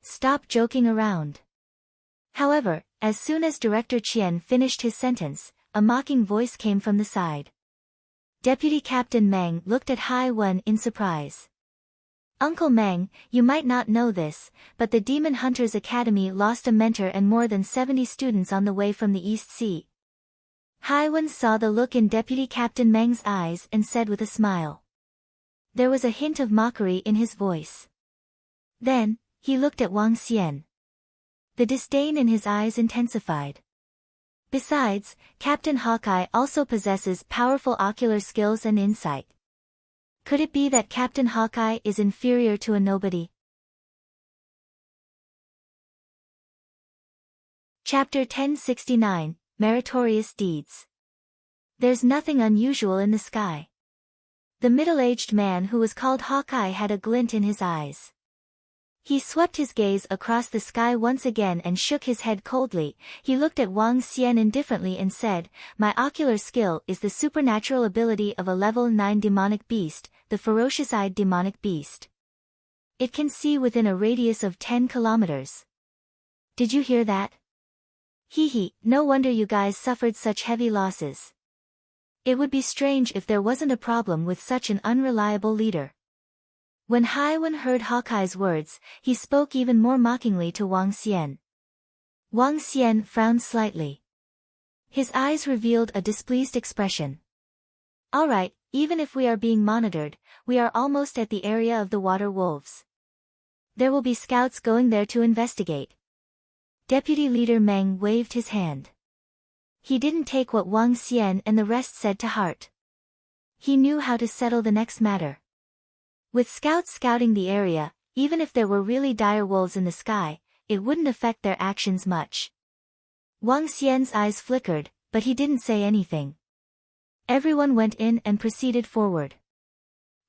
Stop joking around. However, As soon as Director Qian finished his sentence, a mocking voice came from the side. Deputy Captain Meng looked at Hai Wen in surprise. Uncle Meng, you might not know this, but the Demon Hunters Academy lost a mentor and more than 70 students on the way from the East Sea. Hai Wen saw the look in Deputy Captain Meng's eyes and said with a smile. There was a hint of mockery in his voice. Then, he looked at Wang Xian. The disdain in his eyes intensified. Besides, Captain Hawkeye also possesses powerful ocular skills and insight. Could it be that Captain Hawkeye is inferior to a nobody? Chapter 1069, Meritorious Deeds. There's nothing unusual in the sky. The middle-aged man who was called Hawkeye had a glint in his eyes. He swept his gaze across the sky once again and shook his head coldly. He looked at Wang Xian indifferently and said, My ocular skill is the supernatural ability of a level 9 demonic beast, the ferocious-eyed demonic beast. It can see within a radius of 10 kilometers. Did you hear that? Hee, no wonder you guys suffered such heavy losses. It would be strange if there wasn't a problem with such an unreliable leader. When Hai Wen heard Hawkeye's words, he spoke even more mockingly to Wang Xian. Wang Xian frowned slightly. His eyes revealed a displeased expression. All right, even if we are being monitored, we are almost at the area of the water wolves. There will be scouts going there to investigate. Deputy Leader Meng waved his hand. He didn't take what Wang Xian and the rest said to heart. He knew how to settle the next matter. With scouts scouting the area, even if there were really dire wolves in the sky, it wouldn't affect their actions much. Wang Xian's eyes flickered, but he didn't say anything. Everyone went in and proceeded forward.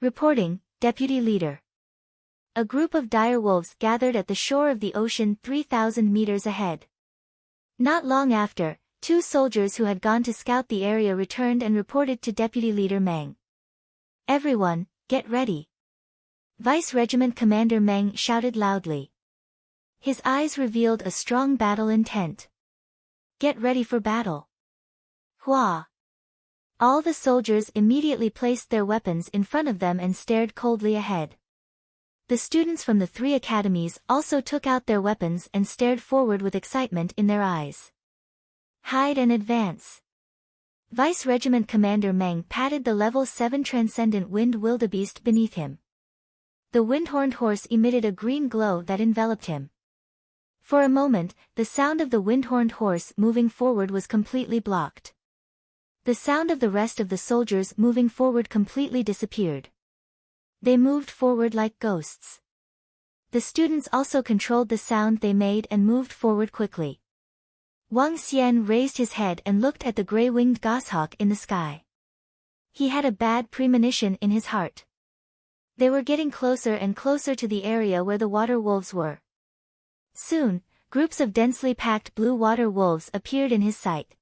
Reporting, Deputy Leader. A group of dire wolves gathered at the shore of the ocean 3,000 meters ahead. Not long after, 2 soldiers who had gone to scout the area returned and reported to Deputy Leader Meng. Everyone, get ready. Vice Regiment Commander Meng shouted loudly. His eyes revealed a strong battle intent. Get ready for battle. Hua! All the soldiers immediately placed their weapons in front of them and stared coldly ahead. The students from the 3 academies also took out their weapons and stared forward with excitement in their eyes. Hide and advance. Vice Regiment Commander Meng patted the level 7 transcendent wind wildebeest beneath him. The wind-horned horse emitted a green glow that enveloped him. For a moment, the sound of the wind-horned horse moving forward was completely blocked. The sound of the rest of the soldiers moving forward completely disappeared. They moved forward like ghosts. The students also controlled the sound they made and moved forward quickly. Wang Xian raised his head and looked at the gray-winged goshawk in the sky. He had a bad premonition in his heart. They were getting closer and closer to the area where the water wolves were. Soon, groups of densely packed blue water wolves appeared in his sight.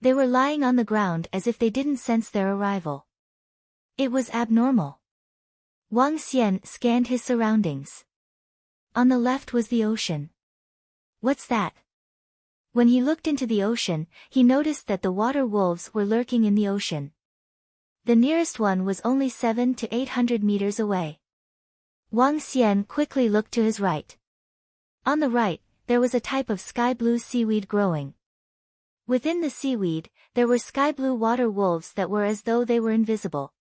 They were lying on the ground as if they didn't sense their arrival. It was abnormal. Wang Xian scanned his surroundings. On the left was the ocean. What's that? When he looked into the ocean, he noticed that the water wolves were lurking in the ocean. The nearest one was only 700 to 800 meters away. Wang Xian quickly looked to his right. On the right, there was a type of sky-blue seaweed growing. Within the seaweed, there were sky-blue water wolves that were as though they were invisible.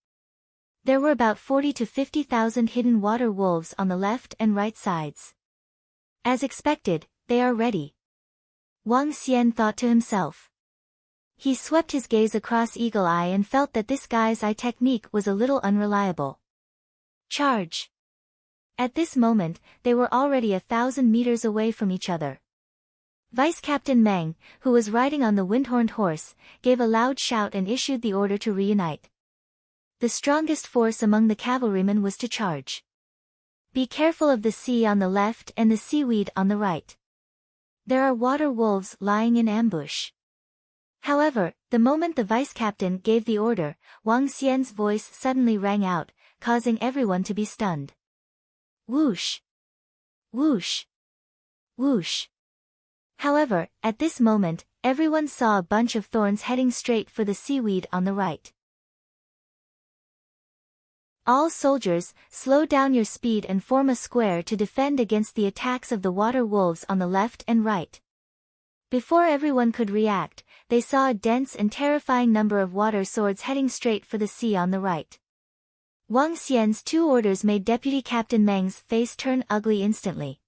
There were about 40 to 50,000 hidden water wolves on the left and right sides. As expected, they are ready. Wang Xian thought to himself. He swept his gaze across Eagle Eye and felt that this guy's eye technique was a little unreliable. Charge! At this moment, they were already 1,000 meters away from each other. Vice Captain Meng, who was riding on the wind-horned horse, gave a loud shout and issued the order to reunite. The strongest force among the cavalrymen was to charge. Be careful of the sea on the left and the seaweed on the right. There are water wolves lying in ambush. However, the moment the vice captain gave the order, Wang Xian's voice suddenly rang out, causing everyone to be stunned. Whoosh! Whoosh! Whoosh! However, at this moment, everyone saw a bunch of thorns heading straight for the seaweed on the right. All soldiers, slow down your speed and form a square to defend against the attacks of the water wolves on the left and right. Before everyone could react, they saw a dense and terrifying number of water swords heading straight for the sea on the right. Wang Xian's 2 orders made Deputy Captain Meng's face turn ugly instantly.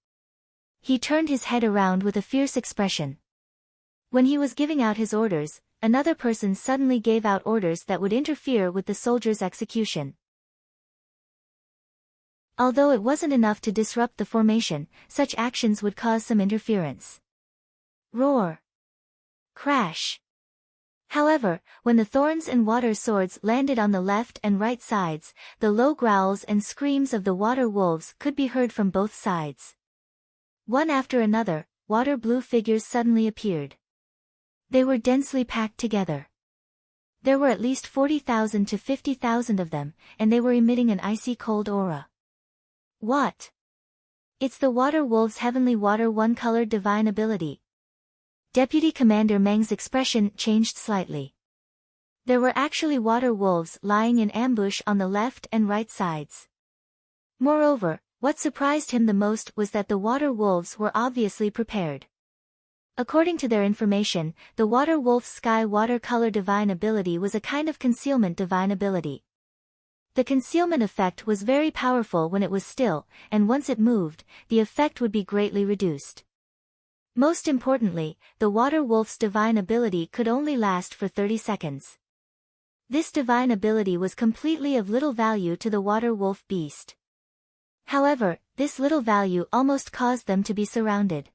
He turned his head around with a fierce expression. When he was giving out his orders, another person suddenly gave out orders that would interfere with the soldiers' execution. Although it wasn't enough to disrupt the formation, such actions would cause some interference. Roar! Crash! However, when the thorns and water swords landed on the left and right sides, the low growls and screams of the water wolves could be heard from both sides. One after another, water blue figures suddenly appeared. They were densely packed together. There were at least 40,000 to 50,000 of them, and they were emitting an icy cold aura. What? It's the water wolves' heavenly water one-colored divine ability. Deputy Commander Meng's expression changed slightly. There were actually water wolves lying in ambush on the left and right sides. Moreover, what surprised him the most was that the water wolves were obviously prepared. According to their information, the water wolf's sky watercolor divine ability was a kind of concealment divine ability. The concealment effect was very powerful when it was still, and once it moved, the effect would be greatly reduced. Most importantly, the water wolf's divine ability could only last for 30 seconds. This divine ability was completely of little value to the water wolf beast. However, this little value almost caused them to be surrounded.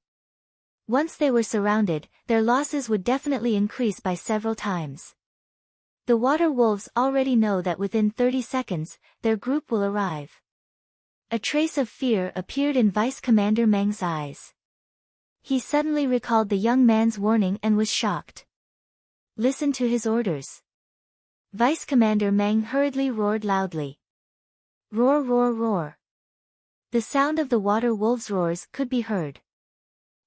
Once they were surrounded, their losses would definitely increase by several times. The water wolves already know that within 30 seconds, their group will arrive. A trace of fear appeared in Vice Commander Meng's eyes. He suddenly recalled the young man's warning and was shocked. Listen to his orders. Vice Commander Meng hurriedly roared loudly. Roar, roar, roar. The sound of the water wolves' roars could be heard.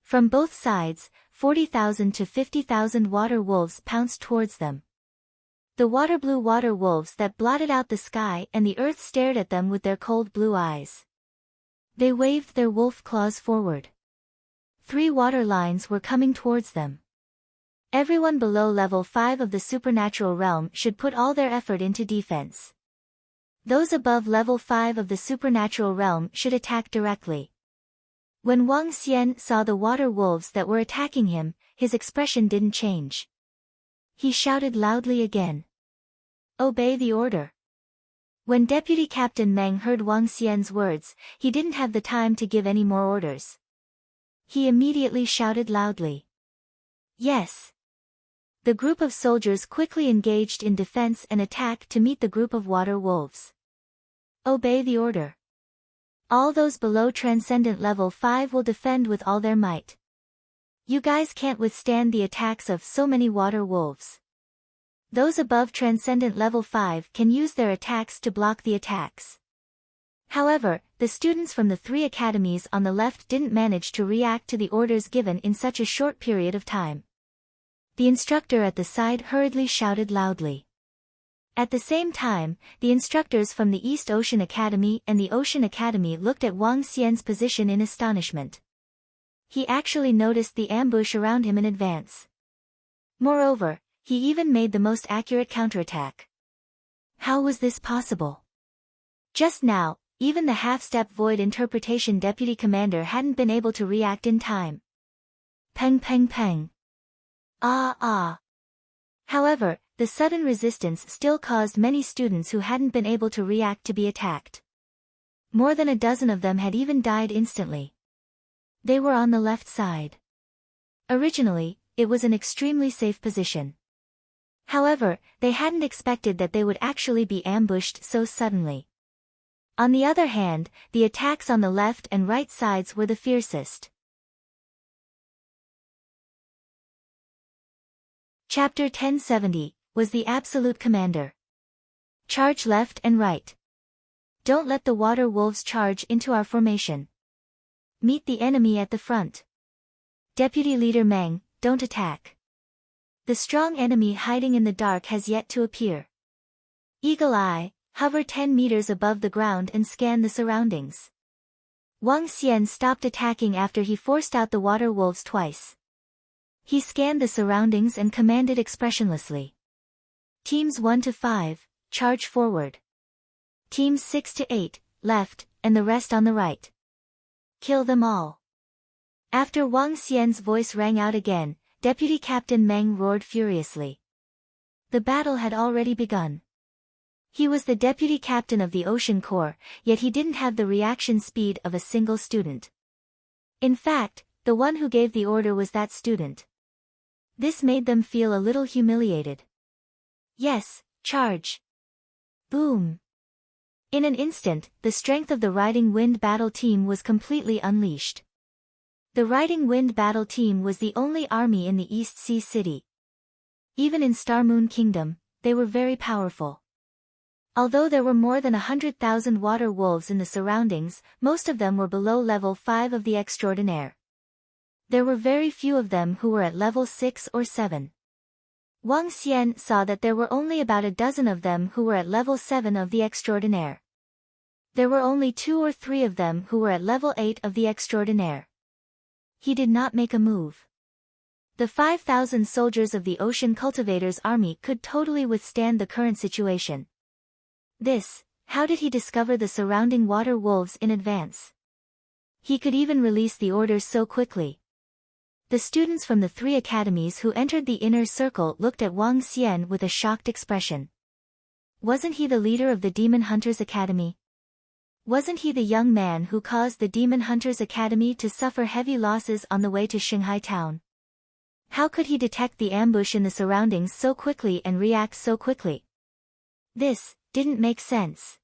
From both sides, 40,000 to 50,000 water wolves pounced towards them. The water blue water wolves that blotted out the sky and the earth stared at them with their cold blue eyes. They waved their wolf claws forward. 3 water lines were coming towards them. Everyone below level 5 of the supernatural realm should put all their effort into defense. Those above level 5 of the supernatural realm should attack directly. When Wang Xian saw the water wolves that were attacking him, his expression didn't change. He shouted loudly again. Obey the order. When Deputy Captain Meng heard Wang Xian's words, he didn't have the time to give any more orders. He immediately shouted loudly. Yes. The group of soldiers quickly engaged in defense and attack to meet the group of water wolves. Obey the order. All those below Transcendent Level 5 will defend with all their might. You guys can't withstand the attacks of so many water wolves. Those above Transcendent Level 5 can use their attacks to block the attacks. However, the students from the 3 academies on the left didn't manage to react to the orders given in such a short period of time. The instructor at the side hurriedly shouted loudly. At the same time, the instructors from the East Ocean Academy and the Ocean Academy looked at Wang Xian's position in astonishment. He actually noticed the ambush around him in advance. Moreover, he even made the most accurate counterattack. How was this possible? Just now, even the half-step void interpretation deputy commander hadn't been able to react in time. Peng peng peng. Ah ah. However, the sudden resistance still caused many students who hadn't been able to react to be attacked. More than a dozen of them had even died instantly. They were on the left side. Originally, it was an extremely safe position. However, they hadn't expected that they would actually be ambushed so suddenly. On the other hand, the attacks on the left and right sides were the fiercest. Chapter 1070, was the absolute commander. Charge left and right. Don't let the water wolves charge into our formation. Meet the enemy at the front. Deputy Leader Meng, don't attack. The strong enemy hiding in the dark has yet to appear. Eagle Eye, hover 10 meters above the ground and scan the surroundings. Wang Xian stopped attacking after he forced out the water wolves twice. He scanned the surroundings and commanded expressionlessly. Teams 1 to 5, charge forward. Teams 6 to 8, left, and the rest on the right. Kill them all. After Wang Xian's voice rang out again, Deputy Captain Meng roared furiously. The battle had already begun. He was the deputy captain of the Ocean Corps, yet he didn't have the reaction speed of a single student. In fact, the one who gave the order was that student. This made them feel a little humiliated. Yes, charge. Boom. In an instant, the strength of the Riding Wind battle team was completely unleashed. The Riding Wind battle team was the only army in the East Sea City. Even in Star Moon Kingdom, they were very powerful. Although there were more than 100,000 water wolves in the surroundings, most of them were below level 5 of the Extraordinaire. There were very few of them who were at level 6 or 7. Wang Xian saw that there were only about a dozen of them who were at level 7 of the Extraordinaire. There were only 2 or 3 of them who were at level 8 of the Extraordinaire. He did not make a move. The 5,000 soldiers of the Ocean Cultivator's army could totally withstand the current situation. How did he discover the surrounding water wolves in advance? He could even release the orders so quickly. The students from the 3 academies who entered the inner circle looked at Wang Xian with a shocked expression. Wasn't he the leader of the Demon Hunters Academy? Wasn't he the young man who caused the Demon Hunters Academy to suffer heavy losses on the way to Shanghai town? How could he detect the ambush in the surroundings so quickly and react so quickly? This didn't make sense.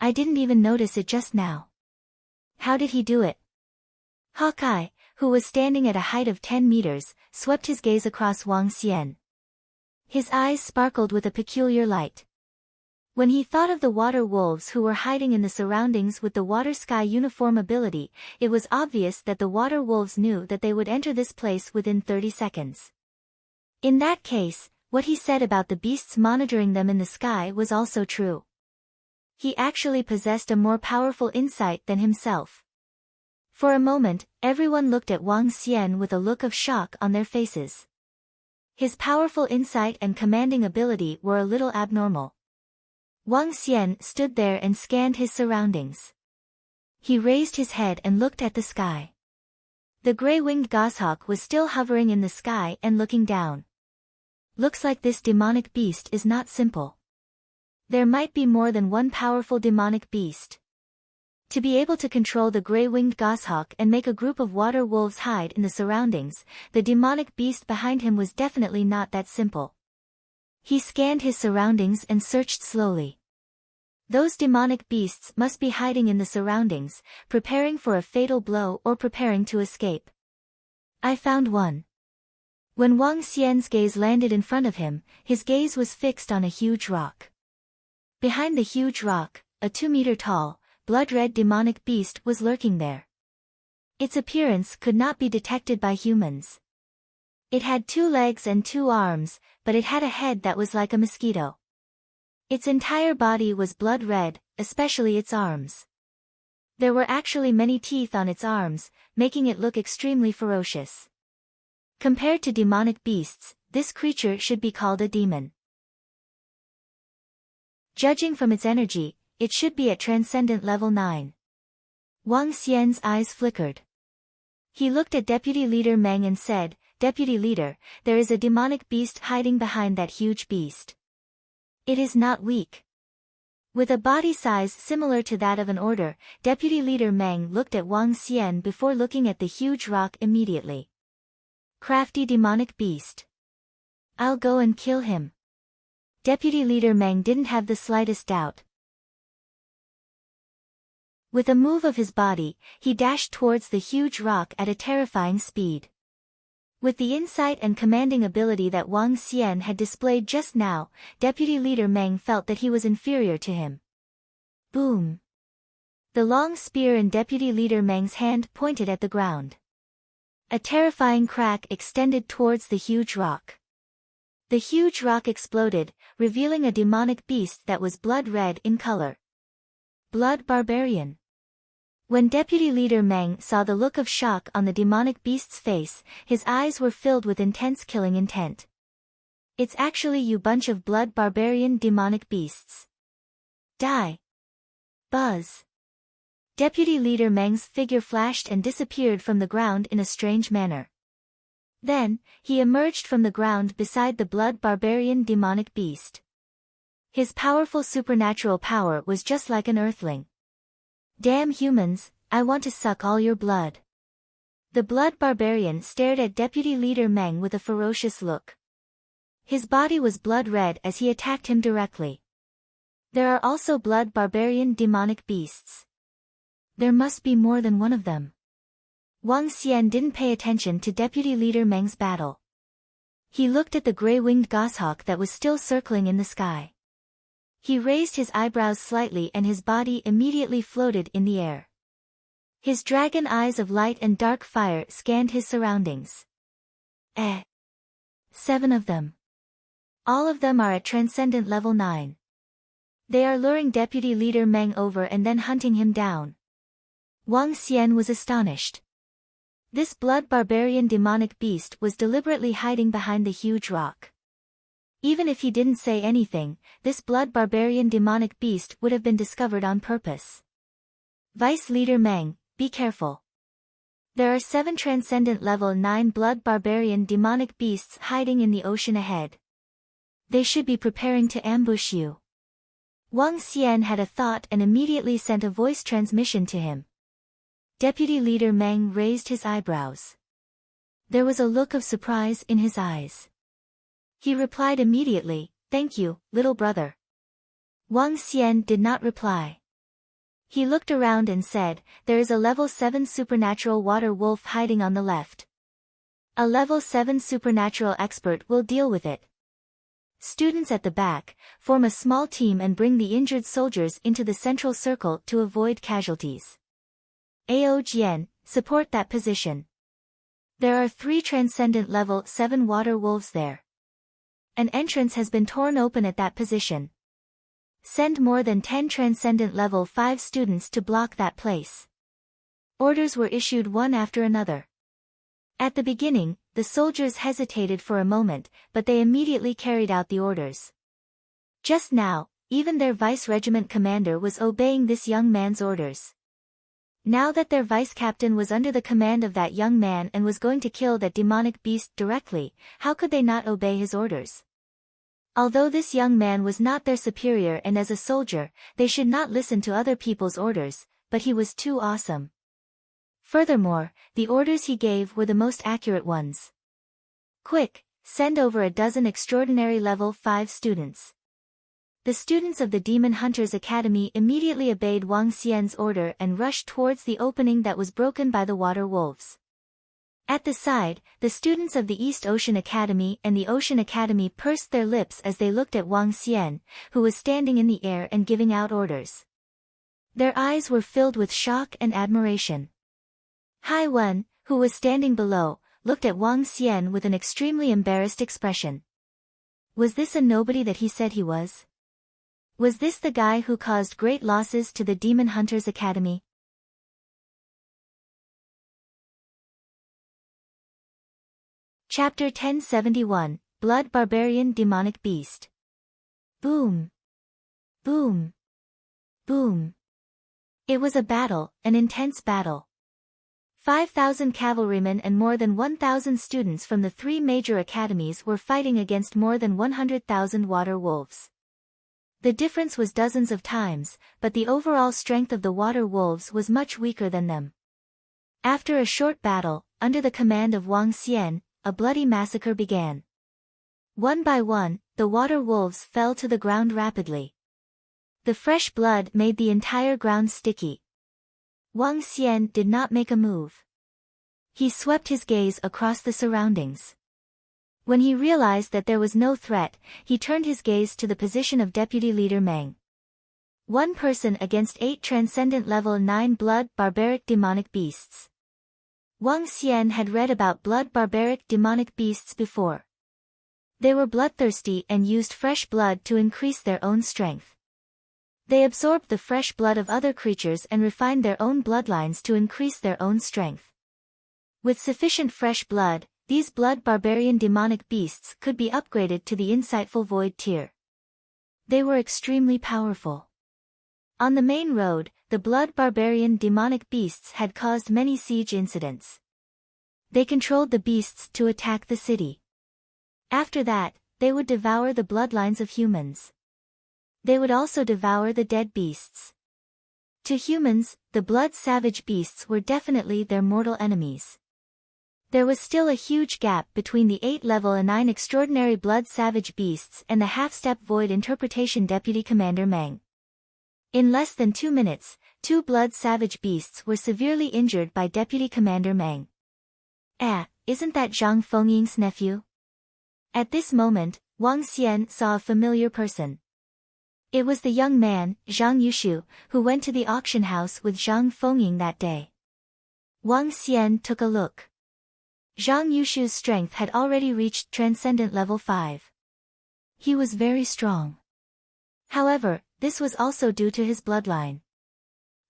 I didn't even notice it just now. How did he do it? Hawkeye, who was standing at a height of 10 meters, swept his gaze across Wang Xian. His eyes sparkled with a peculiar light. When he thought of the water wolves who were hiding in the surroundings with the water sky uniform ability, it was obvious that the water wolves knew that they would enter this place within 30 seconds. In that case, what he said about the beasts monitoring them in the sky was also true. He actually possessed a more powerful insight than himself. For a moment, everyone looked at Wang Xian with a look of shock on their faces. His powerful insight and commanding ability were a little abnormal. Wang Xian stood there and scanned his surroundings. He raised his head and looked at the sky. The gray-winged goshawk was still hovering in the sky and looking down. Looks like this demonic beast is not simple. There might be more than one powerful demonic beast. To be able to control the gray-winged goshawk and make a group of water wolves hide in the surroundings, the demonic beast behind him was definitely not that simple. He scanned his surroundings and searched slowly. Those demonic beasts must be hiding in the surroundings, preparing for a fatal blow or preparing to escape. I found one. When Wang Xian's gaze landed in front of him, his gaze was fixed on a huge rock. Behind the huge rock, a 2-meter-tall, blood-red demonic beast was lurking there. Its appearance could not be detected by humans. It had 2 legs and 2 arms, but it had a head that was like a mosquito. Its entire body was blood red, especially its arms. There were actually many teeth on its arms, making it look extremely ferocious. Compared to demonic beasts, this creature should be called a demon. Judging from its energy, it should be at Transcendent Level 9. Wang Xian's eyes flickered. He looked at Deputy Leader Meng and said, "Deputy Leader, there is a demonic beast hiding behind that huge beast. It is not weak." With a body size similar to that of an order, Deputy Leader Meng looked at Wang Xian before looking at the huge rock immediately. Crafty demonic beast. I'll go and kill him. Deputy Leader Meng didn't have the slightest doubt. With a move of his body, he dashed towards the huge rock at a terrifying speed. With the insight and commanding ability that Wang Xian had displayed just now, Deputy Leader Meng felt that he was inferior to him. Boom! The long spear in Deputy Leader Meng's hand pointed at the ground. A terrifying crack extended towards the huge rock. The huge rock exploded, revealing a demonic beast that was blood red in color. Blood Barbarian. When Deputy Leader Meng saw the look of shock on the demonic beast's face, his eyes were filled with intense killing intent. It's actually you bunch of blood barbarian demonic beasts. Die. Buzz. Deputy Leader Meng's figure flashed and disappeared from the ground in a strange manner. Then, he emerged from the ground beside the blood barbarian demonic beast. His powerful supernatural power was just like an earthling. Damn humans, I want to suck all your blood. The blood barbarian stared at Deputy Leader Meng with a ferocious look. His body was blood red as he attacked him directly. There are also blood barbarian demonic beasts. There must be more than one of them. Wang Xian didn't pay attention to Deputy Leader Meng's battle. He looked at the gray-winged goshawk that was still circling in the sky. He raised his eyebrows slightly and his body immediately floated in the air. His dragon eyes of light and dark fire scanned his surroundings. 7 of them. All of them are at Transcendent Level 9. They are luring Deputy Leader Meng over and then hunting him down. Wang Xian was astonished. This blood barbarian demonic beast was deliberately hiding behind the huge rock. Even if he didn't say anything, this blood barbarian demonic beast would have been discovered on purpose. Vice Leader Meng, be careful. There are 7 Transcendent Level 9 blood barbarian demonic beasts hiding in the ocean ahead. They should be preparing to ambush you. Wang Xian had a thought and immediately sent a voice transmission to him. Deputy Leader Meng raised his eyebrows. There was a look of surprise in his eyes. He replied immediately, "Thank you, little brother." Wang Xian did not reply. He looked around and said, "There is a level 7 supernatural water wolf hiding on the left. A level 7 supernatural expert will deal with it. Students at the back, form a small team and bring the injured soldiers into the central circle to avoid casualties. Ao Jian, support that position. There are 3 Transcendent Level 7 water wolves there. An entrance has been torn open at that position. Send more than 10 Transcendent Level 5 students to block that place." Orders were issued one after another. At the beginning, the soldiers hesitated for a moment, but they immediately carried out the orders. Just now, even their vice-regiment commander was obeying this young man's orders. Now that their vice-captain was under the command of that young man and was going to kill that demonic beast directly, how could they not obey his orders? Although this young man was not their superior and as a soldier, they should not listen to other people's orders, but he was too awesome. Furthermore, the orders he gave were the most accurate ones. "Quick, send over a dozen extraordinary level 5 students." The students of the Demon Hunters Academy immediately obeyed Wang Xian's order and rushed towards the opening that was broken by the water wolves. At the side, the students of the East Ocean Academy and the Ocean Academy pursed their lips as they looked at Wang Xian, who was standing in the air and giving out orders. Their eyes were filled with shock and admiration. Hai Wen, who was standing below, looked at Wang Xian with an extremely embarrassed expression. Was this a nobody that he said he was? Was this the guy who caused great losses to the Demon Hunters Academy? Chapter 1071, Blood Barbarian Demonic Beast. Boom. Boom. Boom. It was a battle, an intense battle. 5,000 cavalrymen and more than 1,000 students from the 3 major academies were fighting against more than 100,000 water wolves. The difference was dozens of times, but the overall strength of the water wolves was much weaker than them. After a short battle, under the command of Wang Xian, a bloody massacre began. One by one, the water wolves fell to the ground rapidly. The fresh blood made the entire ground sticky. Wang Xian did not make a move. He swept his gaze across the surroundings. When he realized that there was no threat, he turned his gaze to the position of Deputy Leader Meng. 1 person against 8 Transcendent Level 9 blood barbaric demonic beasts. Wang Xian had read about blood barbaric demonic beasts before. They were bloodthirsty and used fresh blood to increase their own strength. They absorbed the fresh blood of other creatures and refined their own bloodlines to increase their own strength. With sufficient fresh blood, these blood barbarian demonic beasts could be upgraded to the insightful void tier. They were extremely powerful. On the main road, the blood barbarian demonic beasts had caused many siege incidents. They controlled the beasts to attack the city. After that, they would devour the bloodlines of humans. They would also devour the dead beasts. To humans, the blood savage beasts were definitely their mortal enemies. There was still a huge gap between the 8-level and 9 extraordinary blood savage beasts and the half-step void interpretation deputy commander Meng. In less than 2 minutes, 2 blood savage beasts were severely injured by deputy commander Meng. Isn't that Zhang Fengying's nephew? At this moment, Wang Xian saw a familiar person. It was the young man, Zhang Yushu, who went to the auction house with Zhang Fengying that day. Wang Xian took a look. Zhang Yushu's strength had already reached Transcendent Level 5. He was very strong. However, this was also due to his bloodline.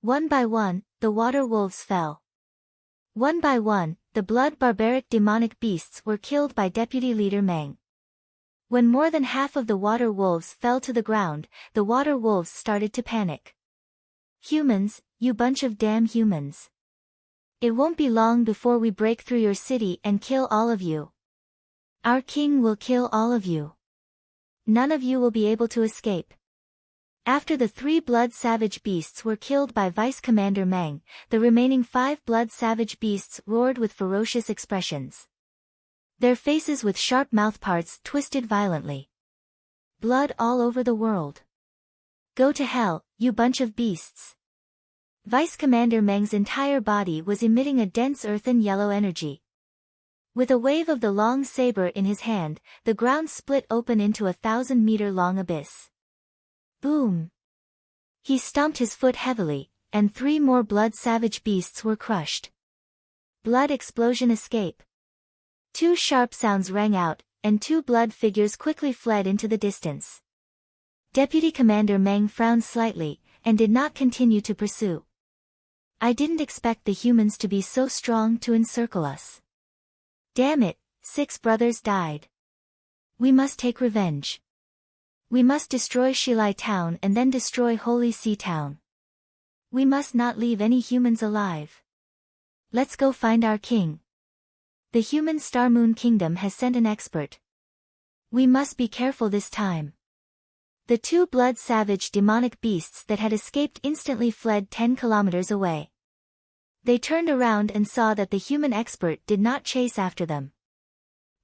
One by one, the water wolves fell. One by one, the blood barbaric demonic beasts were killed by deputy leader Meng. When more than half of the water wolves fell to the ground, the water wolves started to panic. Humans, you bunch of damn humans. It won't be long before we break through your city and kill all of you. Our king will kill all of you. None of you will be able to escape. After the 3 blood savage beasts were killed by Vice Commander Meng, the remaining 5 blood savage beasts roared with ferocious expressions. Their faces with sharp mouthparts twisted violently. Blood all over the world. Go to hell, you bunch of beasts. Vice Commander Meng's entire body was emitting a dense earthen yellow energy. With a wave of the long saber in his hand, the ground split open into a 1,000-meter-long abyss. Boom! He stomped his foot heavily, and 3 more blood savage beasts were crushed. Blood explosion escape. 2 sharp sounds rang out, and 2 blood figures quickly fled into the distance. Deputy Commander Meng frowned slightly, and did not continue to pursue. I didn't expect the humans to be so strong to encircle us. Damn it, 6 brothers died. We must take revenge. We must destroy Shilai Town and then destroy Holy Sea Town. We must not leave any humans alive. Let's go find our king. The human Star Moon Kingdom has sent an expert. We must be careful this time. The 2 blood savage demonic beasts that had escaped instantly fled 10 kilometers away. They turned around and saw that the human expert did not chase after them.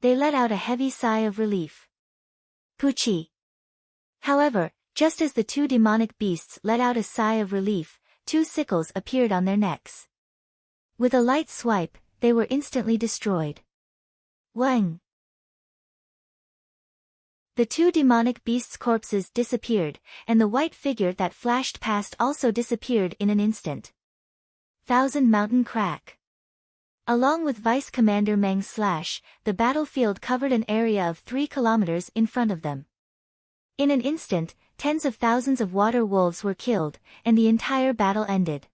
They let out a heavy sigh of relief. Puchi. However, just as the 2 demonic beasts let out a sigh of relief, 2 sickles appeared on their necks. With a light swipe, they were instantly destroyed. Wang! The 2 demonic beasts' corpses disappeared, and the white figure that flashed past also disappeared in an instant. 1,000 Mountain Crack. Along with Vice Commander Meng's slash, the battlefield covered an area of 3 kilometers in front of them. In an instant, tens of thousands of water wolves were killed, and the entire battle ended.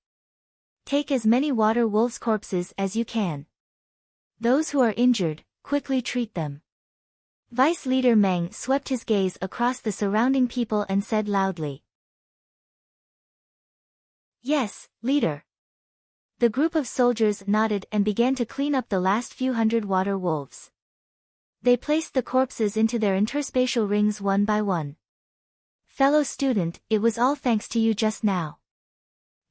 Take as many water wolves' corpses as you can. Those who are injured, quickly treat them. Vice Leader Meng swept his gaze across the surrounding people and said loudly. Yes, leader. The group of soldiers nodded and began to clean up the last few hundred water wolves. They placed the corpses into their interspatial rings one by one. Fellow student, it was all thanks to you just now.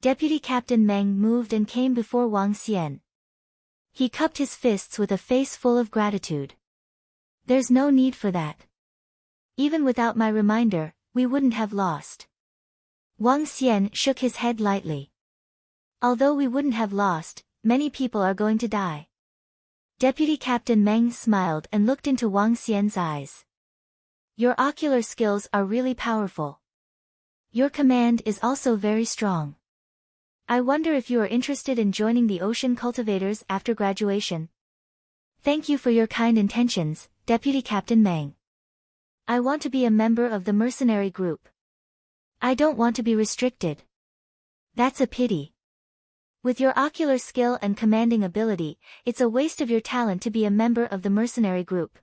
Deputy Captain Meng moved and came before Wang Xian. He cupped his fists with a face full of gratitude. There's no need for that. Even without my reminder, we wouldn't have lost. Wang Xian shook his head lightly. Although we wouldn't have lost, many people are going to die. Deputy Captain Meng smiled and looked into Wang Xian's eyes. Your ocular skills are really powerful. Your command is also very strong. I wonder if you are interested in joining the Ocean Cultivators after graduation. Thank you for your kind intentions, Deputy Captain Meng. I want to be a member of the mercenary group. I don't want to be restricted. That's a pity. With your ocular skill and commanding ability, it's a waste of your talent to be a member of the mercenary group.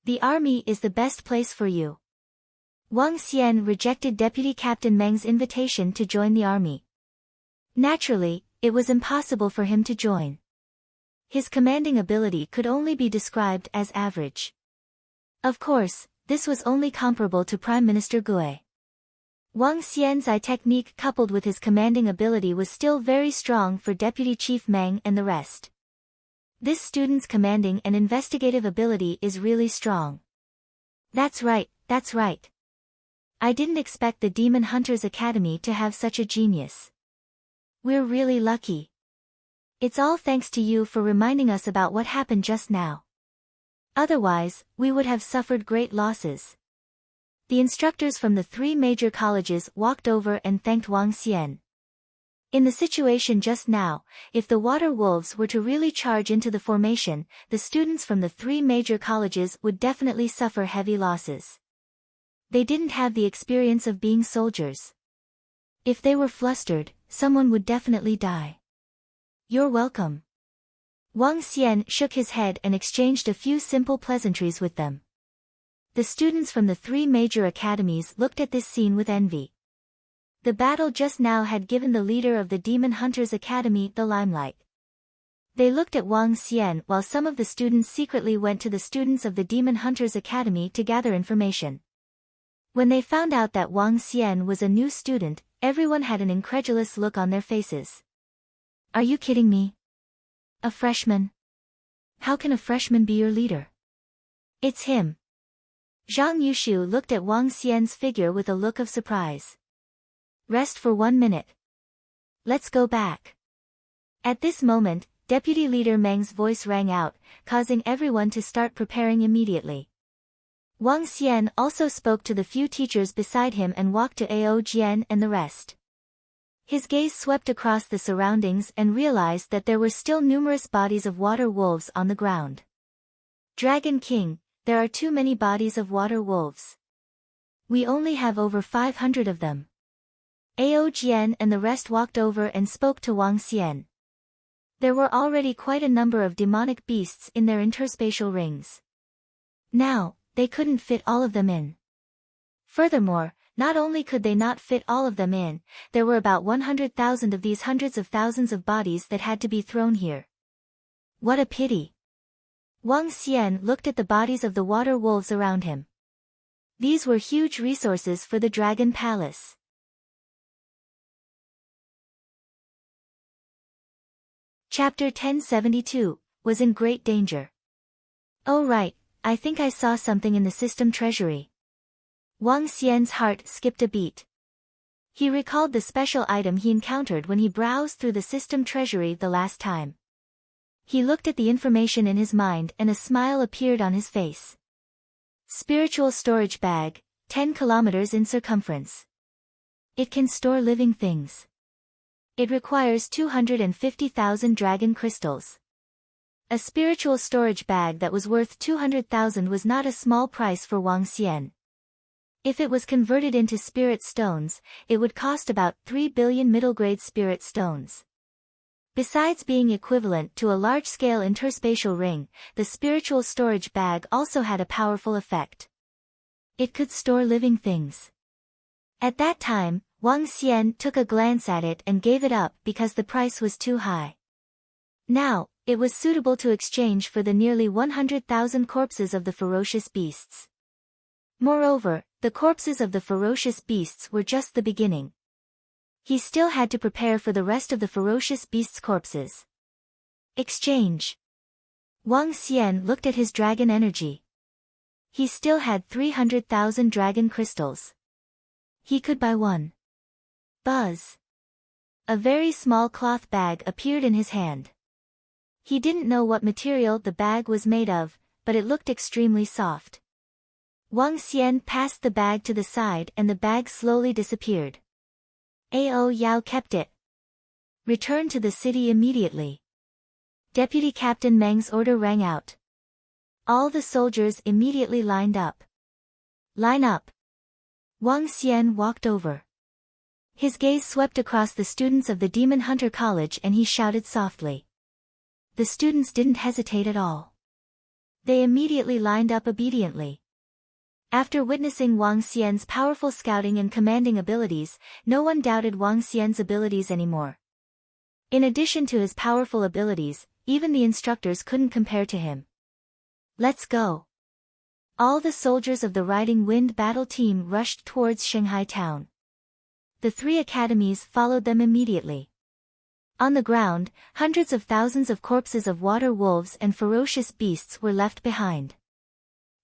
The army is the best place for you. Wang Xian rejected Deputy Captain Meng's invitation to join the army. Naturally, it was impossible for him to join. His commanding ability could only be described as average. Of course, this was only comparable to Prime Minister Gui. Wang Xian's eye technique coupled with his commanding ability was still very strong for Deputy Chief Meng and the rest. This student's commanding and investigative ability is really strong. That's right, that's right. I didn't expect the Demon Hunters Academy to have such a genius. We're really lucky. It's all thanks to you for reminding us about what happened just now. Otherwise, we would have suffered great losses. The instructors from the 3 major colleges walked over and thanked Wang Xian. In the situation just now, if the water wolves were to really charge into the formation, the students from the 3 major colleges would definitely suffer heavy losses. They didn't have the experience of being soldiers. If they were flustered, someone would definitely die. You're welcome. Wang Xian shook his head and exchanged a few simple pleasantries with them. The students from the 3 major academies looked at this scene with envy. The battle just now had given the leader of the Demon Hunters Academy the limelight. They looked at Wang Xian while some of the students secretly went to the students of the Demon Hunters Academy to gather information. When they found out that Wang Xian was a new student, everyone had an incredulous look on their faces. Are you kidding me? A freshman? How can a freshman be your leader? It's him. Zhang Yushu looked at Wang Xian's figure with a look of surprise. Rest for 1 minute. Let's go back. At this moment, Deputy Leader Meng's voice rang out, causing everyone to start preparing immediately. Wang Xian also spoke to the few teachers beside him and walked to Ao Jian and the rest. His gaze swept across the surroundings and realized that there were still numerous bodies of water wolves on the ground. Dragon King, there are too many bodies of water wolves. We only have over 500 of them. Ao Jian and the rest walked over and spoke to Wang Xian. There were already quite a number of demonic beasts in their interspatial rings. Now, they couldn't fit all of them in. Furthermore, not only could they not fit all of them in, there were about 100,000 of these hundreds of thousands of bodies that had to be thrown here. What a pity. Wang Xian looked at the bodies of the water wolves around him. These were huge resources for the Dragon Palace. Chapter 1072, was in great danger. Oh right, I think I saw something in the system treasury. Wang Xian's heart skipped a beat. He recalled the special item he encountered when he browsed through the system treasury the last time. He looked at the information in his mind and a smile appeared on his face. Spiritual storage bag, 10 kilometers in circumference. It can store living things. It requires 250,000 dragon crystals. A spiritual storage bag that was worth 200,000 was not a small price for Wang Xian. If it was converted into spirit stones, it would cost about 3 billion middle-grade spirit stones. Besides being equivalent to a large-scale interspatial ring, the spiritual storage bag also had a powerful effect. It could store living things. At that time, Wang Xian took a glance at it and gave it up because the price was too high. Now, it was suitable to exchange for the nearly 100,000 corpses of the ferocious beasts. Moreover, the corpses of the ferocious beasts were just the beginning. He still had to prepare for the rest of the ferocious beasts' corpses. Exchange. Wang Xian looked at his dragon energy. He still had 300,000 dragon crystals. He could buy one. Buzz. A very small cloth bag appeared in his hand. He didn't know what material the bag was made of, but it looked extremely soft. Wang Xian passed the bag to the side and the bag slowly disappeared. Ao Yao kept it. Return to the city immediately. Deputy Captain Meng's order rang out. All the soldiers immediately lined up. Line up. Wang Xian walked over. His gaze swept across the students of the Demon Hunter College and he shouted softly. The students didn't hesitate at all. They immediately lined up obediently. After witnessing Wang Xian's powerful scouting and commanding abilities, no one doubted Wang Xian's abilities anymore. In addition to his powerful abilities, even the instructors couldn't compare to him. Let's go. All the soldiers of the Riding Wind battle team rushed towards Shanghai town. The three academies followed them immediately. On the ground, hundreds of thousands of corpses of water wolves and ferocious beasts were left behind.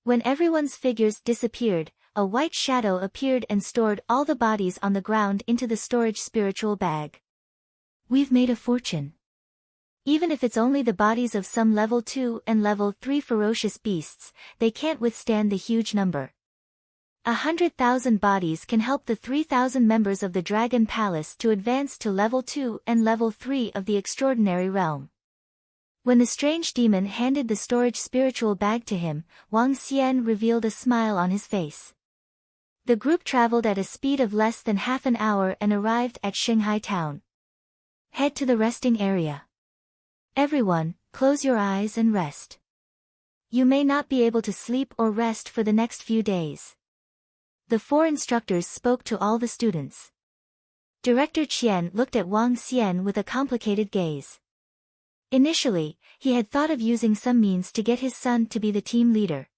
When everyone's figures disappeared, a white shadow appeared and stored all the bodies on the ground into the storage spiritual bag. We've made a fortune. Even if it's only the bodies of some level 2 and level 3 ferocious beasts, they can't withstand the huge number. 100,000 bodies can help the 3,000 members of the Dragon Palace to advance to level 2 and level 3 of the extraordinary realm. When the strange demon handed the storage spiritual bag to him, Wang Xian revealed a smile on his face. The group traveled at a speed of less than half an hour and arrived at Shanghai town. Head to the resting area. Everyone, close your eyes and rest. You may not be able to sleep or rest for the next few days. The four instructors spoke to all the students. Director Qian looked at Wang Xian with a complicated gaze. Initially, he had thought of using some means to get his son to be the team leader.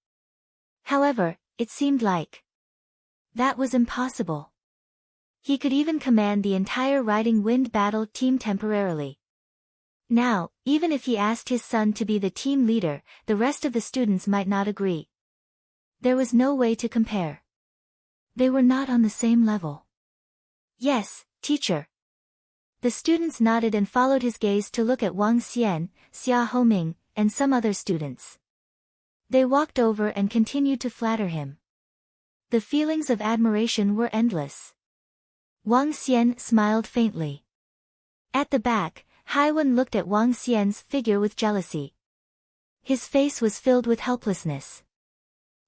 However, it seemed like that was impossible. He could even command the entire Riding Wind battle team temporarily. Now, even if he asked his son to be the team leader, the rest of the students might not agree. There was no way to compare. They were not on the same level. Yes, teacher. The students nodded and followed his gaze to look at Wang Xian, Xia Homing, and some other students. They walked over and continued to flatter him. The feelings of admiration were endless. Wang Xian smiled faintly. At the back, Haiwen looked at Wang Xian's figure with jealousy. His face was filled with helplessness.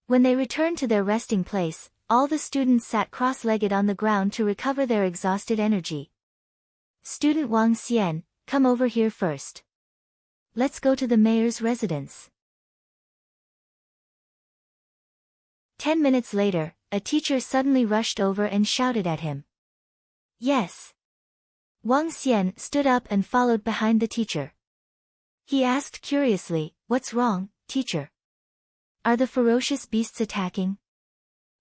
When they returned to their resting place, all the students sat cross-legged on the ground to recover their exhausted energy. Student Wang Xian, come over here first. Let's go to the mayor's residence. 10 minutes later, a teacher suddenly rushed over and shouted at him. Yes. Wang Xian stood up and followed behind the teacher. He asked curiously, what's wrong, teacher? Are the ferocious beasts attacking?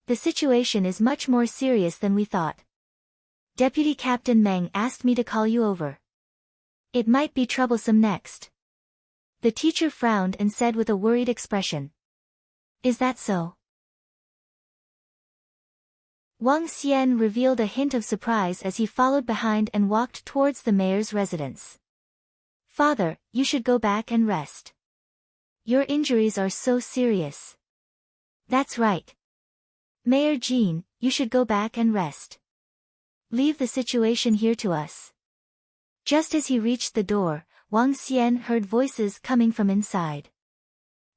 The situation is much more serious than we thought. Deputy Captain Meng asked me to call you over. It might be troublesome next. The teacher frowned and said with a worried expression. Is that so? Wang Xian revealed a hint of surprise as he followed behind and walked towards the mayor's residence. Father, you should go back and rest. Your injuries are so serious. That's right. Mayor Jean, you should go back and rest. Leave the situation here to us. Just as he reached the door, Wang Xian heard voices coming from inside.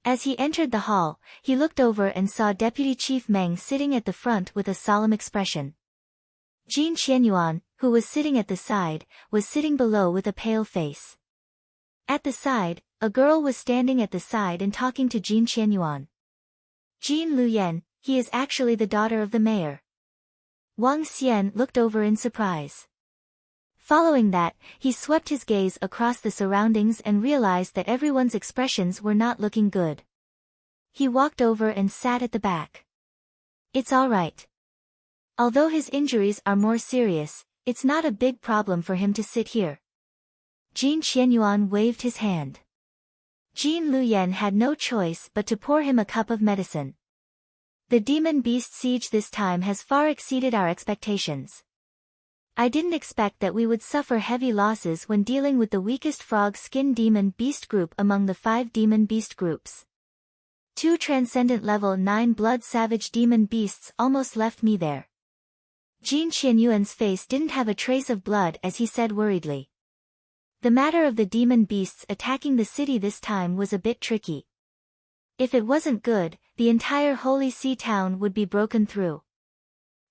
As he entered the hall, he looked over and saw Deputy Chief Meng sitting at the front with a solemn expression. Jin Qianyuan, who was sitting at the side, was sitting below with a pale face. At the side, a girl was standing at the side and talking to Jin Qianyuan. Jin Luyan, he is actually the daughter of the mayor. Wang Xian looked over in surprise. Following that, he swept his gaze across the surroundings and realized that everyone's expressions were not looking good. He walked over and sat at the back. It's all right. Although his injuries are more serious, it's not a big problem for him to sit here. Jin Qianyuan waved his hand. Jin Luyan had no choice but to pour him a cup of medicine. The demon beast siege this time has far exceeded our expectations. I didn't expect that we would suffer heavy losses when dealing with the weakest frog skin demon beast group among the 5 demon beast groups. 2 transcendent level 9 blood savage demon beasts almost left me there. Jin Qianyuan's face didn't have a trace of blood as he said worriedly. The matter of the demon beasts attacking the city this time was a bit tricky. If it wasn't good, the entire Holy Sea town would be broken through.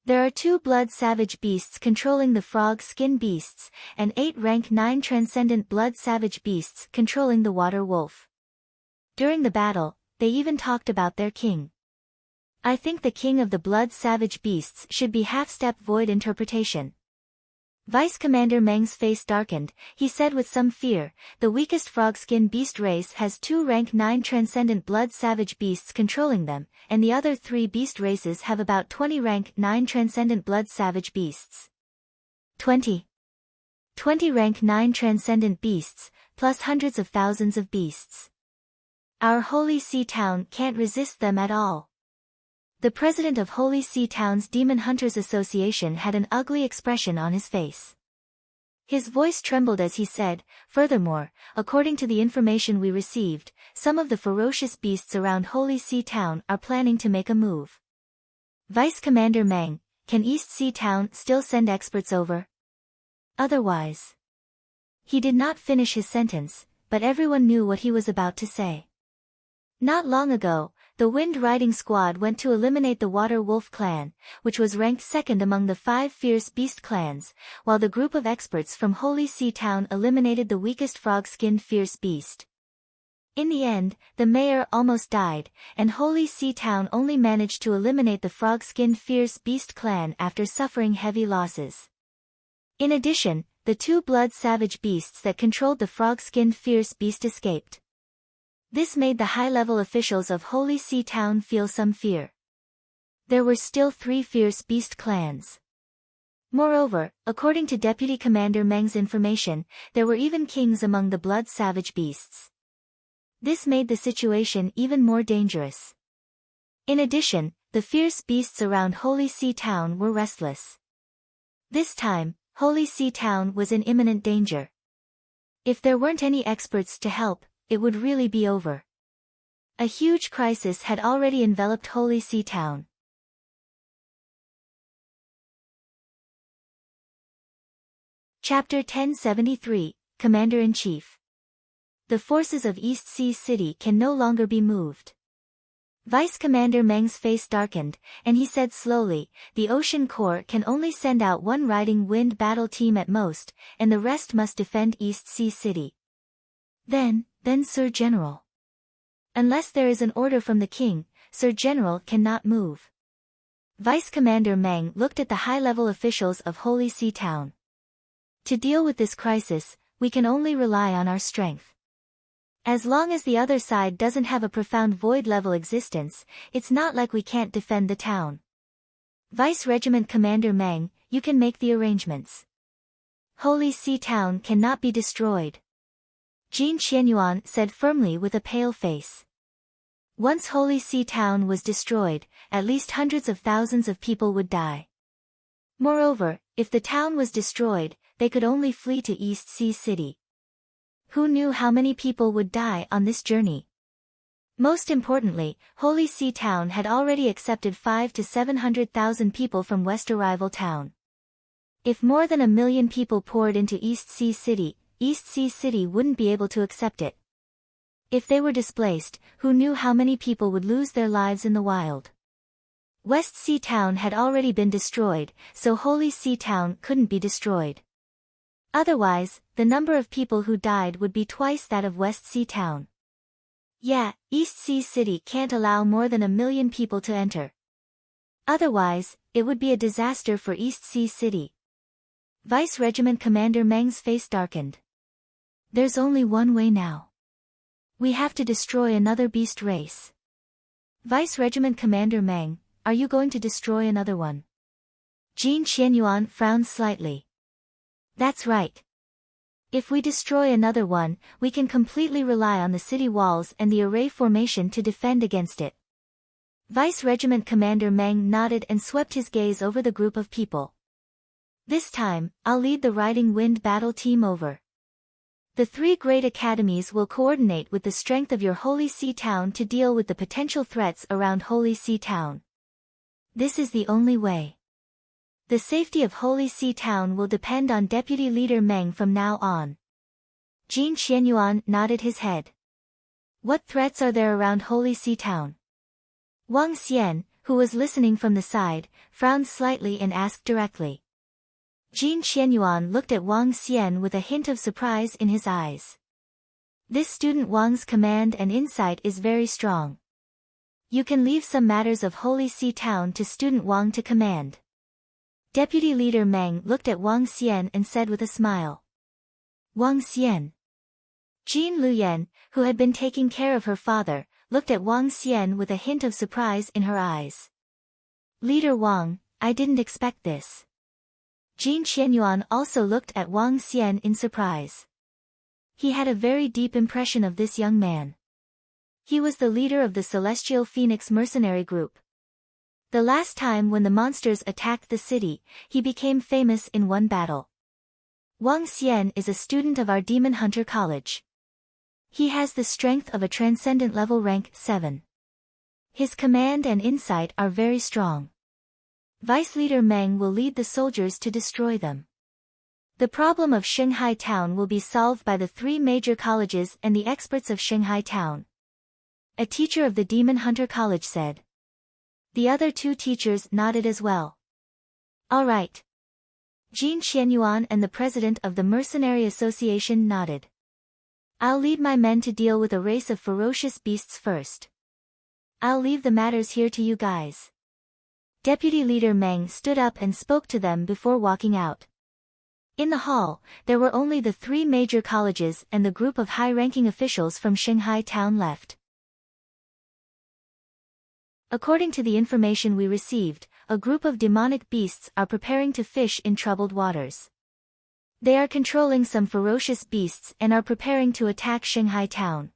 There are 2 blood savage beasts controlling the frog skin beasts, and 8 rank 9 transcendent blood savage beasts controlling the water wolf. During the battle, they even talked about their king. I think the king of the blood savage beasts should be half-step void interpretation. Vice Commander Meng's face darkened. He said with some fear, the weakest frogskin beast race has 2 rank 9 transcendent blood savage beasts controlling them, and the other 3 beast races have about 20 rank 9 transcendent blood savage beasts. 20 rank 9 transcendent beasts, plus hundreds of thousands of beasts. Our Holy Sea town can't resist them at all. The president of Holy Sea Town's Demon Hunters Association had an ugly expression on his face. His voice trembled as he said, furthermore, according to the information we received, some of the ferocious beasts around Holy Sea Town are planning to make a move. Vice Commander Meng, can East Sea Town still send experts over? Otherwise. He did not finish his sentence, but everyone knew what he was about to say. Not long ago, the Wind Riding Squad went to eliminate the Water Wolf clan, which was ranked second among the 5 fierce beast clans, while the group of experts from Holy Sea Town eliminated the weakest frog-skinned fierce beast. In the end, the mayor almost died, and Holy Sea Town only managed to eliminate the frog-skinned fierce beast clan after suffering heavy losses. In addition, the 2 blood savage beasts that controlled the frog-skinned fierce beast escaped. This made the high-level officials of Holy Sea Town feel some fear. There were still 3 fierce beast clans. Moreover, according to Deputy Commander Meng's information, there were even kings among the blood savage beasts. This made the situation even more dangerous. In addition, the fierce beasts around Holy Sea Town were restless. This time, Holy Sea Town was in imminent danger. If there weren't any experts to help, it would really be over. A huge crisis had already enveloped Holy Sea Town. Chapter 1073, Commander-in-Chief. The forces of East Sea City can no longer be moved. Vice Commander Meng's face darkened, and he said slowly, the Ocean Corps can only send out 1 Riding Wind battle team at most, and the rest must defend East Sea City. Then, Sir General. Unless there is an order from the king, Sir General cannot move. Vice Commander Meng looked at the high-level officials of Holy Sea Town. To deal with this crisis, we can only rely on our strength. As long as the other side doesn't have a profound void-level existence, it's not like we can't defend the town. Vice Regiment Commander Meng, you can make the arrangements. Holy Sea Town cannot be destroyed. Jin Qianyuan said firmly with a pale face. Once Holy Sea Town was destroyed, at least hundreds of thousands of people would die. Moreover, if the town was destroyed, they could only flee to East Sea City. Who knew how many people would die on this journey? Most importantly, Holy Sea Town had already accepted 500,000 to 700,000 people from West Arrival Town. If more than 1 million people poured into East Sea City wouldn't be able to accept it. If they were displaced, who knew how many people would lose their lives in the wild? West Sea Town had already been destroyed, so Holy Sea Town couldn't be destroyed. Otherwise, the number of people who died would be twice that of West Sea Town. Yeah, East Sea City can't allow more than 1 million people to enter. Otherwise, it would be a disaster for East Sea City. Vice Regiment Commander Meng's face darkened. There's only one way now. We have to destroy another beast race. Vice Regiment Commander Meng, are you going to destroy another one? Jin Qianyuan frowned slightly. That's right. If we destroy another one, we can completely rely on the city walls and the array formation to defend against it. Vice Regiment Commander Meng nodded and swept his gaze over the group of people. This time, I'll lead the Riding Wind battle team over. The 3 great academies will coordinate with the strength of your Holy Sea Town to deal with the potential threats around Holy Sea Town. This is the only way. The safety of Holy Sea Town will depend on Deputy Leader Meng from now on. Jin Qianyuan nodded his head. What threats are there around Holy See Town? Wang Xian, who was listening from the side, frowned slightly and asked directly. Jin Qianyuan looked at Wang Xian with a hint of surprise in his eyes. This student Wang's command and insight is very strong. You can leave some matters of Holy See Town to student Wang to command. Deputy Leader Meng looked at Wang Xian and said with a smile. Wang Xian. Jin Luyan, who had been taking care of her father, looked at Wang Xian with a hint of surprise in her eyes. Leader Wang, I didn't expect this. Jin Qianyuan also looked at Wang Xian in surprise. He had a very deep impression of this young man. He was the leader of the Celestial Phoenix mercenary group. The last time when the monsters attacked the city, he became famous in one battle. Wang Xian is a student of our Demon Hunter College. He has the strength of a transcendent level rank 7. His command and insight are very strong. Vice Leader Meng will lead the soldiers to destroy them. The problem of Shanghai Town will be solved by the 3 major colleges and the experts of Shanghai Town. A teacher of the Demon Hunter College said. The other 2 teachers nodded as well. All right. Jin Qianyuan and the president of the Mercenary Association nodded. I'll lead my men to deal with a race of ferocious beasts first. I'll leave the matters here to you guys. Deputy Leader Meng stood up and spoke to them before walking out. In the hall, there were only the 3 major colleges and the group of high-ranking officials from Shanghai Town left. According to the information we received, a group of demonic beasts are preparing to fish in troubled waters. They are controlling some ferocious beasts and are preparing to attack Shanghai Town.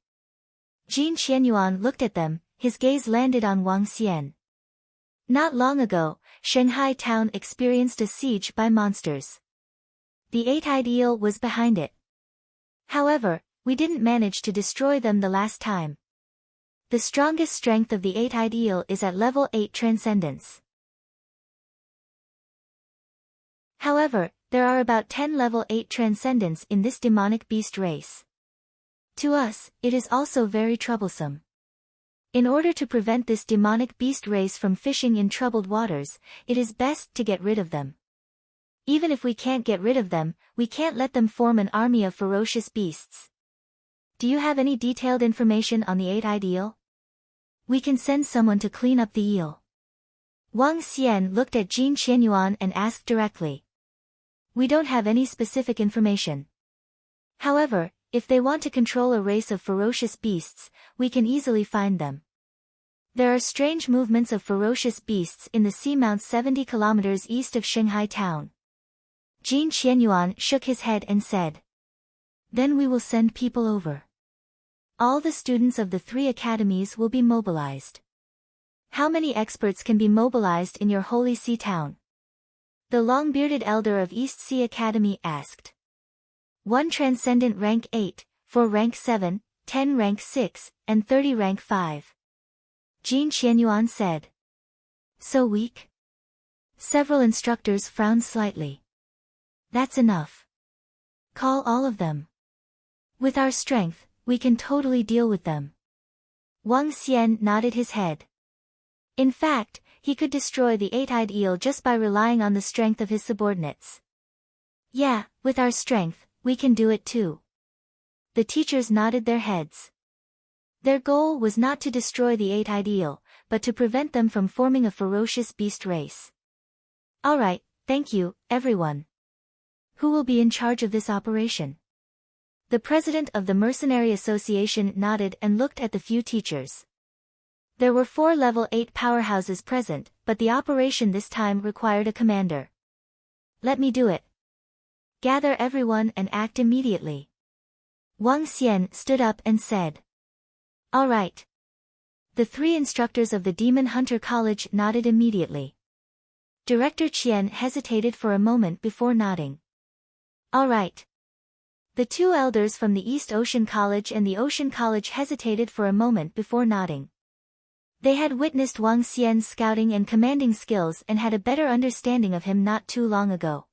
Jin Qianyuan looked at them, his gaze landed on Wang Xian. Not long ago, Shanghai Town experienced a siege by monsters. The 8-eyed eel was behind it. However, we didn't manage to destroy them the last time. The strongest strength of the 8-eyed eel is at level 8 transcendence. However, there are about 10 level 8 transcendence in this demonic beast race. To us, it is also very troublesome. In order to prevent this demonic beast race from fishing in troubled waters, it is best to get rid of them. Even if we can't get rid of them, we can't let them form an army of ferocious beasts. Do you have any detailed information on the 8-eyed eel? We can send someone to clean up the eel. Wang Xian looked at Jin Qianyuan and asked directly. We don't have any specific information. However, if they want to control a race of ferocious beasts, we can easily find them. There are strange movements of ferocious beasts in the seamounts 70 kilometers east of Shanghai Town. Jin Qianyuan shook his head and said. Then we will send people over. All the students of the 3 academies will be mobilized. How many experts can be mobilized in your Holy See Town? The long-bearded elder of East Sea Academy asked. 1 transcendent rank 8, 4 rank 7, 10 rank 6, and 30 rank 5. Jin Qianyuan said. So weak? Several instructors frowned slightly. That's enough. Call all of them. With our strength, we can totally deal with them. Wang Xian nodded his head. In fact, he could destroy the 8-eyed eel just by relying on the strength of his subordinates. Yeah, with our strength, we can do it too. The teachers nodded their heads. Their goal was not to destroy the 8-eyed eel, but to prevent them from forming a ferocious beast race. Alright, thank you, everyone. Who will be in charge of this operation? The president of the Mercenary Association nodded and looked at the few teachers. There were 4 level 8 powerhouses present, but the operation this time required a commander. Let me do it. Gather everyone and act immediately. Wang Xian stood up and said. All right. The 3 instructors of the Demon Hunter College nodded immediately. Director Qian hesitated for a moment before nodding. All right. The 2 elders from the East Ocean College and the Ocean College hesitated for a moment before nodding. They had witnessed Wang Xian's scouting and commanding skills and had a better understanding of him not too long ago.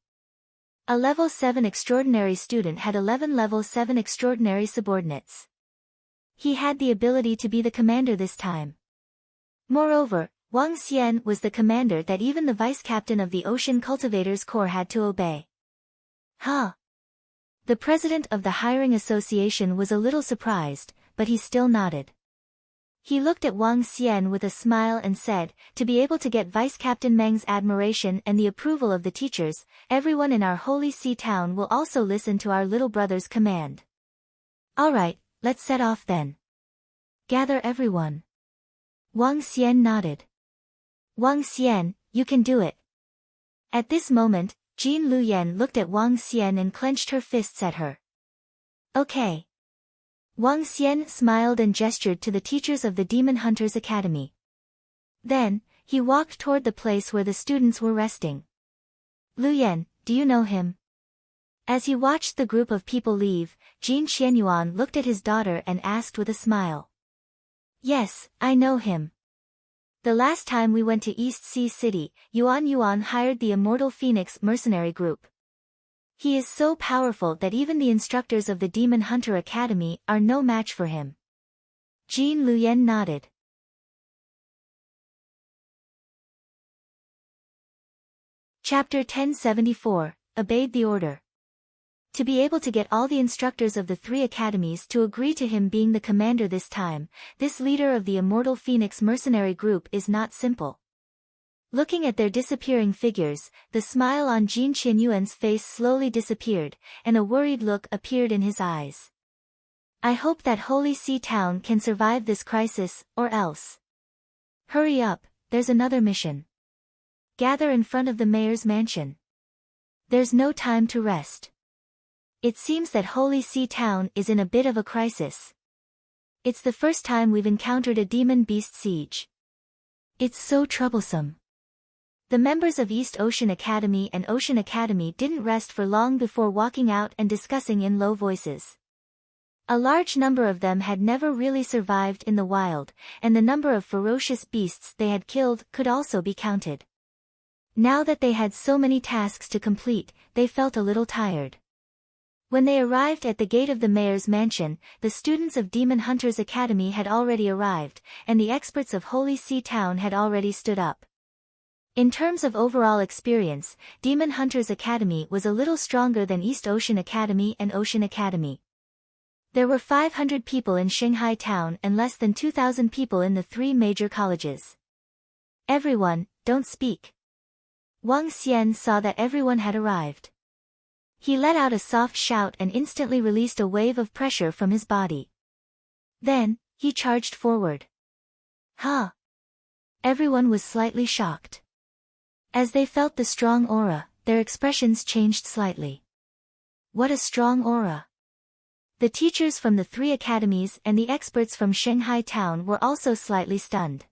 A level 7 extraordinary student had 11 level 7 extraordinary subordinates. He had the ability to be the commander this time. Moreover, Wang Xian was the commander that even the vice-captain of the Ocean Cultivators Corps had to obey. Huh? The president of the hiring association was a little surprised, but he still nodded. He looked at Wang Xian with a smile and said, "To be able to get Vice-Captain Meng's admiration and the approval of the teachers, everyone in our Holy See town will also listen to our little brother's command." "Alright, let's set off then. Gather everyone." Wang Xian nodded. "Wang Xian, you can do it." At this moment, Jin Luyan looked at Wang Xian and clenched her fists at her. "Okay." Wang Xian smiled and gestured to the teachers of the Demon Hunters Academy. Then, he walked toward the place where the students were resting. "Luyan, do you know him?" As he watched the group of people leave, Jin Xianyuan looked at his daughter and asked with a smile. "Yes, I know him. The last time we went to East Sea City, Yuan hired the Immortal Phoenix mercenary group. He is so powerful that even the instructors of the Demon Hunter Academy are no match for him." Jin Luyan nodded. Chapter 1074, Obeyed the Order. To be able to get all the instructors of the 3 academies to agree to him being the commander this time, this leader of the Immortal Phoenix mercenary group is not simple. Looking at their disappearing figures, the smile on Jin Qianyuan's face slowly disappeared, and a worried look appeared in his eyes. "I hope that Holy See Town can survive this crisis, or else. Hurry up, there's another mission. Gather in front of the mayor's mansion. There's no time to rest. It seems that Holy See Town is in a bit of a crisis. It's the first time we've encountered a demon beast siege. It's so troublesome." The members of East Ocean Academy and Ocean Academy didn't rest for long before walking out and discussing in low voices. A large number of them had never really survived in the wild, and the number of ferocious beasts they had killed could also be counted. Now that they had so many tasks to complete, they felt a little tired. When they arrived at the gate of the mayor's mansion, the students of Demon Hunters Academy had already arrived, and the experts of Holy See Town had already stood up. In terms of overall experience, Demon Hunters Academy was a little stronger than East Ocean Academy and Ocean Academy. There were 500 people in Shanghai Town and less than 2,000 people in the 3 major colleges. "Everyone, don't speak." Wang Xian saw that everyone had arrived. He let out a soft shout and instantly released a wave of pressure from his body. Then, he charged forward. "Huh?" Everyone was slightly shocked. As they felt the strong aura, their expressions changed slightly. What a strong aura! The teachers from the 3 academies and the experts from Shanghai Town were also slightly stunned.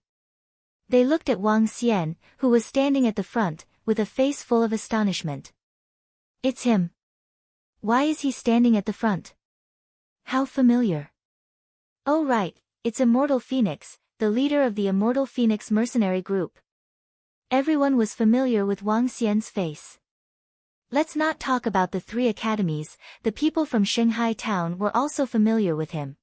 They looked at Wang Xian, who was standing at the front, with a face full of astonishment. "It's him. Why is he standing at the front? How familiar." "Oh right, it's Immortal Phoenix, the leader of the Immortal Phoenix mercenary group." Everyone was familiar with Wang Xian's face. Let's not talk about the 3 academies, the people from Shanghai Town were also familiar with him.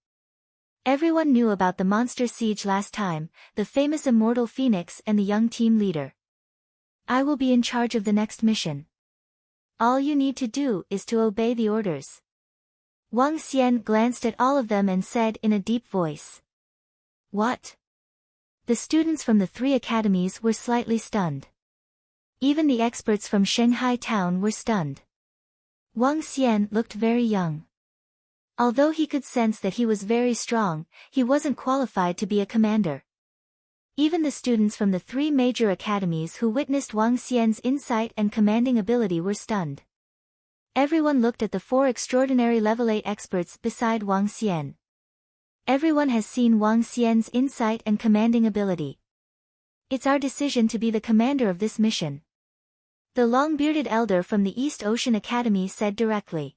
Everyone knew about the monster siege last time, the famous Immortal Phoenix and the young team leader. "I will be in charge of the next mission. All you need to do is to obey the orders." Wang Xian glanced at all of them and said in a deep voice. "What?" The students from the 3 academies were slightly stunned. Even the experts from Shanghai Town were stunned. Wang Xian looked very young. Although he could sense that he was very strong, he wasn't qualified to be a commander. Even the students from the 3 major academies who witnessed Wang Xian's insight and commanding ability were stunned. Everyone looked at the 4 extraordinary level 8 experts beside Wang Xian. Everyone has seen Wang Xian's insight and commanding ability. "It's our decision to be the commander of this mission," the long-bearded elder from the East Ocean Academy said directly.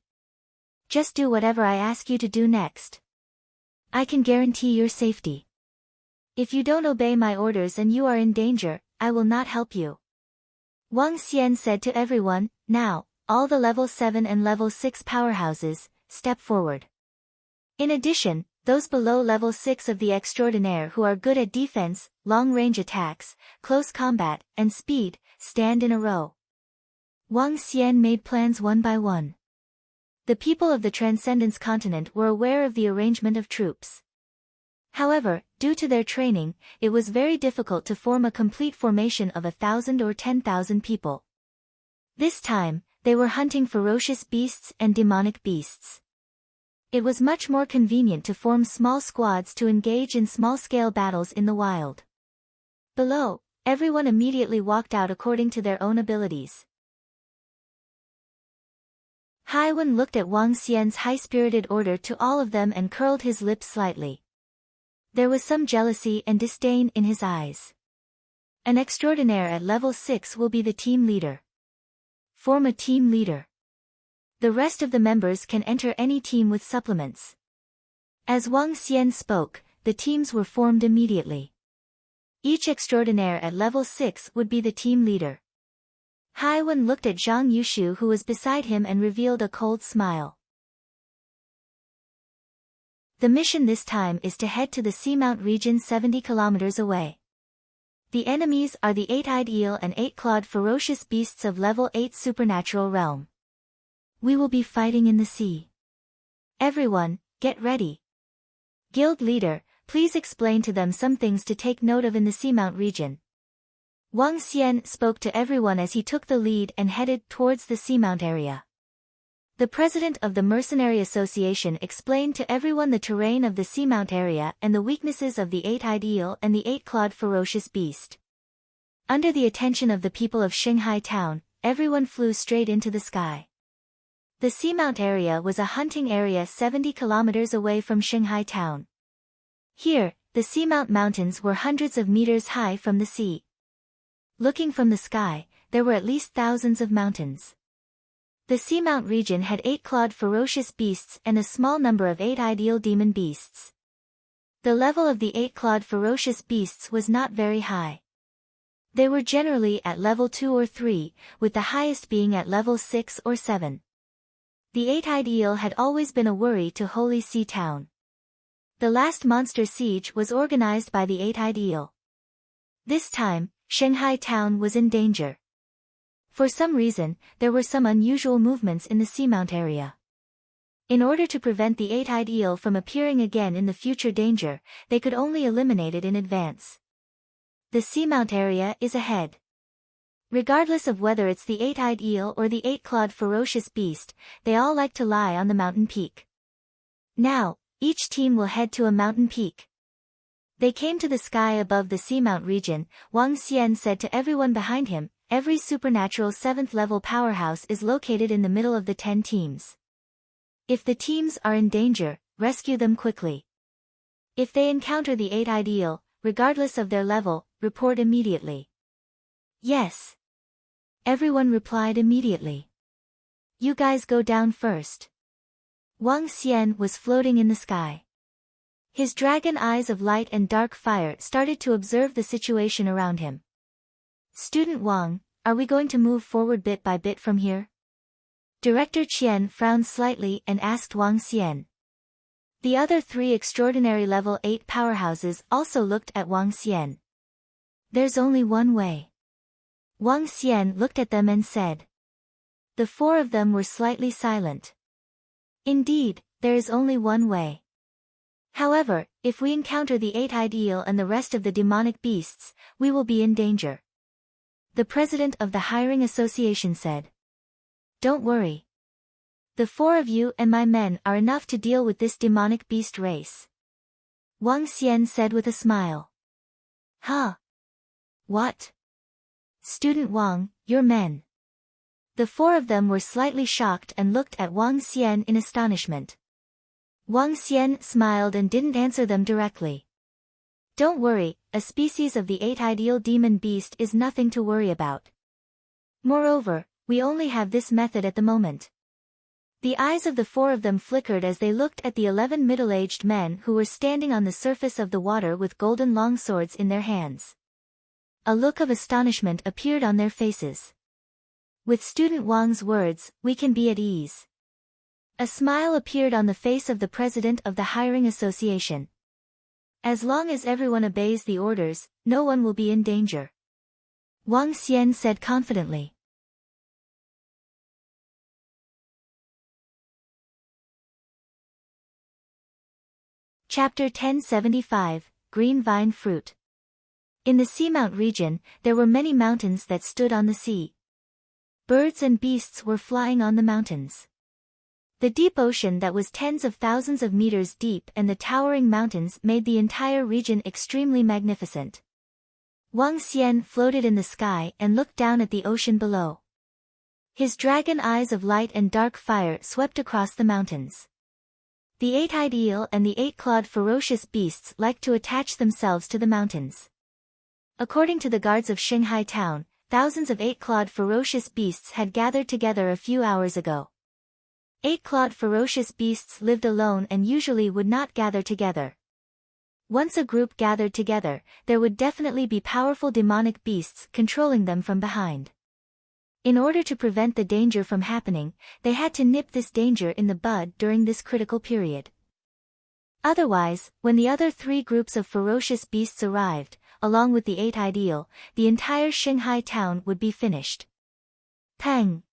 "Just do whatever I ask you to do next. I can guarantee your safety. If you don't obey my orders and you are in danger, I will not help you." Wang Xian said to everyone, "Now, all the level 7 and level 6 powerhouses, step forward. In addition, those below level 6 of the Extraordinaire who are good at defense, long-range attacks, close combat, and speed, stand in a row. Wang Xian made plans one by one. The people of the Transcendence continent were aware of the arrangement of troops. However, due to their training, it was very difficult to form a complete formation of 1,000 or 10,000 people. This time, they were hunting ferocious beasts and demonic beasts. It was much more convenient to form small squads to engage in small-scale battles in the wild. Below, everyone immediately walked out according to their own abilities. Haiwen looked at Wang Xian's high-spirited order to all of them and curled his lips slightly. There was some jealousy and disdain in his eyes. An Extraordinaire at level 6 will be the team leader. Form a team leader. The rest of the members can enter any team with supplements. As Wang Xian spoke, the teams were formed immediately. Each Extraordinaire at level 6 would be the team leader. Haiwen looked at Zhang Yushu who was beside him and revealed a cold smile. The mission this time is to head to the Seamount region 70 kilometers away. The enemies are the 8-eyed eel and 8-clawed ferocious beasts of level 8 supernatural realm. We will be fighting in the sea. Everyone, get ready. Guild leader, please explain to them some things to take note of in the Seamount region. Wang Xian spoke to everyone as he took the lead and headed towards the Seamount area. The president of the Mercenary Association explained to everyone the terrain of the Seamount area and the weaknesses of the 8-eyed eel and the 8-clawed ferocious beast. Under the attention of the people of Shanghai town, everyone flew straight into the sky. The Seamount area was a hunting area 70 kilometers away from Shanghai town. Here, the Seamount Mountains were hundreds of meters high from the sea. Looking from the sky, there were at least thousands of mountains. The Seamount region had 8-clawed ferocious beasts and a small number of 8-eyed eel demon beasts. The level of the 8-clawed ferocious beasts was not very high. They were generally at level 2 or 3, with the highest being at level 6 or 7. The 8-eyed eel had always been a worry to Holy Sea Town. The last monster siege was organized by the 8-eyed eel. This time, Shanghai town was in danger. For some reason, there were some unusual movements in the Seamount area. In order to prevent the 8-eyed eel from appearing again in the future danger, they could only eliminate it in advance. The Seamount area is ahead. Regardless of whether it's the 8-eyed eel or the 8-clawed ferocious beast, they all like to lie on the mountain peak. Now, each team will head to a mountain peak. They came to the sky above the Seamount region. Wang Xian said to everyone behind him, every supernatural 7th level powerhouse is located in the middle of the 10 teams. If the teams are in danger, rescue them quickly. If they encounter the 8-eyed eel, regardless of their level, report immediately. Yes. Everyone replied immediately. You guys go down first. Wang Xian was floating in the sky. His dragon eyes of light and dark fire started to observe the situation around him. Student Wang, are we going to move forward bit by bit from here? Director Qian frowned slightly and asked Wang Xian. The other 3 extraordinary level 8 powerhouses also looked at Wang Xian. There's only one way. Wang Xian looked at them and said. The 4 of them were slightly silent. Indeed, there is only one way. However, if we encounter the 8-eyed eel and the rest of the demonic beasts, we will be in danger. The president of the hiring association said. Don't worry. The 4 of you and my men are enough to deal with this demonic beast race. Wang Xian said with a smile. Huh? What? Student Wang, your men. The 4 of them were slightly shocked and looked at Wang Xian in astonishment. Wang Xian smiled and didn't answer them directly. Don't worry, a species of the 8-eyed eel demon beast is nothing to worry about. Moreover, we only have this method at the moment. The eyes of the 4 of them flickered as they looked at the 11 middle-aged men who were standing on the surface of the water with golden longswords in their hands. A look of astonishment appeared on their faces. With student Wang's words, we can be at ease. A smile appeared on the face of the president of the hiring association. As long as everyone obeys the orders, no one will be in danger. Wang Xian said confidently. Chapter 1075, Green Vine Fruit. In the Seamount region, there were many mountains that stood on the sea. Birds and beasts were flying on the mountains. The deep ocean that was tens of thousands of meters deep and the towering mountains made the entire region extremely magnificent. Wang Xian floated in the sky and looked down at the ocean below. His dragon eyes of light and dark fire swept across the mountains. The eight-eyed eel and the eight-clawed ferocious beasts liked to attach themselves to the mountains. According to the guards of Shanghai town, thousands of eight-clawed ferocious beasts had gathered together a few hours ago. Eight-clawed ferocious beasts lived alone and usually would not gather together. Once a group gathered together, there would definitely be powerful demonic beasts controlling them from behind. In order to prevent the danger from happening, they had to nip this danger in the bud during this critical period. Otherwise, when the other three groups of ferocious beasts arrived, along with the eight-eyed eel, the entire Shanghai town would be finished. Pang!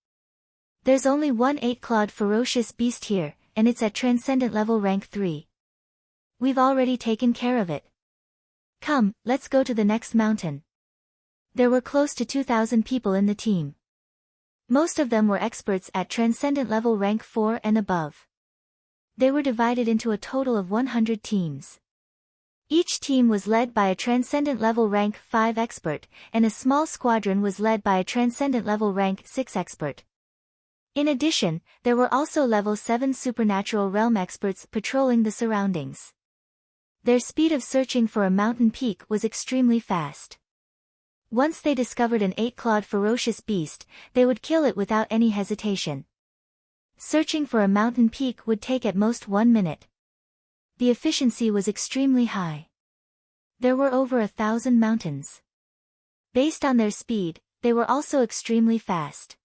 There's only one eight-clawed ferocious beast here, and it's at Transcendent level rank 3. We've already taken care of it. Come, let's go to the next mountain. There were close to 2,000 people in the team. Most of them were experts at Transcendent level rank 4 and above. They were divided into a total of 100 teams. Each team was led by a Transcendent level rank 5 expert, and a small squadron was led by a Transcendent level rank 6 expert. In addition, there were also level 7 supernatural realm experts patrolling the surroundings. Their speed of searching for a mountain peak was extremely fast. Once they discovered an eight-clawed ferocious beast, they would kill it without any hesitation. Searching for a mountain peak would take at most 1 minute. The efficiency was extremely high. There were over 1,000 mountains. Based on their speed, they were also extremely fast.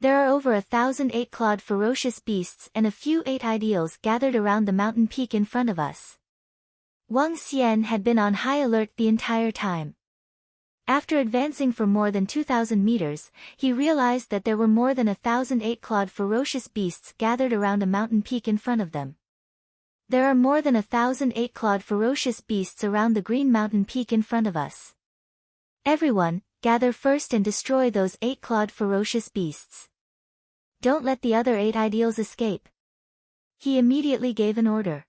There are over 1,000 eight-clawed ferocious beasts and a few eight-eyed eels gathered around the mountain peak in front of us. Wang Xian had been on high alert the entire time. After advancing for more than 2,000 meters, he realized that there were more than 1,000 eight-clawed ferocious beasts gathered around a mountain peak in front of them. There are more than 1,000 eight-clawed ferocious beasts around the green mountain peak in front of us. Everyone, gather first and destroy those eight-clawed ferocious beasts. Don't let the other eight-eyed eels escape. He immediately gave an order.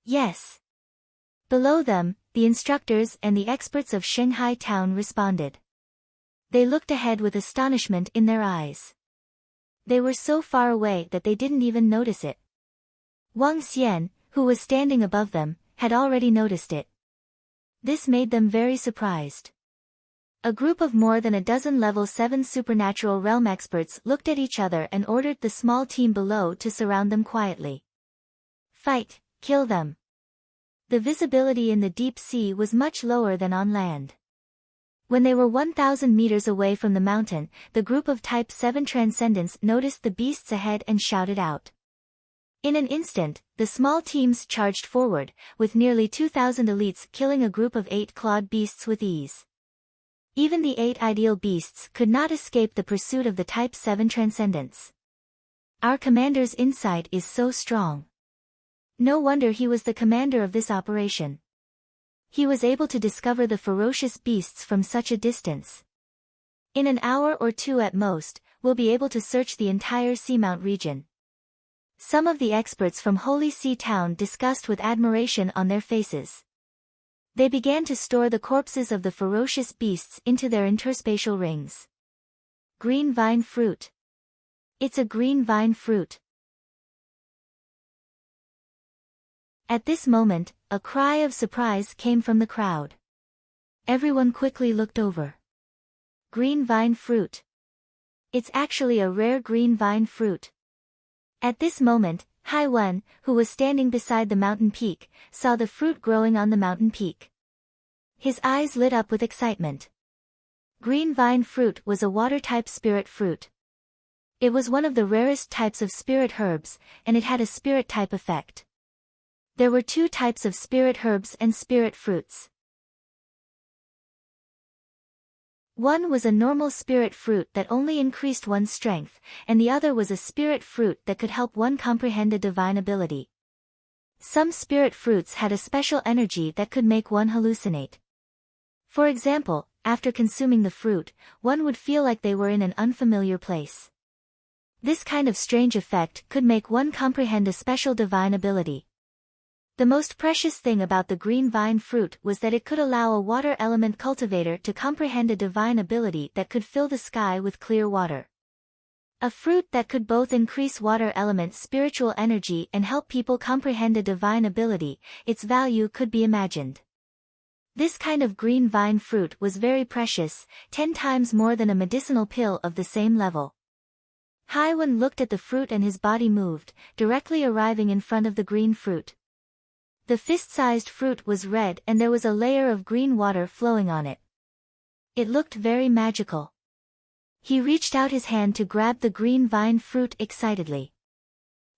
Yes. Below them, the instructors and the experts of Shanghai town responded. They looked ahead with astonishment in their eyes. They were so far away that they didn't even notice it. Wang Xian, who was standing above them, had already noticed it. This made them very surprised. A group of more than a dozen level 7 supernatural realm experts looked at each other and ordered the small team below to surround them quietly. Fight, kill them. The visibility in the deep sea was much lower than on land. When they were 1,000 meters away from the mountain, the group of Type 7 Transcendents noticed the beasts ahead and shouted out. In an instant, the small teams charged forward, with nearly 2,000 elites killing a group of 8-clawed beasts with ease. Even the 8 ideal beasts could not escape the pursuit of the Type 7 Transcendents. Our commander's insight is so strong. No wonder he was the commander of this operation. He was able to discover the ferocious beasts from such a distance. In an hour or two at most, we'll be able to search the entire Seamount region. Some of the experts from Holy See Town discussed with admiration on their faces. They began to store the corpses of the ferocious beasts into their interspatial rings. Green vine fruit. It's a green vine fruit. At this moment, a cry of surprise came from the crowd. Everyone quickly looked over. Green vine fruit. It's actually a rare green vine fruit. At this moment, Hai Wen, who was standing beside the mountain peak, saw the fruit growing on the mountain peak. His eyes lit up with excitement. Green vine fruit was a water-type spirit fruit. It was one of the rarest types of spirit herbs, and it had a spirit-type effect. There were two types of spirit herbs and spirit fruits. One was a normal spirit fruit that only increased one's strength, and the other was a spirit fruit that could help one comprehend a divine ability. Some spirit fruits had a special energy that could make one hallucinate. For example, after consuming the fruit, one would feel like they were in an unfamiliar place. This kind of strange effect could make one comprehend a special divine ability. The most precious thing about the green vine fruit was that it could allow a water element cultivator to comprehend a divine ability that could fill the sky with clear water. A fruit that could both increase water element spiritual energy and help people comprehend a divine ability, its value could be imagined. This kind of green vine fruit was very precious, 10 times more than a medicinal pill of the same level. Haiwan looked at the fruit and his body moved, directly arriving in front of the green fruit. The fist-sized fruit was red and there was a layer of green water flowing on it. It looked very magical. He reached out his hand to grab the green vine fruit excitedly.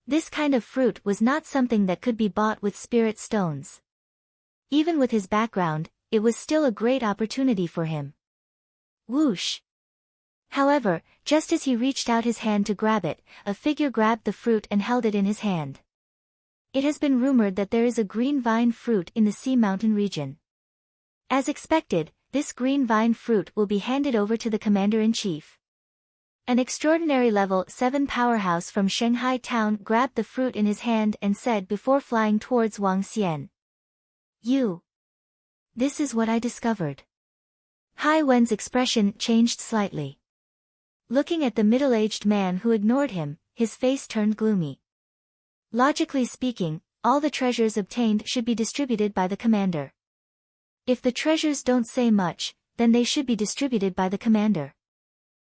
This kind of fruit was not something that could be bought with spirit stones. Even with his background, it was still a great opportunity for him. Whoosh! However, just as he reached out his hand to grab it, a figure grabbed the fruit and held it in his hand. It has been rumored that there is a green vine fruit in the Sea Mountain region. As expected, this green vine fruit will be handed over to the commander-in-chief. An extraordinary level 7 powerhouse from Shanghai town grabbed the fruit in his hand and said before flying towards Wang Xian. This is what I discovered. Hai Wen's expression changed slightly. Looking at the middle-aged man who ignored him, his face turned gloomy. Logically speaking, all the treasures obtained should be distributed by the commander. If the treasures don't say much, then they should be distributed by the commander.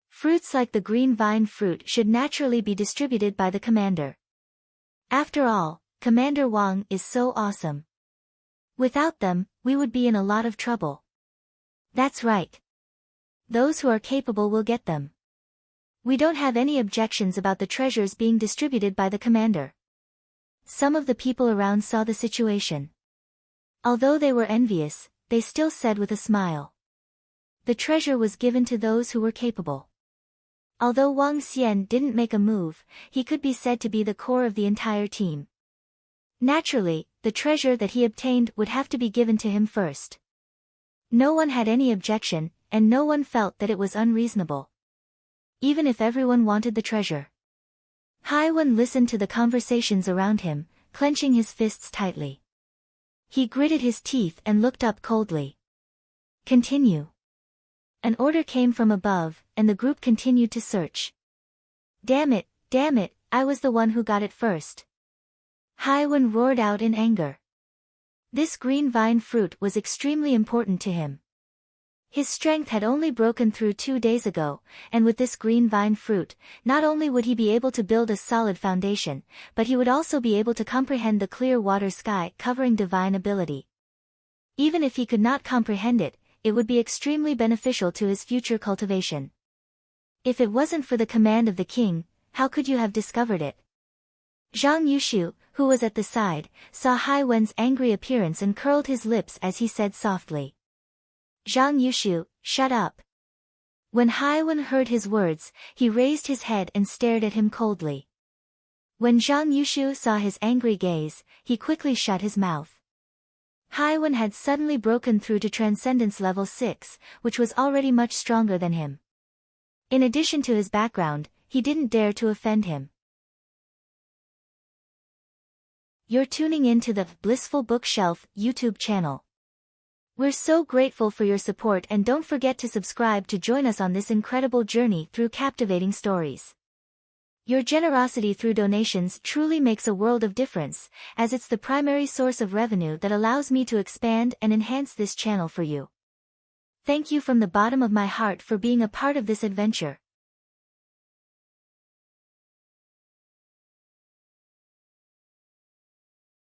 Fruits like the green vine fruit should naturally be distributed by the commander. After all, Commander Wang is so awesome. Without them, we would be in a lot of trouble. That's right. Those who are capable will get them. We don't have any objections about the treasures being distributed by the commander. Some of the people around saw the situation. Although they were envious, they still said with a smile. The treasure was given to those who were capable. Although Wang Xian didn't make a move, he could be said to be the core of the entire team. Naturally, the treasure that he obtained would have to be given to him first. No one had any objection, and no one felt that it was unreasonable. Even if everyone wanted the treasure. Haiwan listened to the conversations around him, clenching his fists tightly. He gritted his teeth and looked up coldly. Continue. An order came from above, and the group continued to search. Damn it, I was the one who got it first. Haiwan roared out in anger. This green vine fruit was extremely important to him. His strength had only broken through 2 days ago, and with this green vine fruit, not only would he be able to build a solid foundation, but he would also be able to comprehend the clear water sky covering divine ability. Even if he could not comprehend it, it would be extremely beneficial to his future cultivation. If it wasn't for the command of the king, how could you have discovered it? Zhang Yushu, who was at the side, saw Hai Wen's angry appearance and curled his lips as he said softly. Zhang Yushu, shut up. When Haiwan heard his words, he raised his head and stared at him coldly. When Zhang Yushu saw his angry gaze, he quickly shut his mouth. Haiwan had suddenly broken through to Transcendence Level 6, which was already much stronger than him. In addition to his background, he didn't dare to offend him. You're tuning in to the Blissful Bookshelf YouTube channel. We're so grateful for your support and don't forget to subscribe to join us on this incredible journey through captivating stories. Your generosity through donations truly makes a world of difference, as it's the primary source of revenue that allows me to expand and enhance this channel for you. Thank you from the bottom of my heart for being a part of this adventure.